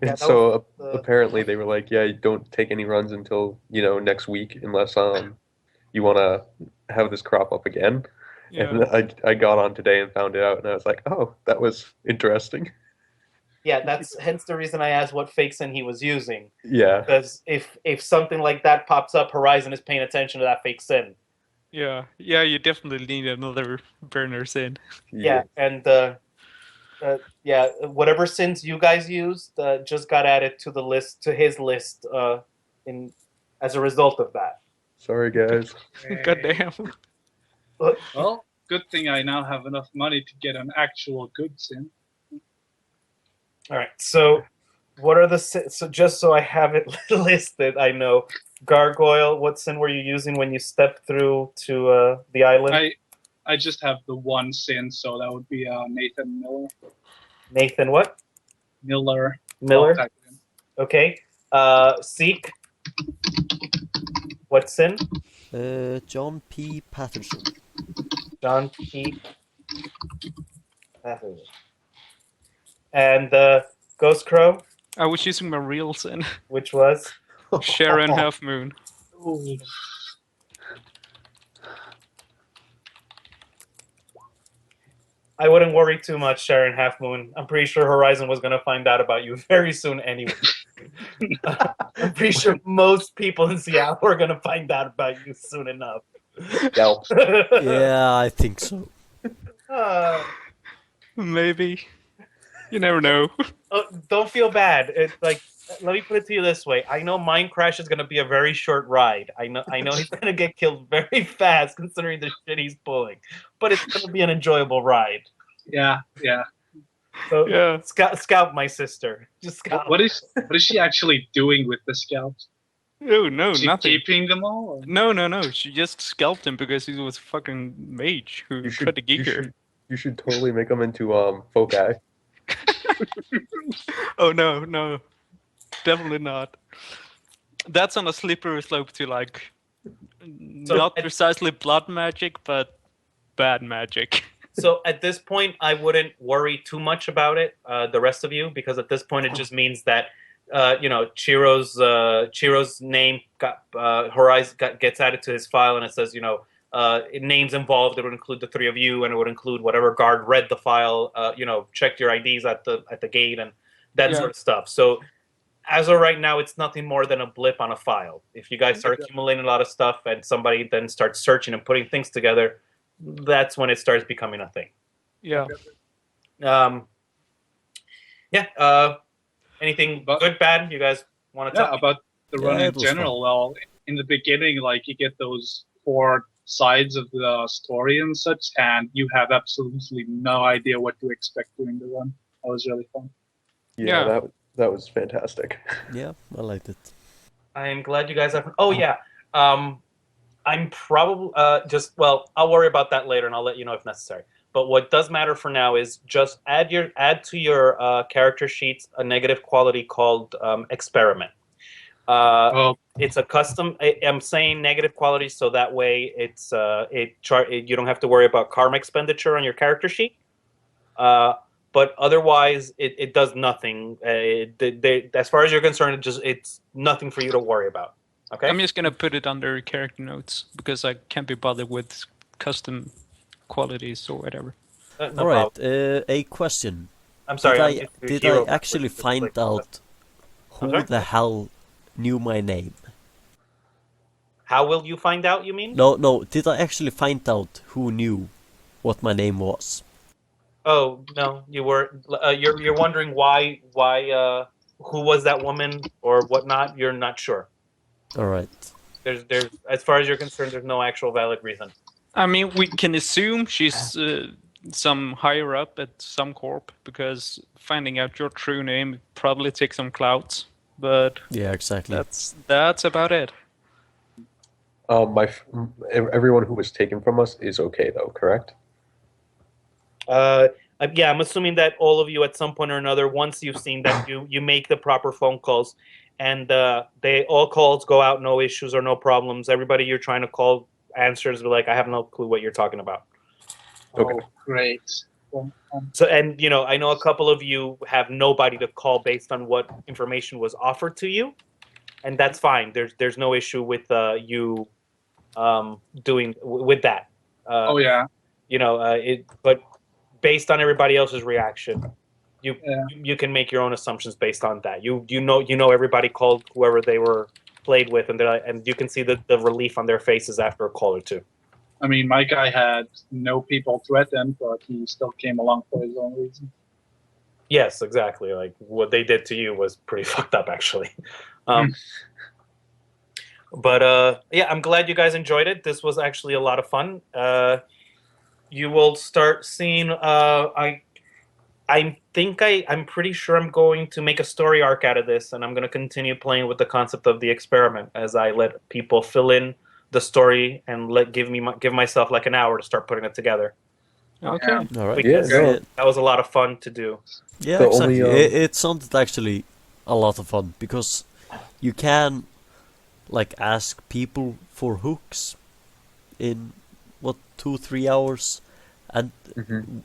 Yeah, And so was apparently they were like, yeah, you don't take any runs until next week unless you want to have this crop up again. Yeah. And I got on today and found it out, and I was like, oh, that was interesting. Yeah, that's hence the reason I asked what fake sin he was using. Yeah. Because if something like that pops up, Horizon is paying attention to that fake sin. Yeah, you definitely need another burner sin. Yeah, and whatever sins you guys used just got added to the list, to his list, as a result of that. Sorry, guys. Goddamn. Well, good thing I now have enough money to get an actual good sin. All right, so what are the sins? So just so I have it listed, I know. Gargoyle, what sin were you using when you stepped through to the island? I just have the one sin, so that would be Nathan Miller. Nathan what? Miller. Miller? I'll type it in. Okay. Ziek, what sin? John P. Patterson. John P. Patterson. And Ghost Crow, I was using my real sin. which was? Sharon Half Moon. Ooh. I wouldn't worry too much, Sharon Half Moon. I'm pretty sure Horizon was going to find out about you very soon anyway. I'm pretty sure most people in Seattle are gonna find out about you soon enough. Scalps. Yeah, I think so. Maybe. You never know. Don't feel bad. It's like, let me put it to you this way. I know Mind Crash is gonna be a very short ride. I know he's gonna get killed very fast considering the shit he's pulling. But it's gonna be an enjoyable ride. Yeah. So Yeah. scout my sister. Just scout. What is she actually doing with the scalps? Oh, no, Is she nothing. keeping them all? Or? No. She just scalped him because he was a fucking mage who tried to geek her. You should totally make them into foci. Oh, no. Definitely not. That's on a slippery slope to, like, not precisely blood magic, but bad magic. So at this point, I wouldn't worry too much about it, the rest of you, because at this point it just means that Chiro's name gets added to his file, and it says names involved. It would include the three of you, and it would include whatever guard read the file. Checked your IDs at the gate and that sort of stuff. So as of right now, it's nothing more than a blip on a file. If you guys start accumulating a lot of stuff, and somebody then starts searching and putting things together, that's when it starts becoming a thing. Yeah. Anything good, bad? You guys want to talk about the run in it was general? Well, in the beginning, like you get those 4 sides of the story and such, and you have absolutely no idea what to expect during the run. That was really fun. Yeah. That was fantastic. Yeah, I liked it. I am glad you guys have. Oh yeah. I'm probably I'll worry about that later, and I'll let you know if necessary. But what does matter for now is just add to your character sheets a negative quality called experiment. It's a custom. I'm saying negative quality so that way you don't have to worry about karma expenditure on your character sheet. But otherwise, it does nothing. As far as you're concerned, it's nothing for you to worry about. Okay. I'm just gonna put it under character notes because I can't be bothered with custom qualities or whatever. All right, a question. I'm sorry. Did I actually find out who the hell knew my name? How will you find out? You mean? No. Did I actually find out who knew what my name was? Oh no, you were. You're wondering why? Who was that woman or whatnot? You're not sure. All right. There's as far as you're concerned, there's no actual valid reason. I mean, we can assume she's some higher up at some corp because finding out your true name probably takes some clouts. But yeah, exactly. That's about it. Everyone who was taken from us is okay though, correct? Yeah, I'm assuming that all of you at some point or another, once you've seen that, you make the proper phone calls, and all calls go out, no issues or no problems. Everybody you're trying to call answers, like, I have no clue what you're talking about. Okay. Oh, great. So, and I know a couple of you have nobody to call based on what information was offered to you, and that's fine. There's no issue with you doing with that. Oh yeah. But based on everybody else's reaction, you can make your own assumptions based on that. You know everybody called whoever they were played with, and you can see the relief on their faces after a call or two. I mean, my guy had no people threatened, but he still came along for his own reason. Yes, exactly. Like what they did to you was pretty fucked up, actually. But yeah, I'm glad you guys enjoyed it. This was actually a lot of fun. You will start seeing. I'm pretty sure I'm going to make a story arc out of this, and I'm going to continue playing with the concept of the experiment as I let people fill in the story and give myself like an hour to start putting it together. Okay. All right. Because Yeah. that was a lot of fun to do. Yeah, The exactly. only, It sounded actually a lot of fun because you can like ask people for hooks in 2-3 hours, and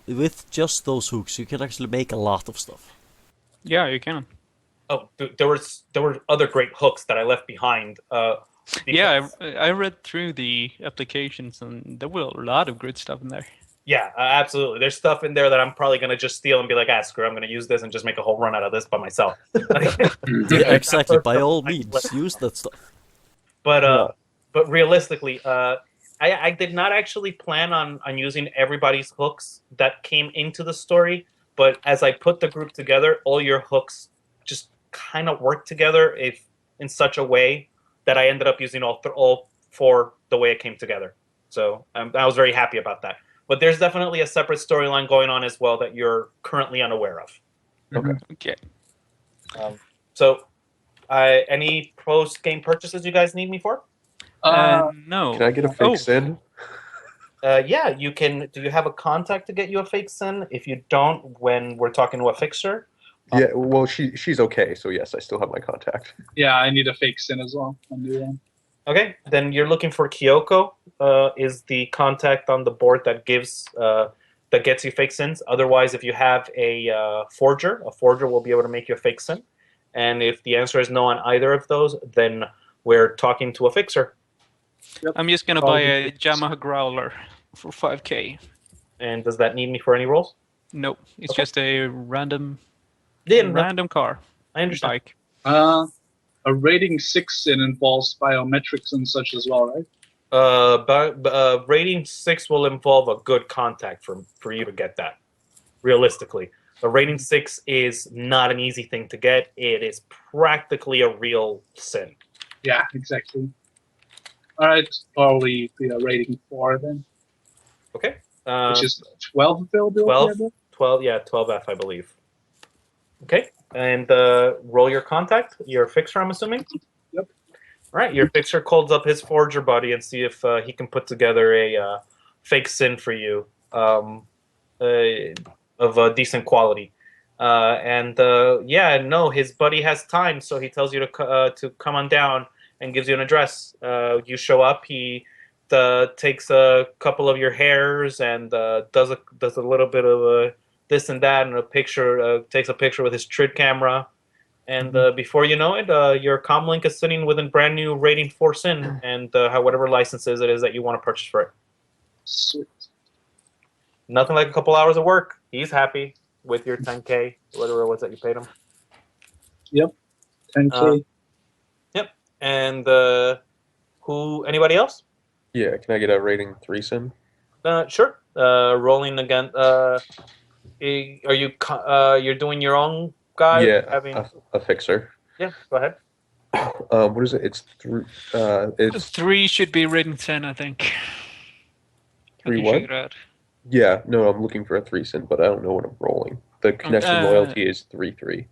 with just those hooks you can actually make a lot of stuff. Yeah, you can. Oh, there were other great hooks that I left behind. Yeah, I read through the applications and there were a lot of good stuff in there. Yeah, absolutely. There's stuff in there that I'm probably gonna just steal and be like, screw it, I'm gonna use this and just make a whole run out of this by myself. Yeah, exactly. By all means, use that stuff. But realistically, I did not actually plan on using everybody's hooks that came into the story. But as I put the group together, all your hooks just kind of work together in such a way that I ended up using all four the way it came together. So I was very happy about that. But there's definitely a separate storyline going on as well that you're currently unaware of. Okay. So, any post-game purchases you guys need me for? No. Can I get a fake sin? Yeah, you can. Do you have a contact to get you a fake sin? If you don't, when we're talking to a fixer? Yeah, well, she's okay, so yes, I still have my contact. Yeah, I need a fake sin as well. A new one. Okay, then you're looking for Kyoko. Is the contact on the board that gets you fake sins. Otherwise, if you have a forger will be able to make you a fake sin. And if the answer is no on either of those, then we're talking to a fixer. Yep. I'm just gonna buy a Yamaha Growler for 5k. And does that need me for any rolls? Nope, it's Okay. just a random car. I understand. Bike. A rating 6 sin involves biometrics and such as well, right? Rating 6 will involve a good contact for you to get that. Realistically, a rating 6 is not an easy thing to get. It is practically a real sin. Yeah, exactly. All right, probably be a rating 4 then, Okay. which is 12 availability. 12? I believe? 12F, I believe. Okay, and roll your contact, your fixer, I'm assuming? Yep. All right, your fixer calls up his forger buddy and see if he can put together a fake sin for you of a decent quality. His buddy has time, so he tells you to come on down and gives you an address. You show up, he takes a couple of your hairs and does a little bit of this and that, and takes a picture with his trid camera, and before you know it, your comlink is sitting with a brand new rating 4 sin and whatever licenses it is that you want to purchase for it. Sweet. Nothing like a couple hours of work. He's happy with your 10K, whatever it was that you paid him. Yep. 10k. Yep. And anybody else? Yeah, can I get a rating 3 sin? Sure. Rolling again. Are you you're doing your own guy? Yeah, a fixer. Yeah, go ahead. What is it? It's 3 should be written 10, I think. 3 You what? figure it out. Yeah, no, I'm looking for a 3 sin, but I don't know what I'm rolling. The connection loyalty is 3-3.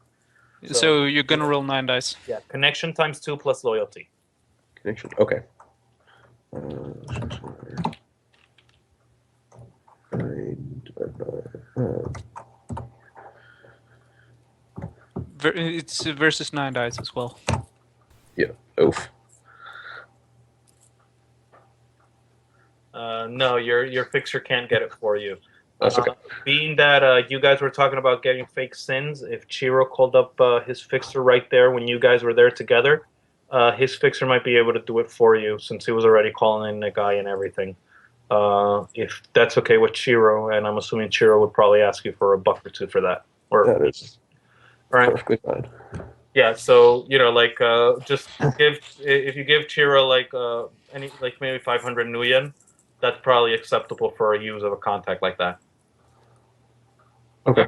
So you're gonna roll 9 dice. Yeah, connection times 2 plus loyalty. Connection. Okay. It's versus 9 dice as well. Yeah. Oof. No, your fixer can't get it for you. That's okay. Being that you guys were talking about getting fake sins, if Chiro called up his fixer right there when you guys were there together, his fixer might be able to do it for you since he was already calling in the guy and everything. If that's okay with Chiro, and I'm assuming Chiro would probably ask you for $1 or $2 for that. That is right. perfectly fine. Yeah, so just if you give Chiro maybe 500 nuyen, that's probably acceptable for a use of a contact like that. Okay.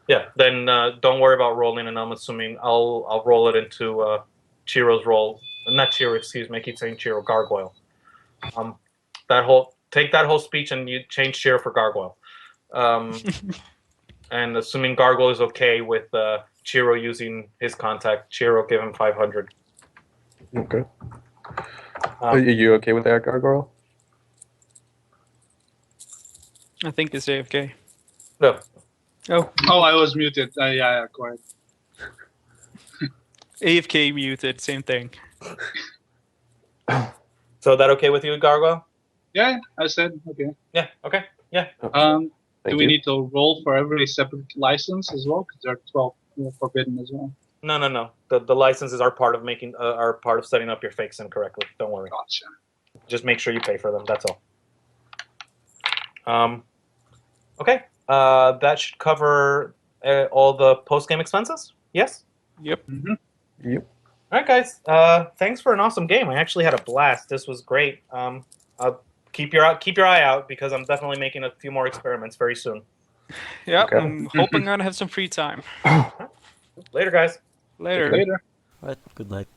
Yeah, then don't worry about rolling, and I'm assuming I'll roll it into Chiro's roll. Not Chiro, excuse me. I keep saying Chiro. Gargoyle. Take that whole speech and you change Chiro for Gargoyle. And assuming Gargoyle is okay with Chiro using his contact, Chiro give him 500. Okay. Are you okay with that, Gargoyle? I think it's AFK. No. Oh, I was muted. Yeah, correct. AFK muted, same thing. So that okay with you, Gargoyle? Yeah, I said okay. Yeah. Okay. Yeah. Do we need to roll for every separate license as well? Because there are 12 forbidden as well. No. The licenses are part of setting up your fake sim correctly. Don't worry. Gotcha. Just make sure you pay for them. That's all. Okay. That should cover all the post-game expenses? Yes? Yep. Yep. All right, guys. Thanks for an awesome game. I actually had a blast. This was great. Keep your eye out because I'm definitely making a few more experiments very soon. Yeah, Okay. I'm hoping I have some free time. Later, guys. Later. Later. Right, good night.